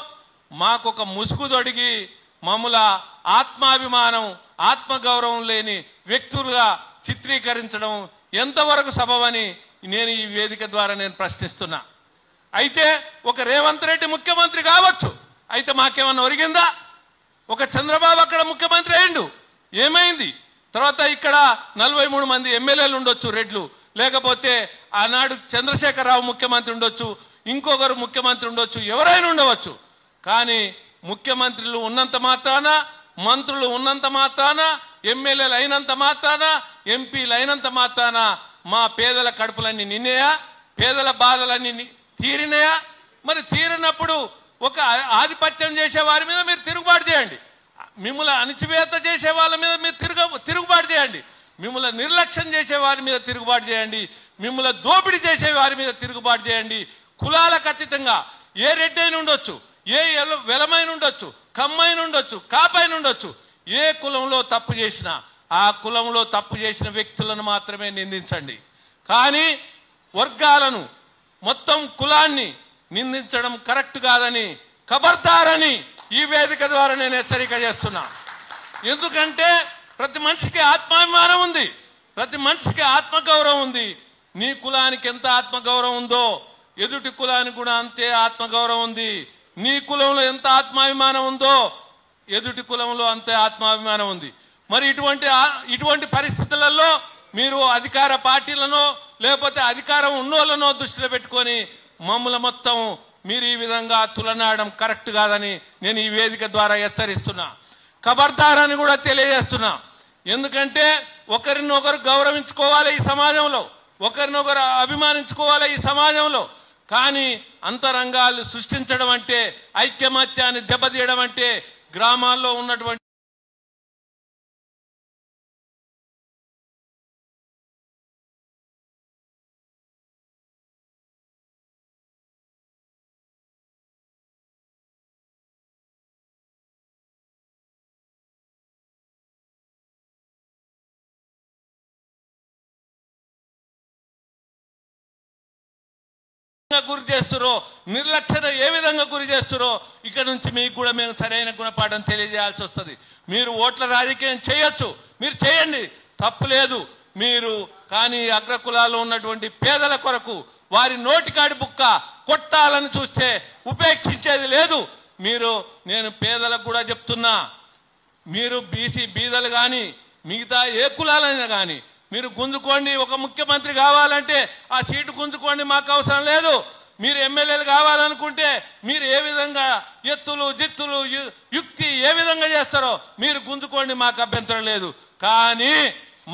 మాకొక ముసుగు తొడిగి మమ్ముల ఆత్మాభిమానం, ఆత్మగౌరవం లేని వ్యక్తులుగా చిత్రీకరించడం ఎంతవరకు సబబని నేను ఈ వేదిక ద్వారా ప్రశ్నిస్తున్నా. అయితే ఒక రేవంత్ రెడ్డి ముఖ్యమంత్రి కావచ్చు, అయితే మాకేమన్నా ఒరిగిందా? ఒక చంద్రబాబు అక్కడ ముఖ్యమంత్రి అయిండు, ఏమైంది? తర్వాత ఇక్కడ 43 మంది ఎమ్మెల్యేలు ఉండొచ్చు రెడ్లు, లేకపోతే ఆనాడు చంద్రశేఖరరావు ముఖ్యమంత్రి ఉండొచ్చు, ఇంకొకరు ముఖ్యమంత్రి ఉండొచ్చు, ఎవరైనా ఉండవచ్చు. కానీ ముఖ్యమంత్రులు ఉన్నంత మాత్రాన, మంత్రులు ఉన్నంత మాత్రాన, ఎమ్మెల్యేలు అయినంత మాత్రాన, ఎంపీలు అయినంత మాత్రాన మా పేదల కడుపులన్నీ నిన్నయా? పేదల బాధలన్నీ తీరినయా? మరి తీరినప్పుడు ఒక ఆధిపత్యం చేసే వారి మీద మీరు తిరుగుబాటు చేయండి, మిమ్మల్ని అణిచివేత చేసే వాళ్ళ మీద మీరు తిరుగుబాటు చేయండి, మిమ్మల్ని నిర్లక్ష్యం చేసే వారి మీద తిరుగుబాటు చేయండి, మిమ్మల్ని దోపిడీ చేసే వారి మీద తిరుగుబాటు చేయండి. కులాలకు అతీతంగా ఏ రెడ్డైన ఉండొచ్చు, ఏ వెలమైన ఉండొచ్చు, కమ్మైన ఉండొచ్చు, కాపైన ఉండొచ్చు, ఏ కులంలో తప్పు చేసినా ఆ కులంలో తప్పు చేసిన వ్యక్తులను మాత్రమే నిందించండి. కానీ వర్గాలను, మొత్తం కులాన్ని నిందించడం కరెక్ట్ కాదని, ఖబర్దారని ఈ వేదిక ద్వారా నేను హెచ్చరిక చేస్తున్నా. ఎందుకంటే ప్రతి మనిషికి ఆత్మాభిమానం ఉంది, ప్రతి మనిషికి ఆత్మగౌరవం ఉంది. నీ కులానికి ఎంత ఆత్మగౌరవం ఉందో ఎదుటి కులానికి కూడా అంతే ఆత్మగౌరవం ఉంది. నీ కులంలో ఎంత ఆత్మాభిమానం ఉందో ఎదుటి కులంలో అంతే ఆత్మాభిమానం ఉంది. మరి ఇటువంటి పరిస్థితులలో మీరు అధికార పార్టీలను లేకపోతే అధికారం ఉన్నోళ్ళనో దృష్టిలో పెట్టుకొని మమ్మల్ని మొత్తం మీరు ఈ విధంగా తులనాడడం కరెక్ట్ కాదని నేను ఈ వేదిక ద్వారా హెచ్చరిస్తున్నా. ఖబర్దారని కూడా తెలియజేస్తున్నా. ఎందుకంటే ఒకరినొకరు గౌరవించుకోవాలి ఈ సమాజంలో, ఒకరినొకరు అభిమానించుకోవాలి ఈ సమాజంలో. కానీ అంతరంగాలు సృష్టించడం అంటే, ఐక్యమత్యాన్ని దెబ్బతీయడం అంటే, గ్రామాల్లో ఉన్నటువంటి గురి చేస్తారో, నిర్లక్ష్యం ఏ విధంగా గురి చేస్తారో ఇక్కడ నుంచి మీకు కూడా మేము సరైన గుణపాఠం తెలియజేయాల్సి వస్తుంది. మీరు ఓట్ల రాజకీయం చేయొచ్చు, మీరు చేయండి, తప్పు లేదు మీరు. కానీ అగ్రకులాల్లో ఉన్నటువంటి పేదల కొరకు వారి నోటికాడి బుక్క కొట్టాలని చూస్తే ఉపేక్షించేది లేదు. నేను పేదలకు కూడా చెప్తున్నా, మీరు బీసీ బీదలు కానీ మిగతా ఏ కులాలైనా కానీ మీరు గుంజుకోండి. ఒక ముఖ్యమంత్రి కావాలంటే ఆ సీటు గుంజుకోండి, మాకు అవసరం లేదు. మీరు ఎమ్మెల్యేలు కావాలనుకుంటే మీరు ఏ విధంగా ఎత్తులు జిత్తులు యుక్తి ఏ విధంగా చేస్తారో మీరు గుంజుకోండి, మాకు అభ్యంతరం లేదు. కానీ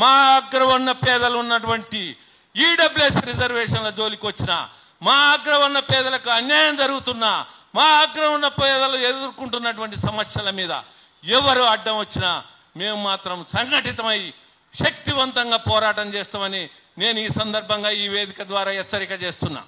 మా అగ్రవర్ణ పేదలు ఉన్నటువంటి ఈడబ్ల్యూఎస్ రిజర్వేషన్ల జోలికి వచ్చిన, మా అగ్రవర్ణ పేదలకు అన్యాయం జరుగుతున్నా, మా అగ్రవర్ణ పేదలు ఎదుర్కొంటున్నటువంటి సమస్యల మీద ఎవరు అడ్డం వచ్చినా మేము మాత్రం సంఘటితమై శక్తివంతంగా పోరాటం చేస్తామని నేను ఈ సందర్భంగా ఈ వేదిక ద్వారా హెచ్చరిక చేస్తున్నా.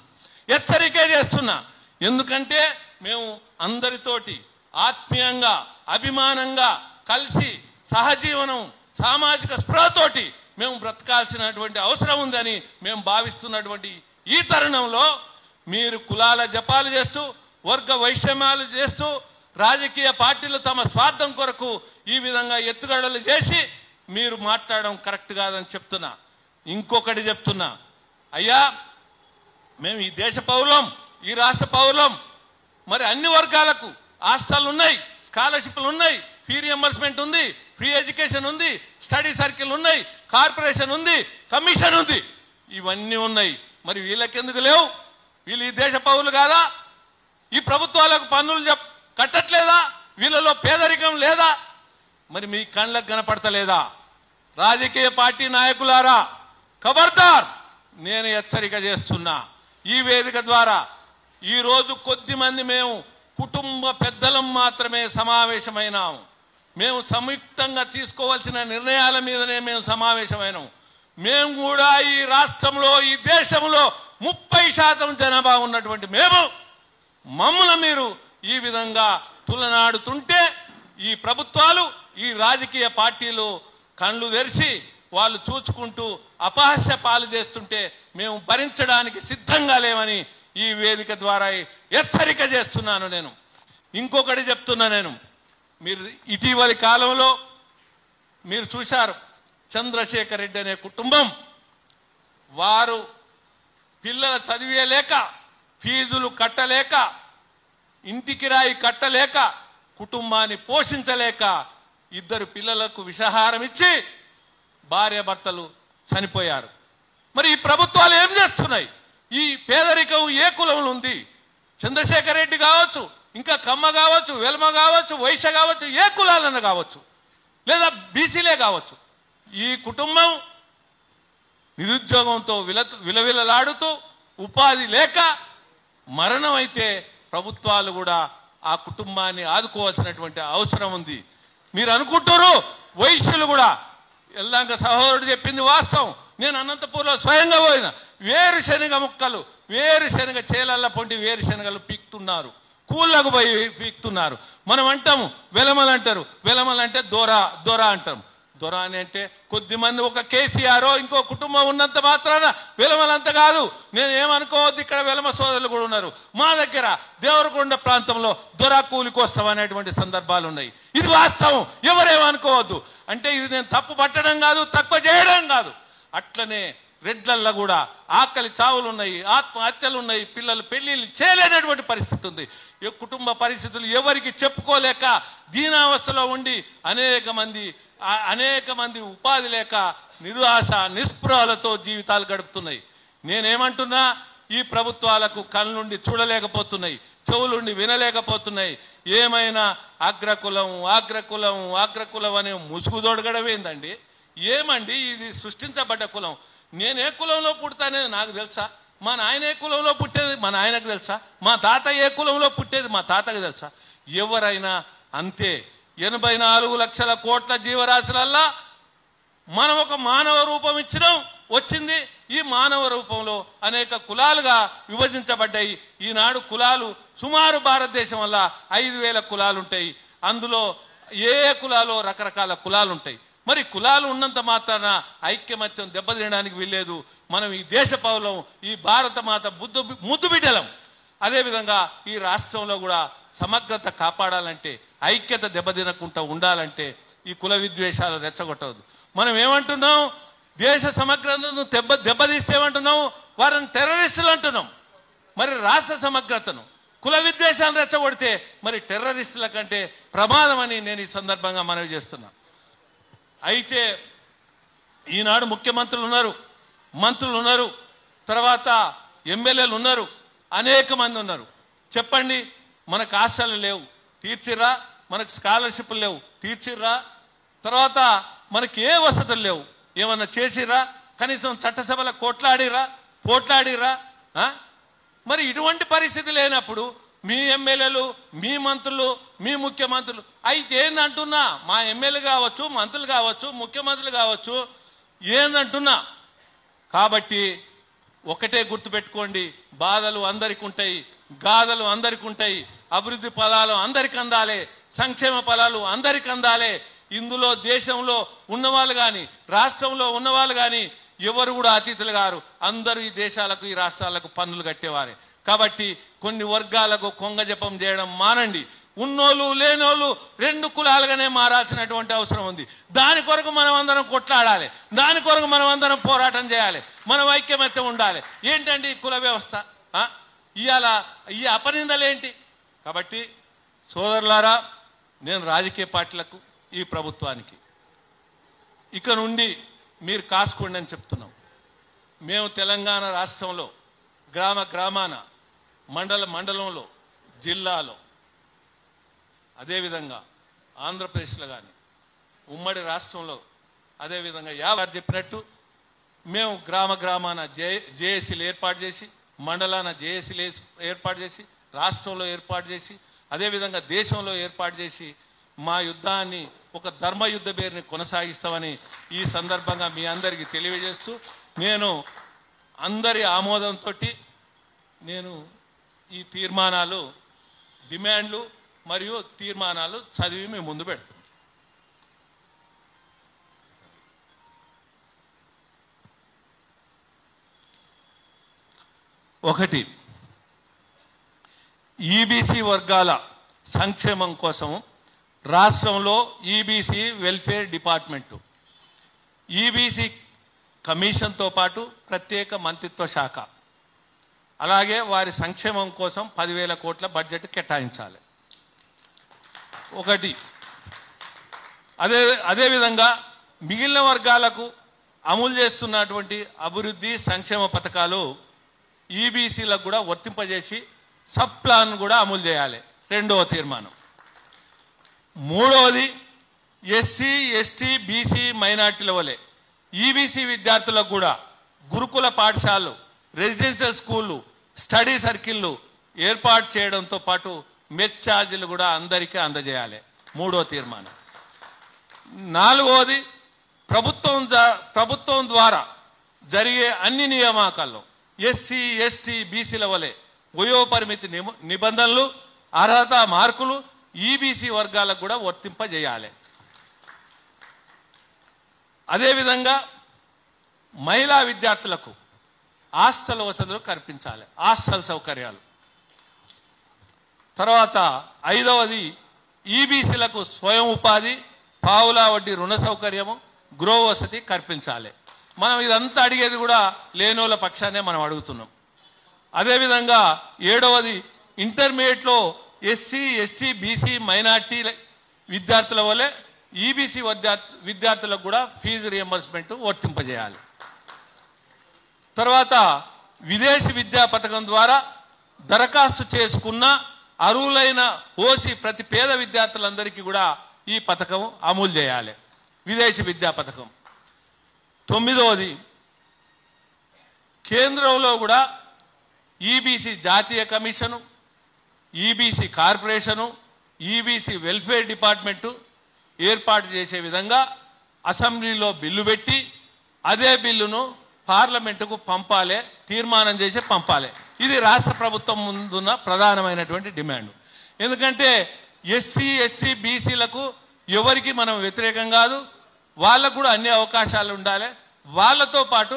ఎందుకంటే మేము అందరితోటి ఆత్మీయంగా, అభిమానంగా కలిసి సహజీవనం, సామాజిక స్పృహతోటి మేము బ్రతకాల్సినటువంటి అవసరం ఉందని మేము భావిస్తున్నటువంటి ఈ తరుణంలో మీరు కులాల జపాలు చేస్తూ, వర్గ వైషమ్యాలు చేస్తూ, రాజకీయ పార్టీలు తమ స్వార్థం కొరకు ఈ విధంగా ఎత్తుగడలు చేసి మీరు మాట్లాడడం కరెక్ట్ కాదని చెప్తున్నా. ఇంకొకటి చెప్తున్నా, అయ్యా మేము ఈ దేశ పౌరులం, ఈ రాష్ట్ర పౌరులం. మరి అన్ని వర్గాలకు హాస్టల్ ఉన్నాయి, స్కాలర్షిప్లు ఉన్నాయి, ఫీ రియంబర్స్మెంట్ ఉంది, ఫ్రీ ఎడ్యుకేషన్ ఉంది, స్టడీ సర్కిల్ ఉన్నాయి, కార్పొరేషన్ ఉంది, కమిషన్ ఉంది, ఇవన్నీ ఉన్నాయి. మరి వీళ్ళకెందుకు లేవు? వీళ్ళు ఈ దేశ పౌరులు కాదా? ఈ ప్రభుత్వాలకు పన్నులు కట్టట్లేదా? వీళ్ళలో పేదరికం లేదా? మరి మీ కళ్ళకు కనపడతలేదా? రాజకీయ పార్టీ నాయకులారా, ఖబర్దార్, నేను హెచ్చరిక చేస్తున్నా. ఈ వేదిక ద్వారా ఈ రోజు కొద్ది మంది మేము కుటుంబ పెద్దలం మాత్రమే సమావేశమైనాము. మేము సంయుక్తంగా తీసుకోవాల్సిన నిర్ణయాల మీదనే మేము సమావేశమైనాం. మేము కూడా ఈ రాష్ట్రంలో, ఈ దేశంలో 30% జనాభా ఉన్నటువంటి మమ్మల్ని మీరు ఈ విధంగా తులనాడుతుంటే ఈ ప్రభుత్వాలు, ఈ రాజకీయ పార్టీలు కళ్ళు తెరిచి వాళ్ళు చూచుకుంటూ అపహాస్య పాలు చేస్తుంటే మేము భరించడానికి సిద్ధంగా లేవని ఈ వేదిక ద్వారా హెచ్చరిక చేస్తున్నాను. నేను ఇంకొకటి చెప్తున్నా, మీరు ఇటీవలి కాలంలో మీరు చూశారు, చంద్రశేఖర్ రెడ్డి అనే కుటుంబం వారు పిల్లల చదివేలేక ఫీజులు కట్టలేక, ఇంటి కిరాయి కట్టలేక, కుటుంబాన్ని పోషించలేక 2 పిల్లలకు విషాహారం ఇచ్చి భార్యాభర్తలు చనిపోయారు. మరి ఈ ప్రభుత్వాలు ఏం చేస్తున్నాయి? ఈ పేదరికం ఏ కులంలో ఉంది? చంద్రశేఖర్ రెడ్డి కావచ్చు, ఇంకా కమ్మ కావచ్చు, వెల్మ కావచ్చు, వైశ్య కావచ్చు, ఏ కులాలన్నా కావచ్చు, లేదా బీసీలే కావచ్చు, ఈ కుటుంబం నిరుద్యోగంతో విలవిలలాడుతూ ఉపాధి లేక మరణం అయితే ప్రభుత్వాలు కూడా ఆ కుటుంబాన్ని ఆదుకోవాల్సినటువంటి అవసరం ఉంది. మీరు అనుకుంటారు వైశ్యులు కూడా, ఎల్లంక సహోదరుడు చెప్పింది వాస్తవం. నేను అనంతపూర్లో స్వయంగా పోయిన, వేరుశనగ ముక్కలు, వేరుశనగ చేలల్ల పొంటి వేరుశనగలు పీక్తున్నారు, కూళ్ళకు పోయి పీక్తున్నారు. మనం అంటాము వెలమలు అంటారు, వెలమలు అంటే దొర అంటాం. దొర అని అంటే కొద్దిమంది ఒక కేసీఆర్ ఇంకో కుటుంబం ఉన్నంత మాత్రాన వెలమలంత కాదు. నేను ఏమనుకోవద్దు, ఇక్కడ వెలమ సోదరులు కూడా ఉన్నారు. మా దగ్గర దేవరకొండ ప్రాంతంలో దొర కూలికొస్తాం అనేటువంటి సందర్భాలు ఉన్నాయి. ఇది వాస్తవం, ఎవరేమనుకోవద్దు. అంటే ఇది నేను తప్పు పట్టడం కాదు, తక్కువ చేయడం కాదు. అట్లనే రెడ్లల్లో కూడా ఆకలి చావులు ఉన్నాయి, ఆత్మహత్యలు ఉన్నాయి, పిల్లలు పెళ్లిళ్ళు చేయలేనటువంటి పరిస్థితి ఉంది. కుటుంబ పరిస్థితులు ఎవరికి చెప్పుకోలేక దీనావస్థలో ఉండి అనేక మంది ఉపాధి లేక నిరాశ నిస్పృహలతో జీవితాలు గడుపుతున్నాయి. నేనేమంటున్నా, ఈ ప్రభుత్వాలకు కళ్ళుండి చూడలేకపోతున్నాయి, చెవులుండి వినలేకపోతున్నాయి. ఏమైనా అగ్రకులం అనే ముసుగు దొడగడం ఏందండి? ఏమండి ఇది సృష్టించబడ్డ కులం? నేనే కులంలో పుడతానేది నాకు తెలుసా? మా నాయన ఏ కులంలో పుట్టేది మా నాయనకు తెలుసా? మా తాత ఏ కులంలో పుట్టేది మా తాతకు తెలుసా? ఎవరైనా అంతే. 84 లక్షల కోట్ల జీవరాశులల్లా మనం ఒక మానవ రూపం వచ్చింది. ఈ మానవ రూపంలో అనేక కులాలుగా విభజించబడ్డాయి. ఈనాడు కులాలు సుమారు భారతదేశం వల్ల 5,000 కులాలు ఉంటాయి. అందులో ఏ కులాలో రకరకాల కులాలు ఉంటాయి. మరి కులాలు ఉన్నంత మాత్రాన ఐక్యమత్యం దెబ్బతినడానికి వీల్లేదు. మనం ఈ దేశ పౌరులం, ఈ భారత మాత ముద్దు బిడ్డలం. అదేవిధంగా ఈ రాష్ట్రంలో కూడా సమగ్రత కాపాడాలంటే, ఐక్యత దెబ్బతినకుండా ఉండాలంటే ఈ కుల విద్వేషాలు రెచ్చగొట్టవద్దు. మనం ఏమంటున్నాం? దేశ సమగ్రతను దెబ్బతీస్తే ఏమంటున్నాం? వారిని టెర్రరిస్టులు అంటున్నాం. మరి రాష్ట్ర సమగ్రతను కుల విద్వేషాలను రెచ్చగొడితే మరి టెర్రరిస్టుల కంటే ప్రమాదం అని నేను ఈ సందర్భంగా మనవి చేస్తున్నా. అయితే ఈనాడు ముఖ్యమంత్రులు ఉన్నారు, మంత్రులు ఉన్నారు, తర్వాత ఎమ్మెల్యేలు ఉన్నారు, అనేక మంది ఉన్నారు. చెప్పండి, మనకు హాస్టల్ లేవు, తీర్చిర్రా? మనకు స్కాలర్షిప్లు లేవు, తీర్చిర్రా? తర్వాత మనకి ఏ వసతులు లేవు, ఏమన్నా చేసిర్రా? కనీసం చట్టసభలో పోట్లాడిరా? మరి ఇటువంటి పరిస్థితి లేనప్పుడు మీ ఎమ్మెల్యేలు, మీ మంత్రులు, మీ ముఖ్యమంత్రులు అయితే ఏందంటున్నా? మా ఎమ్మెల్యే కావచ్చు, మంత్రులు కావచ్చు, ముఖ్యమంత్రులు కావచ్చు, ఏందంటున్నా? కాబట్టి ఒకటే గుర్తుపెట్టుకోండి, బాధలు అందరికి ఉంటాయి, గాథలు అందరికి ఉంటాయి, అభివృద్ధి ఫలాలు అందరికి అందాలి, సంక్షేమ ఫలాలు అందరికి అందాలి. ఇందులో దేశంలో ఉన్నవాళ్ళు కానీ, రాష్ట్రంలో ఉన్నవాళ్ళు కానీ ఎవరు కూడా అతిథులు గారు. అందరూ ఈ దేశాలకు, ఈ రాష్ట్రాలకు పన్నులు కట్టేవారే. కాబట్టి కొన్ని వర్గాలకు కొంగ జపం చేయడం మానండి. ఉన్నోళ్ళు లేనోళ్ళు 2 కులాలుగానే మారాల్సినటువంటి అవసరం ఉంది. దాని కొరకు మనం అందరం కొట్లాడాలి, దాని కొరకు మనం అందరం పోరాటం చేయాలి, మనం ఐక్యమత్యం ఉండాలి. ఏంటండి కుల వ్యవస్థ? ఇవాళ ఈ అపనిందలేంటి? కాబట్టి సోదరులారా, నేను రాజకీయ పార్టీలకు, ఈ ప్రభుత్వానికి ఇక నుండి మీరు కాసుకోండి అని చెప్తున్నాం. మేము తెలంగాణ రాష్ట్రంలో గ్రామాన, మండలంలో, జిల్లాలో, అదేవిధంగా ఆంధ్రప్రదేశ్లో కానీ, ఉమ్మడి రాష్ట్రంలో, అదేవిధంగా యావారు చెప్పినట్టు మేము గ్రామాన జేఏసీలు ఏర్పాటు చేసి, మండలాన జేఏసీలు ఏర్పాటు చేసి, రాష్ట్రంలో ఏర్పాటు చేసి, అదేవిధంగా దేశంలో ఏర్పాటు చేసి మా యుద్ధాన్ని ఒక ధర్మయుద్ధ పేరుని కొనసాగిస్తామని ఈ సందర్భంగా మీ అందరికీ తెలియజేస్తూ, నేను అందరి ఆమోదంతో నేను ఈ తీర్మానాలు, డిమాండ్లు మరియు తీర్మానాలు చదివి మేము ముందు పెడతాం. ఒకటి, ఈబీసీ వర్గాల సంక్షేమం కోసం రాష్ట్రంలో ఈబీసీ వెల్ఫేర్ డిపార్ట్మెంటు, ఈబీసీ కమిషన్తో పాటు ప్రత్యేక మంత్రిత్వ శాఖ, అలాగే వారి సంక్షేమం కోసం 10,000 కోట్ల బడ్జెట్ కేటాయించాలి. ఒకటి. అదేవిధంగా మిగిలిన వర్గాలకు అమలు చేస్తున్నటువంటి అభివృద్ధి సంక్షేమ పథకాలు ఈబీసీలకు కూడా వర్తింపజేసి సబ్ ప్లాన్ కూడా అమలు చేయాలి. రెండవ తీర్మానం. మూడవది, ఎస్సీ ఎస్టీ బీసీ మైనార్టీల వలె ఈబీసీ విద్యార్థులకు కూడా గురుకుల పాఠశాలలు, రెసిడెన్షియల్ స్కూళ్ళు, స్టడీ సర్కిళ్లు ఏర్పాటు చేయడంతో పాటు మెస్ ఛార్జీలు కూడా అందరికీ అందజేయాలి. మూడో తీర్మానం. నాలుగవది, ప్రభుత్వం ద్వారా జరిగే అన్ని నియామకాల్లో ఎస్సీ ఎస్టీ బీసీల వలె వయోపరిమితి నిబంధనలు, అర్హత మార్కులు ఈబీసీ వర్గాలకు కూడా వర్తింపజేయాలి. అదేవిధంగా మహిళా విద్యార్థులకు హాస్టల్ వసతులు కల్పించాలి, హాస్టల్ సౌకర్యాలు. తర్వాత ఐదవది, ఈబీసీలకు స్వయం ఉపాధి, పావులా వడ్డీ రుణ సౌకర్యము, గృహ వసతి కల్పించాలి. మనం ఇదంతా అడిగేది కూడా లేనోళ్ళ పక్షానే మనం అడుగుతున్నాం. అదేవిధంగా ఏడవది, ఇంటర్మీడియట్లో ఎస్సీ ఎస్టీ బీసీ మైనార్టీ విద్యార్థుల వలె ఈబీసీ విద్యార్థులకు కూడా ఫీజు రియంబర్స్మెంట్ వర్తింపజేయాలి. తర్వాత విదేశీ విద్యా పథకం ద్వారా దరఖాస్తు చేసుకున్న అర్హులైన ఓసీ ప్రతి పేద విద్యార్థులందరికీ కూడా ఈ పథకం అమలు చేయాలి, విదేశీ విద్యా పథకం. తొమ్మిదవది, కేంద్రంలో కూడా ఈబీసీ జాతీయ commission, EBC corporation, EBC welfare department ఏర్పాటు చేసే విధంగా అసెంబ్లీలో బిల్లు పెట్టి అదే బిల్లును పార్లమెంటుకు పంపాలి, తీర్మానం చేసి పంపాలి. ఇది రాష్ట్ర ప్రభుత్వం ముందున్న ప్రధానమైనటువంటి డిమాండ్. ఎందుకంటే ఎస్సీ ఎస్టీ బీసీలకు ఎవరికి మనం వ్యతిరేకం కాదు, వాళ్ళకు కూడా అన్ని అవకాశాలు ఉండాలి. వాళ్ళతో పాటు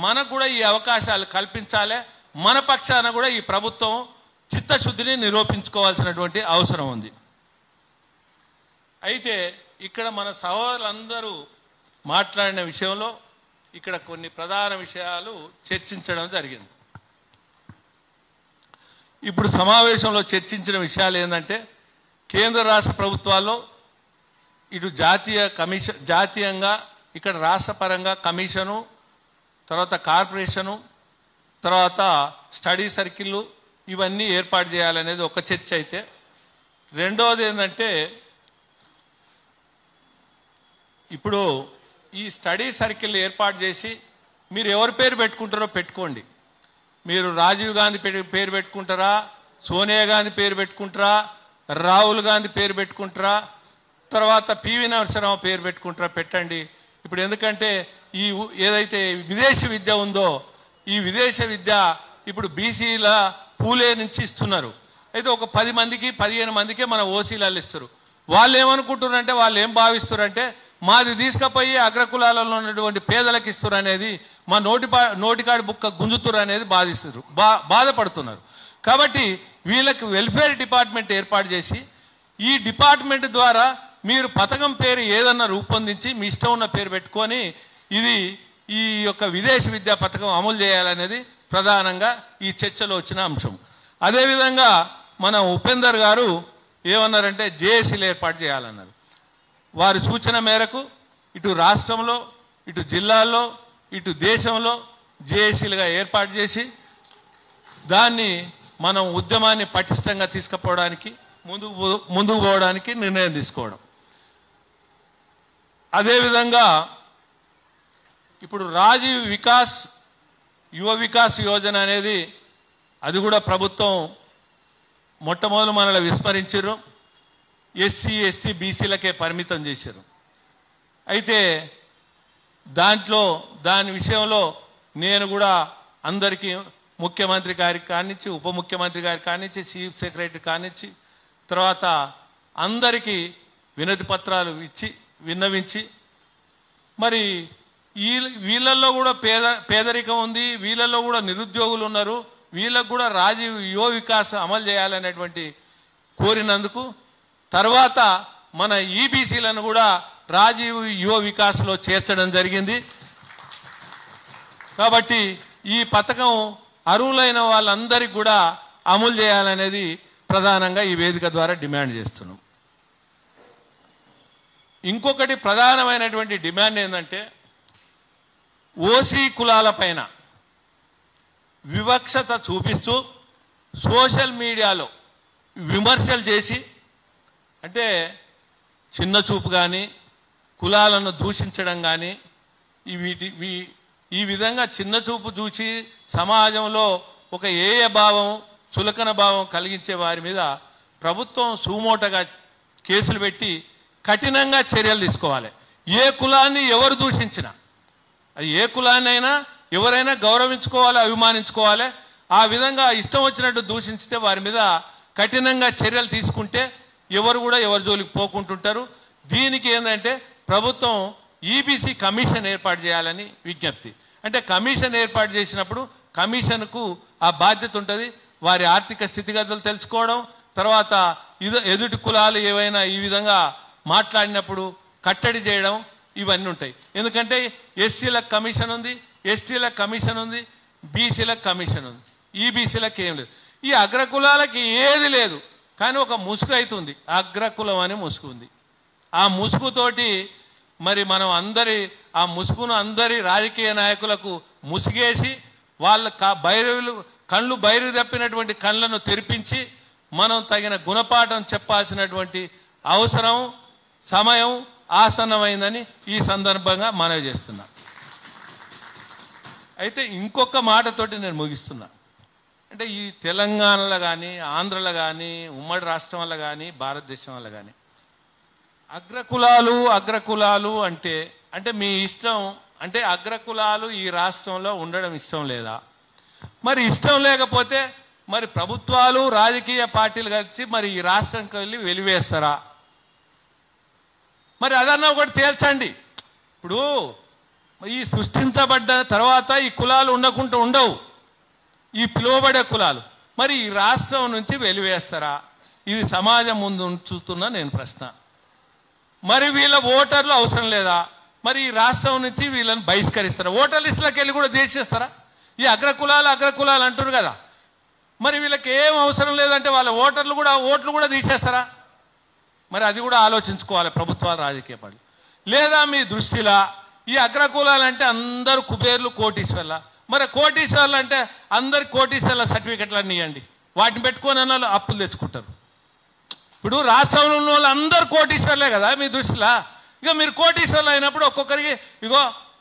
మనకు కూడా ఈ అవకాశాలు కల్పించాలి. మన పక్షాన కూడా ఈ ప్రభుత్వం చిత్తశుద్ధిని నిరూపించుకోవాల్సినటువంటి అవసరం ఉంది. అయితే ఇక్కడ మన సహోదరులందరూ మాట్లాడిన విషయంలో ఇక్కడ కొన్ని ప్రధాన విషయాలు చర్చించడం జరిగింది. ఇప్పుడు సమావేశంలో చర్చించిన విషయాలు ఏంటంటే, కేంద్ర రాష్ట్ర ప్రభుత్వాల్లో ఇటు జాతీయంగా ఇక్కడ రాష్ట్ర పరంగా కమిషను, తర్వాత కార్పొరేషను, తర్వాత స్టడీ సర్కిళ్ళు ఇవన్నీ ఏర్పాటు చేయాలనేది ఒక చర్చ అయితే, రెండవది ఏంటంటే ఇప్పుడు ఈ స్టడీ సర్కిల్ ఏర్పాటు చేసి మీరు ఎవరి పేరు పెట్టుకుంటారో పెట్టుకోండి. మీరు రాజీవ్ గాంధీ పేరు పెట్టుకుంటారా, సోనియా గాంధీ పేరు పెట్టుకుంటారా, రాహుల్ గాంధీ పేరు పెట్టుకుంటారా, తర్వాత పివి నరసింహరావు పేరు పెట్టుకుంటారా, పెట్టండి. ఇప్పుడు ఎందుకంటే ఈ ఏదైతే విదేశీ విద్య ఉందో ఈ విదేశీ విద్య ఇప్పుడు బీసీల పూలే నుంచి ఇస్తున్నారు. అయితే ఒక 10 మందికి 15 మందికే మన ఓసీలలో ఇస్తారు. వాళ్ళు ఏమనుకుంటున్నారంటే, వాళ్ళు ఏం భావిస్తున్నారంటే మాది తీసుకుపోయి అగ్రకులాలలో ఉన్నటువంటి పేదలకు ఇస్తారు అనేది, మా నోటికాడి బుక్క గుంజుతురు అనేది బాధపడుతున్నారు. కాబట్టి వీళ్ళకి వెల్ఫేర్ డిపార్ట్మెంట్ ఏర్పాటు చేసి ఈ డిపార్ట్మెంట్ ద్వారా మీరు పథకం పేరు ఏదన్నా రూపొందించి మీ ఇష్టం ఉన్న పేరు పెట్టుకొని ఇది ఈ యొక్క విదేశీ విద్యా పథకం అమలు చేయాలనేది ప్రధానంగా ఈ చర్చలో వచ్చిన అంశం. అదేవిధంగా మన ఉపేందర్ గారు ఏమన్నారంటే జేఏసీలు ఏర్పాటు చేయాలన్నారు. వారి సూచన మేరకు ఇటు రాష్ట్రంలో, ఇటు జిల్లాల్లో, ఇటు దేశంలో జేఏసీలుగా ఏర్పాటు చేసి దాన్ని మనం ఉద్యమాన్ని పటిష్టంగా తీసుకుపోవడానికి ముందుకు పోవడానికి నిర్ణయం తీసుకోవడం. అదేవిధంగా ఇప్పుడు రాజీవ్ వికాస్ యువ వికాస్ యోజన అనేది అది కూడా ప్రభుత్వం మొట్టమొదలు మనల్ని విస్మరించారు. ఎస్సీ ఎస్టీ బీసీలకే పరిమితం చేశారు. అయితే దాని విషయంలో నేను కూడా అందరికీ ముఖ్యమంత్రి గారికి కానిచ్చి, ఉప ముఖ్యమంత్రి గారికి కానిచ్చి, చీఫ్ సెక్రటరీ కానిచ్చి, తర్వాత అందరికీ వినతి పత్రాలు ఇచ్చి విన్నవించి, మరి వీళ్ళల్లో కూడా పేదరికం ఉంది, వీళ్ళల్లో కూడా నిరుద్యోగులు ఉన్నారు, వీళ్ళకు కూడా రాజీవ్ యువ వికాస్ అమలు చేయాలనేటువంటి కోరినందుకు తర్వాత మన ఈబీసీలను కూడా రాజీవ్ యువ వికాస్లో చేర్చడం జరిగింది. కాబట్టి ఈ పథకం అర్హులైన వాళ్ళందరికీ కూడా అమలు చేయాలనేది ప్రధానంగా ఈ వేదిక ద్వారా డిమాండ్ చేస్తున్నాం. ఇంకొకటి ప్రధానమైనటువంటి డిమాండ్ ఏంటంటే ఓసీ కులాల పైన వివక్షత చూపిస్తూ సోషల్ మీడియాలో విమర్శలు చేసి, అంటే చిన్న చూపు కానీ కులాలను దూషించడం కానీ ఈ విధంగా చిన్న చూపు చూసి సమాజంలో ఒక ఏయ భావం చులకన భావం కలిగించే వారి మీద ప్రభుత్వం సుమోటగా కేసులు పెట్టి కఠినంగా చర్యలు తీసుకోవాలి. ఏ కులాన్ని ఎవరు దూషించినా, ఏ కులాన్నైనా ఎవరైనా గౌరవించుకోవాలి, అభిమానించుకోవాలి. ఆ విధంగా ఇష్టం వచ్చినట్టు దూషించితే వారి మీద కఠినంగా చర్యలు తీసుకుంటే ఎవరు కూడా ఎవరి జోలికి పోకుంటుంటారు. దీనికి ఏంటంటే ప్రభుత్వం ఈబీసీ కమిషన్ ఏర్పాటు చేయాలని విజ్ఞప్తి. అంటే కమిషన్ ఏర్పాటు చేసినప్పుడు కమిషన్కు ఆ బాధ్యత ఉంటుంది. వారి ఆర్థిక స్థితిగతులు తెలుసుకోవడం, తర్వాత ఎదుటి కులాలు ఏవైనా ఈ విధంగా మాట్లాడినప్పుడు కట్టడి చేయడం, ఇవన్నీ ఉంటాయి. ఎందుకంటే ఎస్సీలకు కమిషన్ ఉంది, ఎస్టీలకు కమిషన్ ఉంది, బీసీలకు కమిషన్ ఉంది, ఈబీసీలకు ఏం లేదు. ఈ అగ్రకులాలకి ఏది లేదు, కానీ ఒక ముసుగు అవుతుంది, అగ్రకులం అని ముసుగు ఉంది. ఆ ముసుగుతోటి మరి మనం ఆ ముసుగును అందరి రాజకీయ నాయకులకు ముసుగేసి వాళ్ళ కళ్ళు బైరు తప్పినటువంటి కళ్ళను తెరిపించి మనం తగిన గుణపాఠం చెప్పాల్సినటువంటి అవసరం, సమయం ఆసన్నమైందని ఈ సందర్భంగా మనవి చేస్తున్నా. అయితే ఇంకొక మాటతోటి నేను ముగిస్తున్నా. అంటే ఈ తెలంగాణలో కానీ ఆంధ్రలో కానీ ఉమ్మడి రాష్ట్రం వల్ల కానీ భారతదేశం వల్ల కానీ అగ్రకులాలు అంటే మీ ఇష్టం, అంటే అగ్రకులాలు ఈ రాష్ట్రంలో ఉండడం ఇష్టం లేదా? మరి ఇష్టం లేకపోతే మరి ప్రభుత్వాలు రాజకీయ పార్టీలు కలిసి మరి ఈ రాష్ట్రంకి వెళ్ళి వెలివేస్తారా? మరి అదన్నా ఒకటి తేల్చండి. ఇప్పుడు ఈ సృష్టించబడ్డ తర్వాత ఈ కులాలు ఉండవు, ఈ పిలువబడే కులాలు మరి ఈ రాష్ట్రం నుంచి వెలివేస్తారా? ఇది సమాజం ముందు చూస్తున్నా నేను ప్రశ్న. మరి వీళ్ళ ఓటర్లు అవసరం లేదా? మరి ఈ రాష్ట్రం నుంచి వీళ్ళని బహిష్కరిస్తారా? ఓటర్ లిస్టులకు వెళ్ళి కూడా తీసేస్తారా? ఈ అగ్రకులాలు అంటారు కదా, మరి వీళ్ళకి ఏం అవసరం లేదంటే వాళ్ళ ఓట్లు కూడా తీసేస్తారా? మరి అది కూడా ఆలోచించుకోవాలి ప్రభుత్వాలు, రాజకీయ పార్టీలు. లేదా మీ దృష్టిలా ఈ అగ్రకులాలు అంటే అందరూ కుబేర్లు, కోటీశ్వర్ల, మరి కోటీశ్వర్లు అంటే అందరి కోటీశ్వర్ల సర్టిఫికెట్లు అన్నీ ఇవ్వండి, వాటిని పెట్టుకొని అన్న అప్పులు తెచ్చుకుంటారు. ఇప్పుడు రాష్ట్రంలో ఉన్న వాళ్ళు అందరు కోటీశ్వర్లే కదా మీ దృష్టిలో. ఇక మీరు కోటీశ్వర్లు అయినప్పుడు ఒక్కొక్కరికి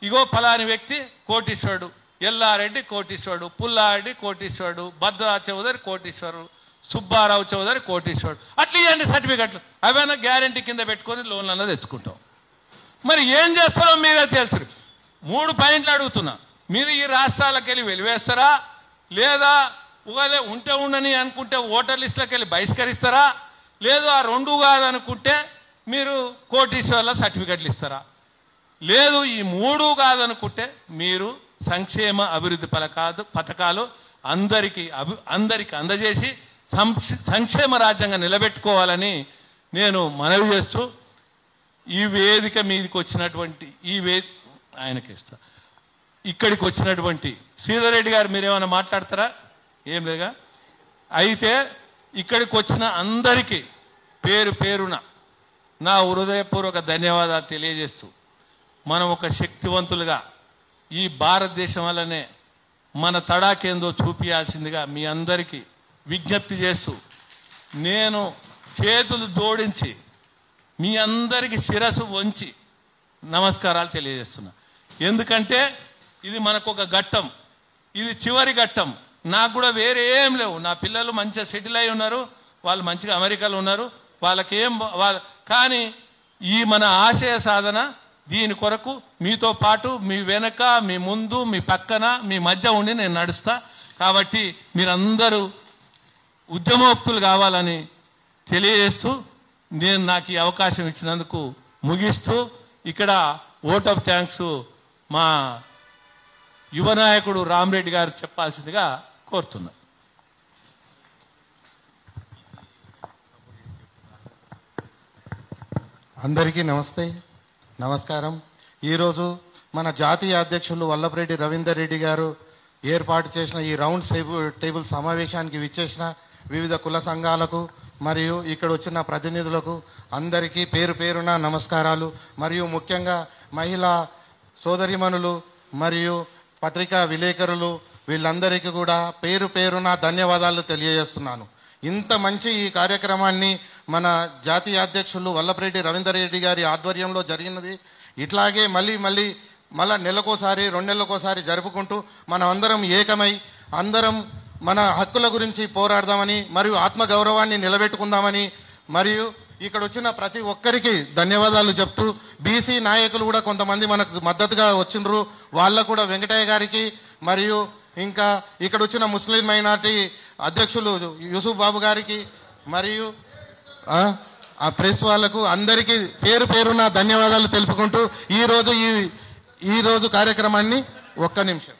ఇగో ఫలాని వ్యక్తి కోటీశ్వరుడు, ఎల్లారెడ్డి కోటీశ్వరుడు, పుల్లారెడ్డి కోటీశ్వరుడు, భద్రా చౌదరి కోటీశ్వరుడు, సుబ్బారావు చౌదరి కోటీశ్వరుడు, అట్లా ఇవ్వండి సర్టిఫికెట్లు. అవైనా గ్యారంటీ కింద పెట్టుకొని లోన్లు అన్నది తెచ్చుకుంటాం. మరి ఏం చేస్తారో మీరే తెలుసు. 3 పాయింట్లు అడుగుతున్నా. మీరు ఈ రాష్ట్రాలకు వెళ్ళి వెలివేస్తారా, లేదా ఒకవేళ ఉంటే ఉండని అనుకుంటే ఓటర్ లిస్టులకు వెళ్ళి బహిష్కరిస్తారా, లేదు ఆ 2 కాదనుకుంటే మీరు కోటీశ్వర్ల సర్టిఫికెట్లు ఇస్తారా? లేదు ఈ 3 కాదనుకుంటే మీరు సంక్షేమ అభివృద్ధి పథకాలు అందరికీ అందజేసి సంక్షేమ రాజ్యంగా నిలబెట్టుకోవాలని నేను మనవి చేస్తూ ఈ వేదిక మీదకి వచ్చినటువంటి ఆయనకి ఇస్తా, ఇక్కడికి వచ్చినటువంటి శ్రీధర్ రెడ్డి గారు మీరేమైనా మాట్లాడతారా? ఏం లేగా. అయితే ఇక్కడికి వచ్చిన అందరికీ పేరున నా హృదయపూర్వక ధన్యవాదాలు తెలియజేస్తూ మనం ఒక శక్తివంతులుగా ఈ భారతదేశం వల్లనే మన తడాకేందో చూపించాల్సిందిగా మీ అందరికీ విజ్ఞప్తి చేస్తూ నేను చేతులు జోడించి మీ అందరికీ శిరస్సు వంచి నమస్కారాలు తెలియజేస్తున్నా. ఎందుకంటే ఇది మనకు ఒక ఘట్టం, ఇది చివరి ఘట్టం. నాకు కూడా వేరే ఏం లేవు. నా పిల్లలు మంచిగా సెటిల్ అయి ఉన్నారు, వాళ్ళు మంచిగా అమెరికాలో ఉన్నారు, కానీ ఈ మన ఆశయ సాధన దీని కొరకు మీతో పాటు మీ వెనక, మీ ముందు, మీ పక్కన, మీ మధ్య ఉండి నేను నడుస్తా. కాబట్టి మీరందరూ ఉద్యమోక్తులు కావాలని తెలియజేస్తూ నాకు ఈ అవకాశం ఇచ్చినందుకు ముగిస్తూ ఇక్కడ ఓట్ ఆఫ్ థ్యాంక్స్ మా యువ నాయకుడు రామరెడ్డి గారు చెప్పాల్సిందిగా కోరుతున్నా.
అందరికీ నమస్కారం. ఈరోజు మన జాతీయ అధ్యక్షులు వల్లభరెడ్డి రవీందర్ రెడ్డి గారు ఏర్పాటు చేసిన ఈ రౌండ్ టేబుల్ సమావేశానికి విచ్చేసిన వివిధ కుల సంఘాలకు మరియు ఇక్కడ వచ్చిన ప్రతినిధులకు అందరికీ పేరు పేరున నమస్కారాలు. మరియు ముఖ్యంగా మహిళా సోదరిమణులు మరియు పత్రికా విలేకరులు వీళ్ళందరికీ కూడా పేరు పేరున ధన్యవాదాలు తెలియజేస్తున్నాను. ఇంత మంచి ఈ కార్యక్రమాన్ని మన జాతీయ అధ్యక్షులు వల్లభరెడ్డి రవీందర్ రెడ్డి గారి ఆధ్వర్యంలో జరిగినది. ఇట్లాగే మళ్ళా నెలకోసారి 2 నెలలకోసారి జరుపుకుంటూ మనం అందరం ఏకమై అందరం మన హక్కుల గురించి పోరాడదామని మరియు ఆత్మగౌరవాన్ని నిలబెట్టుకుందామని మరియు ఇక్కడ వచ్చిన ప్రతి ఒక్కరికి ధన్యవాదాలు చెప్తూ బీసీ నాయకులు కూడా కొంతమంది మనకు మద్దతుగా వచ్చిండ్రు. వాళ్ళకు కూడా వెంకటయ్య గారికి మరియు ఇంకా ఇక్కడ వచ్చిన ముస్లిం మైనార్టీ అధ్యక్షులు యూసుఫ్ బాబు గారికి మరియు ఆ ప్రెస్ వాళ్లకు అందరికీ పేరు పేరున ధన్యవాదాలు తెలుపుకుంటూ ఈ రోజు కార్యక్రమాన్ని ఒక్క నిమిషం